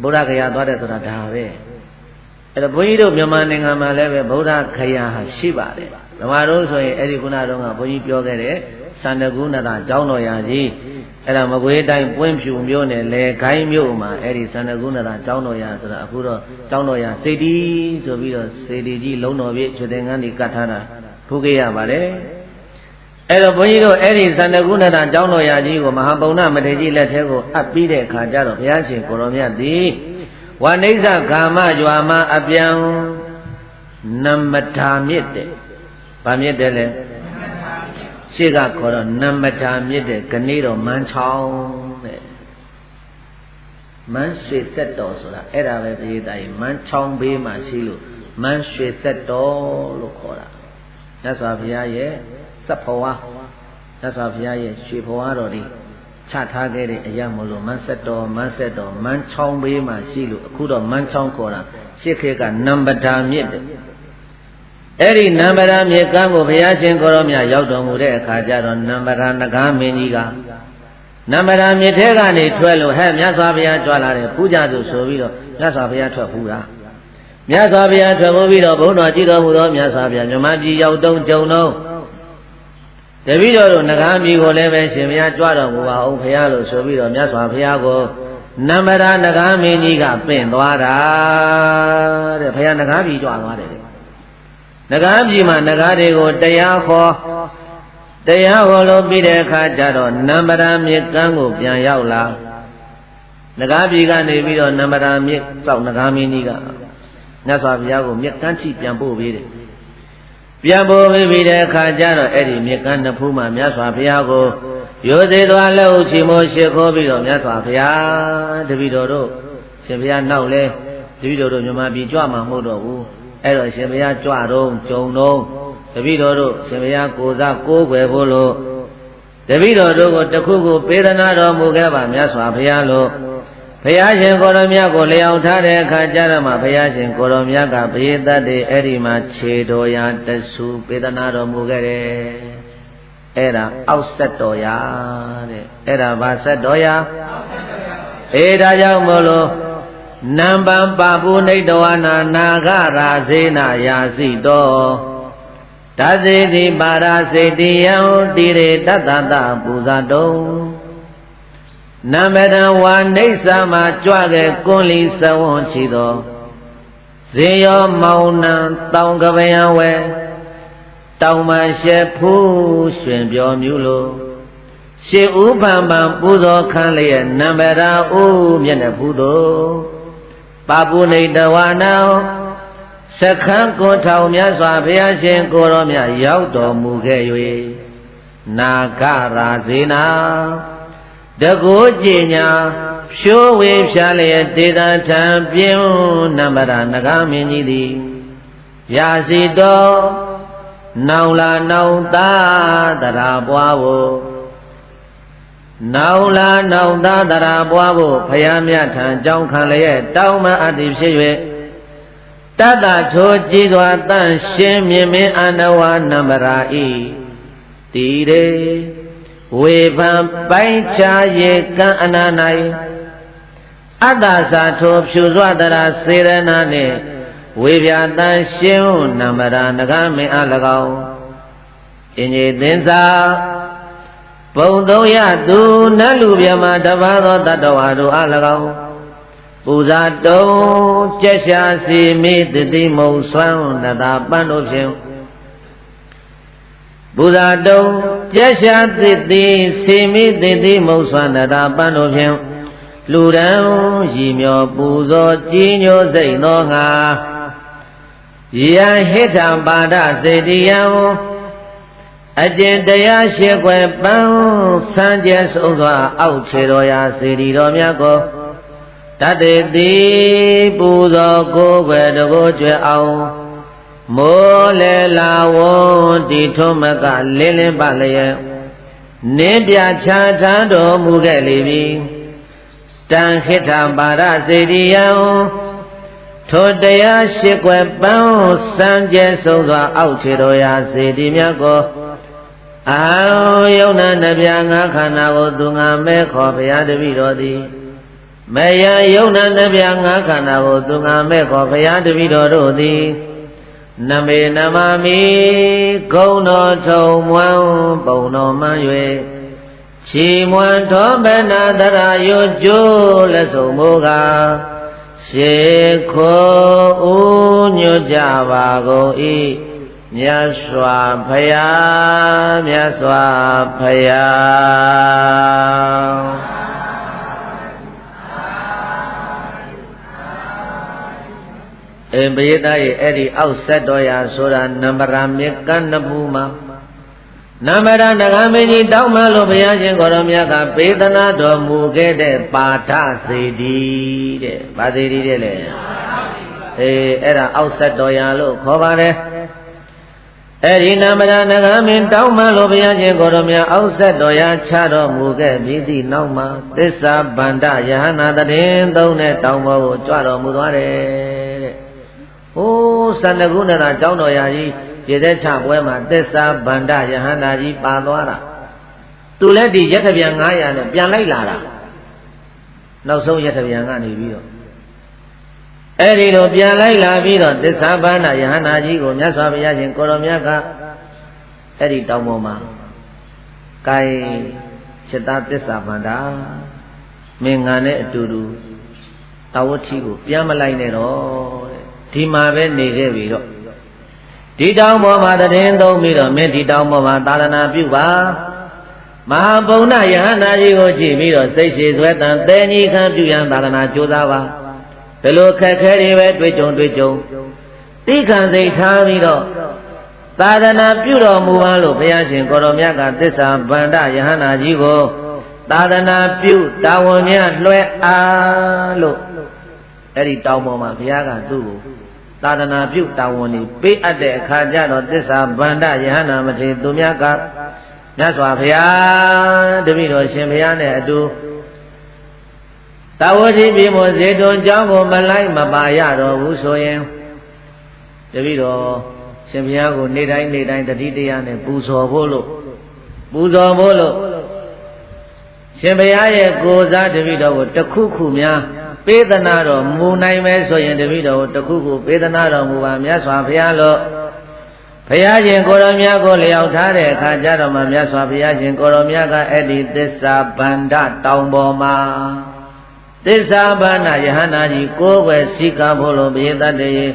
ဗုဒ္ဓဂယာသွားတယ်ဆိုတာဒါပဲအဲ့တော့ဘုန်းကြီးတို့မြန်မာနိုင်ငံမှာလည်းပဲဗုဒ္ဓဂယာဟာရှိပါတယ်ဓမ္မတော်ဆိုရင်အဲ့ဒီခုနတုန်းကဘုန်းကြီးပြောခဲ့တဲ့သန္တကုဏတာကျောင်းတော်ရာကြီးအဲ့ဒါမကွေးတိုင်းပွင့်ဖြူမြို့နယ်လေခိုင်းမြို့မှာအဲ့ဒီသန္တကုဏတာကျောင်းတော်ရာဆိုတာအခုတော့ကျောင်းတော်ရာစေတီဆိုပြီးတော့စေတီကြီးလုံးတော်ပြည့်ရွှေသင်္ကန်းကြီးကတ်ထားတာဖူးခဲ့ရပါတယ်အဲ့တော့ဘုန်းကြီးတို့အဲ့ဒီသန္တကုဏတာကျောင်းတော်ရာကြီးကိုမဟာပုံနာမထေရကြီးလက်ထဲကိုအပ်ပြီးတဲ့အခါကျတော့ဘုရားရှင်ကိုရောမြတ်သည်ဝနိစ္စကာမကြွာမှာအပြန်နမထာမြစ်တဲ့ဗာမြစ်တယ်လေရှေ့ကခေါ်တော့နမထာမြစ်တဲ့ကနေတော်မန်းချောင်းတဲ့မန်းရွှေသက်တော်ဆိုတာအဲ့ဒါပဲပြည်သားကြီးမန်းချောင်းဘေးမှာရှိလို့မန်းရွှေသက်တော်လို့ခေါ်တာမြတ်စွာဘုရားရဲ့စက်ဖွားမြတ်စွာဘုရားရဲ့ရွှေဖွားတော်ဒီချထားခဲ့တဲ့အရာမလို့မန်းဆက်တော်မန်းချောင်းဘေးမှာရှိလို့အခုတော့မန်းချောင်းခေါ်တာရှေ့ခေတ်ကနမထာမြစ်တဲ့အဲ့ဒီနံပါတ်မြေကမ်းကိုဘုရားရှင်ကိုရောမြတ်ရောက်တော်မူတဲ့အခါကျတော့နံပါတ်ငကားမင်းကြီးကနံပါတ်မြေထဲကနေထွက်လို့ဟဲ့မြတ်စွာဘုရားကြွလာတယ်ပူကြသူဆိုပြီးတော့မြတ်စွာဘုရားထွက်ဖူးတာမြတ်စွာဘုရားထွက်ပြီးတော့ဘုန်းတော်ကြည်တော်မူသောမြတ်စွာဘုရားမြမပြည်ရောက်တုံးကြုံတော့တပည့်တော်တို့ငကားမြေကိုလည်းပဲရှင်ဘုရားကြွတော်မူပါအောင်ဘုရားလို့ဆိုပြီးတော့မြတ်စွာဘုရားကို နမရနဂါမင်းကြီးကပင့်သွားတာတဲ့ဘုရားနဂါပြည်ကြွသွားတယ်နဂါပြည်မှာနဂါတွေကိုတရားဟောလို့ပြီးတဲ့အခါကျတော့နမရမြစ်ကမ်းကိုပြန်ရောက်လာနဂါပြည်ကနေပြီးတော့နမရမြစ်စောက်နဂါမင်းကြီးကမြတ်စွာဘုရားကိုမြစ်ကမ်းချိပြန်ပို့ပေးတယ်ပြန်ပို့ပြီးတဲ့အခါကျတော့အဲ့ဒီမြစ်ကမ်းနှစ်ဖူးမှာမြတ်စွာဘုရားကိုရိုသေသွားလက်ဥချီမိုးရှိခိုးပြီးတော့မြတ်စွာဘုရားတပည့်တော်တို့ရှင်ဘုရားနောက်လဲတပည့်တော်တို့မြန်မာပြည်ကြွမှာမဟုတ်တော့ဘူးအဲ့တော့ရှင်ဘုရားကြွတော့ဂျုံတော့တပည့်တော်တို့ရှင်ဘုရားကိုစားကိုးကွယ်ဖို့လို့တပည့်တော်တို့ကိုတခုခုပေးသနာတော်မူခဲ့ပါမြတ်စွာဘုရားလို့ဘုရားရှင်ကိုရောမြတ်ကိုလျောင်ထားတဲ့အခါကျတော့မှဘုရားရှင်ကိုရောမြတ်ကပရိသတ်တွေအဲ့ဒီမှာခြေတော်ရာတဆူပေးသနာတော်မူခဲ့တယ်အဲ့ဒါအောက်ဆက်တော်ရာတဲ့အဲ့ဒါဘာဆက်တော်ရာအေးဒါကြောင့်မို့လို့နံပံပပုနိတဝနာနာဂရာဇေနယာစီတောတသေတိပါရာစေတိယံတိရေတတ္တတပူဇာတုံနမရဝါနေဆာမှာကြွခဲ့ကွန်လီသဝွန်ချီတော်ဇေယောမောင်နံတောင်ကပယံဝဲတောင်မှရှက်ဖူးရွှင်ပြောမြူလို့ရှေဥပံပံပူဇော်ခံလျက်နမရာဥမျက်နှာဖူးတော်ပပုနိတဝါနံစခန်းကိုထောင်မြတ်စွာဘုရားရှင်ကိုရောမြတ်ရောက်တော်မူခဲ့၍နာဂရာဇေနာတကိုးကြည်ညာဖြိုးဝေဖြားလျက်ဒေသထံပြင်းနမရနဂါမင်းကြီးသည်ရာစီတော်နောင်လာနောင်သားတရာပွားဖို့နောင်လာနောင်သားတရာပွားဖို့ဖယားမြတ်ထံကြောင်းခံလျက်တောင်းမအပ်သည်ဖြစ်၍တတ္တထိုကြည်စွာတန့်ရှင်းမြင်မင်းအနဝနမရာဤတီရေဝေဖံပိုင်းခြားရေကံအနာ၌အတ္တသာထိုဖြူစွာတရာစေရနာနှင့်ဝေပြတန်ရှင်းနမရာနဂမင်းအား၎င်းအင်ကြီးသင်္သာပုံသုံးရသူနတ်လူမြမတပါးသောတတ္တဝါတို့အား၎င်းပူဇာတုံကျက်ရှာစီမိတတိမုံဆွမ်းနတာပန်းတို့ဖြင့်ပူဇာတုံကျက်ရှာသစ်တိစီမိတတိမုံဆွမ်းနတာပန်းတို့ဖြင့်လူရန်ရည်မြော်ပူဇော်ကြီးညိုစိတ်သောငါယံဟိတံပါဒစေတိယံအကျင့်တရားရှိခွဲပန်းဆန်းကျဲဆုံးစွာအောက်ခြေတော်ရာစေတီတော်မြတ်ကိုတတေတိပူဇော်ကိုယ်ွယ်တကိုးကျွဲအောင်မိုးလေလာဝွန်တီထုံးမကလင်းလင်းပါလျက်နင်းပြချာထမ်းတော်မူခဲ့လေပြီတံခိတံပါဒစေတိယံထိုတရားရှိခွဲပန်းစံကျဲဆုံးစွာအောက်ခြေတော်ရာစေတီမြတ်ကိုအာယုံနာနှပြငါခန္ဓာကိုသူငါမဲခေါ်ဘုရားတပည့်တော်သည်မယံယုံနာနှပြငါခန္ဓာကိုသူငါမဲခေါ်ဘုရားတပည့်တော်တို့သည်နမေနမမိဂုံတော်ထုံမွန်းပုံတော်မှန်၍ချီမွန်းတော်ဘနာတရာယွကျိုးလက်ဆုံးမိုးကရှေခိုဦးညွတ်ကြပါကုန်၏မြတ်စွာဘုရားမြတ်စွာဘုရားပရိသတ်ရဲ့အဲ့ဒီအောက်ဆက်တော်ရာဆိုတာနံပါရမြကနဘူမှာနံပါရနဂမင်းကြီးတောင်းမှလို့ဘုရားရှင်ကိုရောမြတ်ကပေးသနာတော်မူခဲ့တဲ့ပါဋစေတီတဲ့ဗာစေတီတဲ့လေအဲ့ဒါအောက်ဆက်တော်ရာလို့ခေါ်ပါတယ်အဲ့ဒီနံပါရနဂမင်းတောင်းမှလို့ဘုရားရှင်ကိုရောမြတ်အောက်ဆက်တော်ရာချတော်မူခဲ့ပြီးသည့်နောက်မှာသစ္စာဗန္ဒယဟနာတရင်သုံးတဲ့တောင်းပေါ်ကိုကြွတော်မူသွားတယ်တဲ့ဟိုးစန္ဒကုဏတာကျောင်းတော်ရာကြီးရေသက်ချပွဲမှာသစ္စာဗန္ဒယဟန္တာကြီးပါသွားတာသူလည်းဒီရထပြန်900နဲ့ပြန်လိုက်လာတာနောက်ဆုံးရထပြန်ကနေပြီးတော့အဲ့ဒီလိုပြန်လိုက်လာပြီးတော့သစ္စာဗန္ဒယဟန္တာကြီးကိုမြတ်စွာဘုရားရှင်ကိုရောမြတ်ကအဲ့ဒီတောင်ပေါ်မှာကိုင်จิตသစ္စာဗန္ဒမ Mình ngàn nè tù đủ Tao chi của Piam mà lại nè đó Thì mà bên này rê vì đó Đi đau mò mà ta đến đâu mi đó Mình đi đau mò mà ta là biểu bà Mà bông na ya na gì của chị mi đó Xây xì xuế tàn Tê nhi khám biểu yang ta là chú ta bà Bê lô khẽ khẽ đi vềတွေ့chung Tí khăn dây thá mi đó Ta là biểu đó mù bà lô Bê yá xin có đó mẹ cả Tết xa bàn đá ya na gì của Ta là biểu Ta vô mẹ lue á lô Ê đi đau mò mà bê yá cả tu Ta là biểu ta vô ni Bê át đệ khá chá đó Tết xa bàn đá ya na mà thì tu mẹ cả Nhá xóa phá Đâm ý đồ xin phá nè tu Ta vô chí bí mô dễ tôn cháu vô mà lại mà bà ya đồ vũ số em Đâm ý đồ xin phá của nê đánh ta đi đi nè bù sò vô lộ Xin phá ye cô giá đâm ý đồ ta khu mιά Bê ta na đồ mù này mê số em đâm ý đồ ta khu bê ta na đồ mù bà mιά xóa phá lộ Pháyin cô đồ mιά cô liao thá đệ khá chá đồ mà mιά xóa pháyin cô đồ mιά ka edi tết xa bàn đá tông bò mà Tết xa bàn đá yahana ji cô quẹ si ca bồ lộ bê ta đệ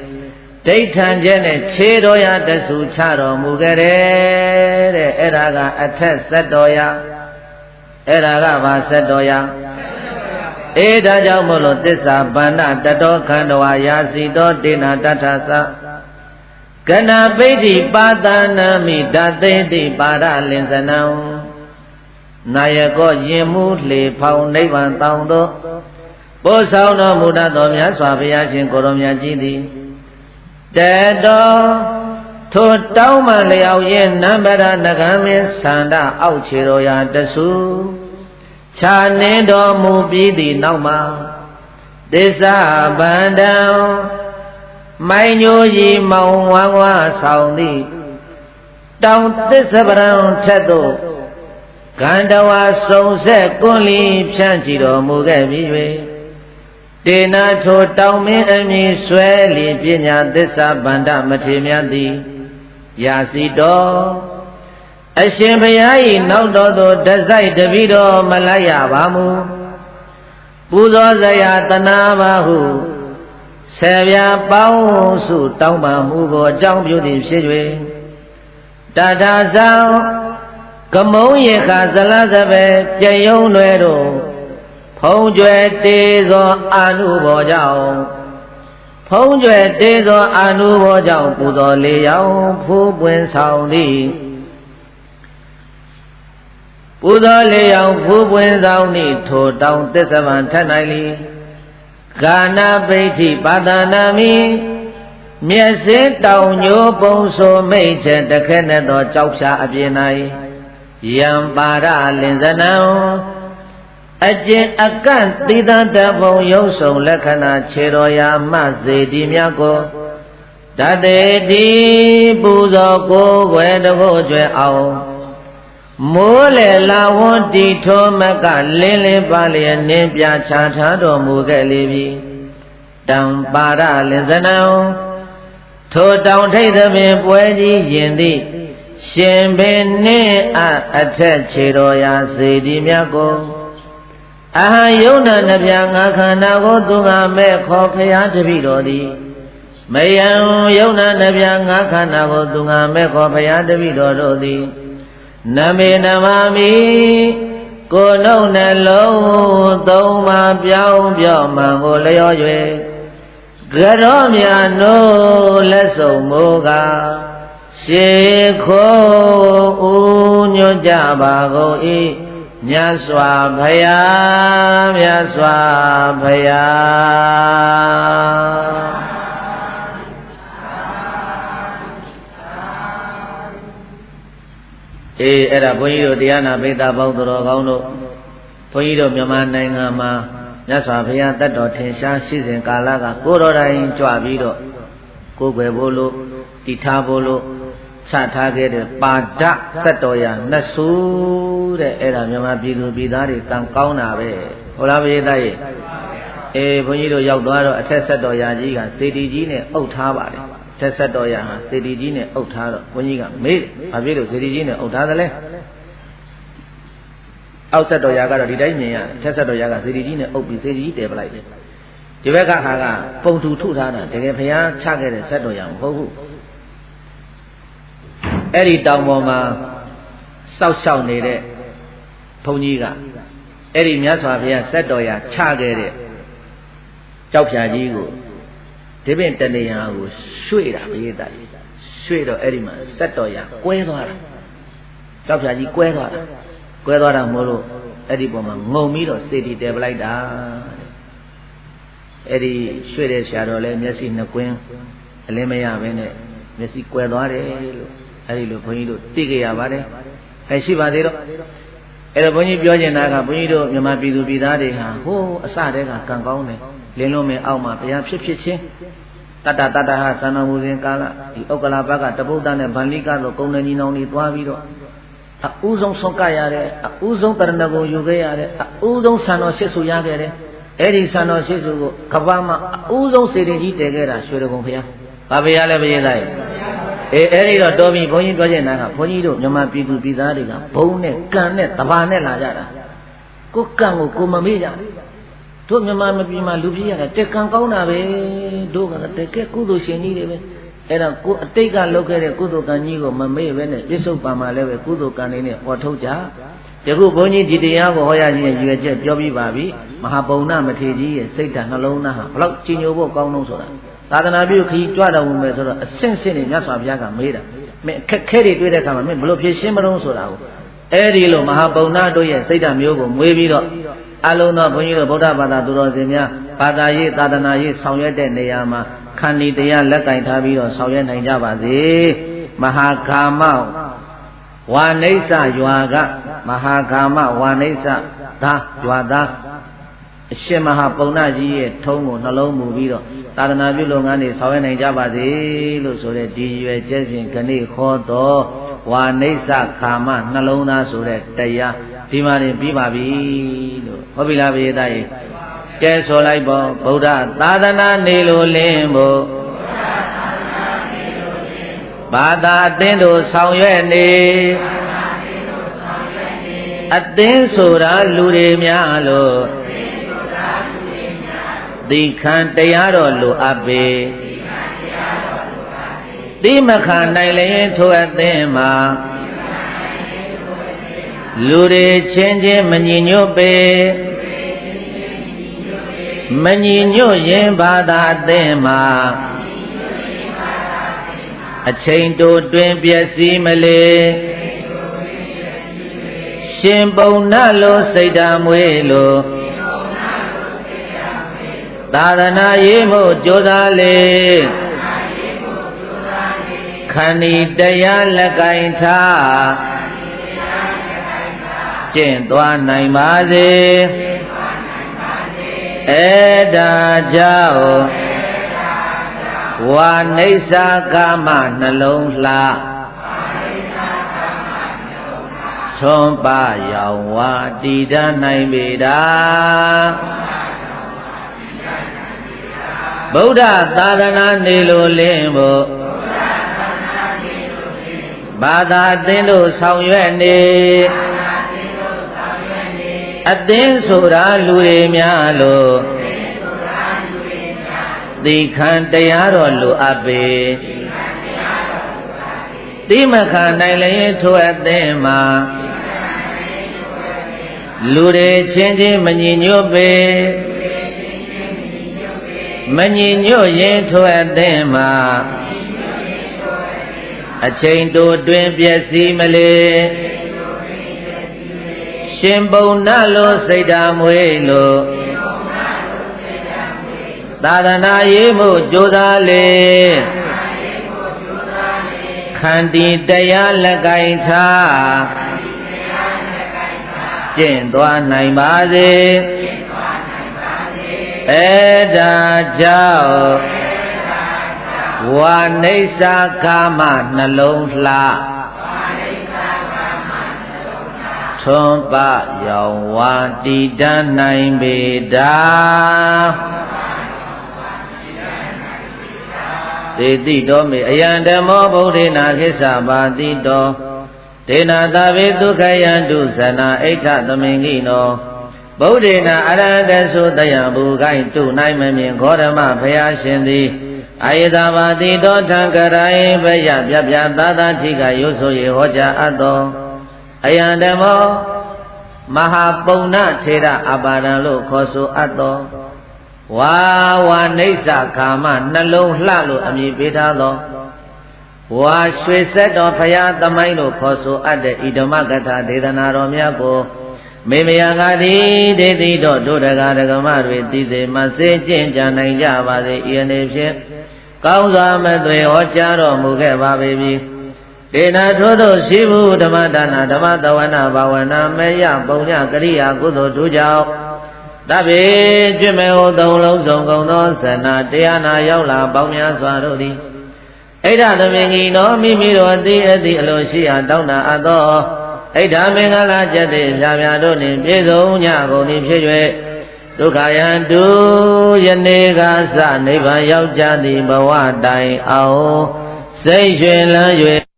Đế thang chế nè chế đồ ya tết su chá đồ mù kê đệ Ê ra ka a thét sát đồ ya Ê ra ka bà sát đồ ya Ê đá cháu bồ lộ tết xa bàn đá tát đồ khăn đồ ya ya si đồ tê na tát thá sa Kana Peti Patana Mi Tateti Para Linsanao Nayako Yimu Le Pao Nivan Tao Do Bo Sao No Muda Do Mya Swabaya Shin Koromya Jidi Tedo Tho Tao Ma Liao Yin Nambara Nagami Sanda Ao Chiroya Dasu Cha Nindo Mu Bidi Nauma Desa Bandao Mai nhô gì màu hoa sao đi Trong tết sắp ràng thét tổ Cảnh đào hoa sông xe con lý Phian chỉ đồ mù ghé bí về Tê na thô tao mê em nhì xuế lý Phía nhà tết sắp bàn đá mà thê mian đi Yà xì đô Ê xin bê yá yì nâu đô đô Đá dạy đá bí đô mà lá yà bá mù Bù đô dạy yà tà na bà hù Xe bia bao su tao mà mù gò trong biểu điểm xế duy Ta đá sao Cầm mẫu ye khá xa lá xa bè Chạy yếu nuê đồ Phong duệ tê do anu bò chào Phong duệ tê do anu bò chào Bù do lê yào phú quyên sao đi Bù do lê yào phú quyên sao đi Thổ tông tết xa bàn thân ai lý Kana Peti Patana Mi Miết xế tàu nhô bông số mây chết Đã khét nè đó chọc xa áp yên này Yam Para Linsanao A chên a cán tí ta ta phong yông sông lệ khana Chê rô ya ma dê đi mya cô Ta tê đi bù dò cô quê đô cô chuê ao Mô lệ la hôn tí thô mẹ cả lên lên ba liền nên bia chá chá đồ mù ghé lê bì Đăng Para Linsanao Thô tông thấy thơ mê bùa dì yên đi Xin bên nê a thét chê đồ ya dê đi mẹ cô A yông na nà bia ngà khá na cô tu ngà mẹ khó khá yá thơ bì đồ đi Mê yông na nà bia ngà khá na cô tu ngà mẹ khó khá yá thơ bì đồ đi Nami Namami Cô nâu nè lâu Tâu mà biao mà ngô lê yo yuê Gà rô mìa nô lê sầu mô gà Xê khô u nhô chá bà gô y Nhá xoa phaya Ê, ê ra bông yô tìa nà bê ta bông tù rô gông lô Bông yô miêu ma nai ngà ma Nhá xoa phaya tát đỏ thên xa xí xên cá lá gà Cô rô ra hình chua bí đô Cô quê bô lô Tì thá bô lô Chá thá ghê đê Bà đá sát đô ya Nà xú đê Ê ra miêu ma bí đô bí đá đê Càng cao nà bê Hô lá bê ta yê Ê bông yô yau đoá đô A thét sát đô ya jī gà Sê tì jī nè ốc thá bà đê Thét sát đô ya Sê tì jī nè ốc thá đô Bông yī gà mê Bà bê đô sê tì jī nè ốc thá đê lê အောက်ဆက်တော်ရာကတော့ဒီတိုင်းမြင်ရတယ်ထက်ဆက်တော်ရာကစေတီကြီးနဲ့အုပ်ပြီးစေတီကြီးတည်ပလိုက်တယ်ဒီဘက်ကခါကပုံတူထုထားတာတကယ်ဘုရားချခဲ့တဲ့ဆက်တော်ရာမဟုတ်ဘူးအဲ့ဒီတောင်ပေါ်မှာစောက်ရှောက်နေတဲ့ဘုန်းကြီးကအဲ့ဒီမြတ်စွာဘုရားဆက်တော်ရာချခဲ့တဲ့ကြောက်ဖြာကြီးကိုဒီပင်တနေရာကိုရွှေ့တာဘေးတိုင်ရွှေ့တော့အဲ့ဒီမှာဆက်တော်ရာကွဲသွားတာကြောက်ဖြာကြီးကွဲသွားတာမို့လို့အဲ့ဒီပုံမှာငုံပြီးတော့စေတီတဲပလိုက်တာအဲ့ဒီရွှေ့တဲ့ဆရာတော်လည်းမျက်စိနှစ်ကွင်းအလင်းမရဘဲနဲ့မျက်စိကွဲသွားတယ်လို့အဲ့ဒီလိုဘုန်းကြီးတို့သိကြရပါတယ်အဲ့ရှိပါသေးတော့အဲ့တော့ဘုန်းကြီးပြောချင်တာကဘုန်းကြီးတို့မြန်မာပြည်သူပြည်သားတွေဟာဟိုးအစတည်းကကံကောင်းတယ်လင်းလုံးမင်းအောက်မှာဘုရားဖြစ်ချင်းတတဟာသန္တာမူစဉ်ကာလဒီဥက္ကလာဘကတပုဒ္ဒနဲ့ဗန္လိကတို့ကုံနေကြီးနောင်တွေသွားပြီးတော့အဦးဆုံးဆုံးကရတဲ့အဦးဆုံးတရဏဂုံယူခဲ့ရတဲ့အဦးဆုံးဆံတော်ရှစ်ဆူရခဲ့တဲ့အဲ့ဒီဆံတော်ရှစ်ဆူကိုကဘာမှာအဦးဆုံးစေတင်ကြီးတည်ခဲ့တာရွှေတကုံဘုရားဘာဘုရားလဲဘုရားသားအဲ့ဒီတော့တော်ပြီဘုန်းကြီးပြောချင်တာကဘုန်းကြီးတို့မြန်မာပြည်သူပြည်သားတွေကဘုံနဲ့ကံနဲ့တဘာနဲ့လာကြတာကိုကံကိုကိုမမေ့ကြတို့မြန်မာပြည်မှာလူပြည့်ရတာတက်ကံကောင်းတာပဲတို့ကတကယ်ကုသိုလ်ရှင်ကြီးတွေပဲအဲ့ဒါကိုအတိတ်ကလုပ်ခဲ့တဲ့ကုသိုလ်ကံကြီးကိုမမေ့ပဲနဲ့ပြစ္ဆုတ်ပံမှာလည်းပဲကုသိုလ်ကံတွေနဲ့ဟောထုတ်ကြယခုဘုန်းကြီးဒီတရားကိုဟောရခြင်းရဲ့ရွယ်ချက်ပြောပြီးပါပြီမဟာပုံနာမထေရကြီးရဲ့စိတ်ဓာတ်နှလုံးသားဟာဘလောက်ကြည်ညိုဖို့ကောင်းလို့ဆိုတာသာသနာပြုခီးကြွတော်မူမယ်ဆိုတော့အဆင့်ဆင့်နဲ့မြတ်စွာဘုရားကမေးတာမင်းအခက်ခဲတွေတွေ့တဲ့အခါမှာမင်းဘလို့ဖြေရှင်းမလို့ဆိုတာကိုအဲ့ဒီလိုမဟာပုံနာတို့ရဲ့စိတ်ဓာတ်မျိုးကိုမွေးပြီးတော့အလုံးသောဘုန်းကြီးတို့ဗုဒ္ဓဘာသာသူတော်စင်များဘာသာရေးသာသနာရေးဆောင်ရွက်တဲ့နေရာမှာခန္တီတရားလက်ကင်ထားပြီးတော့ဆောင်ရွက်နိုင်ကြပါစေမဟာကာမဝါနိစ္စရွာကမဟာကာမဝါနိစ္စသာရွာသားအရှင်မဟာပုံနာကြီးရဲ့ထုံးကိုနှလုံးမူပြီးတော့သာသနာပြုလုပ်ငန်းတွေဆောင်ရွက်နိုင်ကြပါစေလို့ဆိုတဲ့ဒီရွယ်ချက်ဖြင့်ခဏိခေါ်တော်ဝါနိစ္စကာမနှလုံးသားဆိုတဲ့တရားဒီမှာနေပြီးပါပြီလို့ဟုတ်ပြီလားဘုရားသားကြီးကဲဆိုလိုက်ပေါ့ဗုဒ္ဓသာသနာနေလို့လင်းဖို့ဘာသာအသင်းတို့ဆောင်ရွက်နေအသင်းဆိုတာလူတွေများလို့ဒီခံတရားတော်လိုအပ်ပေဒီမခံနိုင်လျင်ထိုအသင်းမှာလူတွေချင်းချင်းမညီညွတ်ပေမညီညွတ်ရင်ဘာသာအသင်းမှာအချိန်တိုတွင်ပျက်စီးမလေရှင်ပုံနာလိုစိတ်ဓာတ်မွေးလိုသာသနာရေးမှုကြိုးစားလေခန္တီတရားလက်ကင်ထားကျင့်သွားနိုင်ပါစေအဲ့ဒါကြောင့်ဝါနိစ္စကာမနှလုံးလှထွန်းပရောင်ဝါတည်တတ်နိုင်ပေတာဗုဒ္ဓသာသနာနေလို့လင်းဖို့ဘာသာအသင်းတို့ဆောင်ရွက်နေအသင်းဆိုတာလူတွေများလို့ဒီခံတရားတော်လိုအပ်ပေဒီမခံနိုင်လျင်ထိုအသင်းမှာလူတွေချင်းချင်းမညီညွတ်ပေမညီညွတ်ရင်ထိုအသင်းမှာအချိန်တိုတွင်ပျက်စီးမလေရှင်ပုံနာလိုစိတ်ဓာတ်မွေးလို့သာသနာရေးမှုကြိုးစားလေခန္တီတရားလက်ကင်ထားကျင့်သွားနိုင်ပါစေအဲ့ဒါကြောင့်ဝါနိစ္စကာမနှလုံးလှထွန်းပရောင်ဝါတည်တတ်နိုင်ပေတာသေတိတော်မေအယံဓမ္မောဗုဒ္ဓေနာခိစ္ဆပါတိတော် ဒေနာသဗေဒုက္ခယံတုဇနာဣဋ္ဌသမင်္ဂိနောဗုဒ္ဓေနာအရဟတသုတယံဘူကိုင်းတုနိုင်မမြင်ခောဓမ္မဘုရားရှင်သည်အာယတဘာတိတောထံကရိုင်းဘယပြပြသာသာထိကရုပ်ဆိုရဟောကြားအပ်သောအယံဓမ္မောမဟာပုံဏထေရအပါဒံလို့ခေါ်ဆိုအပ်သောဝါဝါနိစ္စကာမနှလုံးလှလို့အမည်ပေးထားသောဝါရွှေဆက်တော်ဘုရားသမိုင်းလို့ခေါ်ဆိုအပ်တဲ့ဣဓမ္မကထာဒေသနာတော်များကိုမေမယငါသည်ဒေတိတော်ဒုဒကာဒကမတွေသိစေမစေကျင့်ကြနိုင်ကြပါစေဤအနေဖြင့်ကောင်းစွာမသွေဟောကြားတော်မူခဲ့ပါပေပြီဒေနာထို့သောရှိဘူးဓမ္မဒါနဓမ္မသဝနာဘာဝနာမေယပုံညကရိယာကုသိုလ်တို့ကြောင့်တဗ္ဗေကျွမေဟောသုံးလုံးစုံကုန်သောသနာတရားနာရောက်လာပေါင်းများစွာတို့သည်ဣဒ္ဓသမင်္ဂီနောမိမိတို့အသည်အလိုရှိရာတောင်းတာအပ်သောဣဒ္ဓမင်္ဂလာကျက်သည်ဖြာဖြာတို့နှင့်ပြည့်စုံညကုန်သည်ဖြစ်၍ဒုက္ခယံတုယနေ့ကစနိဗ္ဗာန်ရောက်ကြသည့်ဘဝတိုင်အောင်စိတ်ရွှင်လန်း၍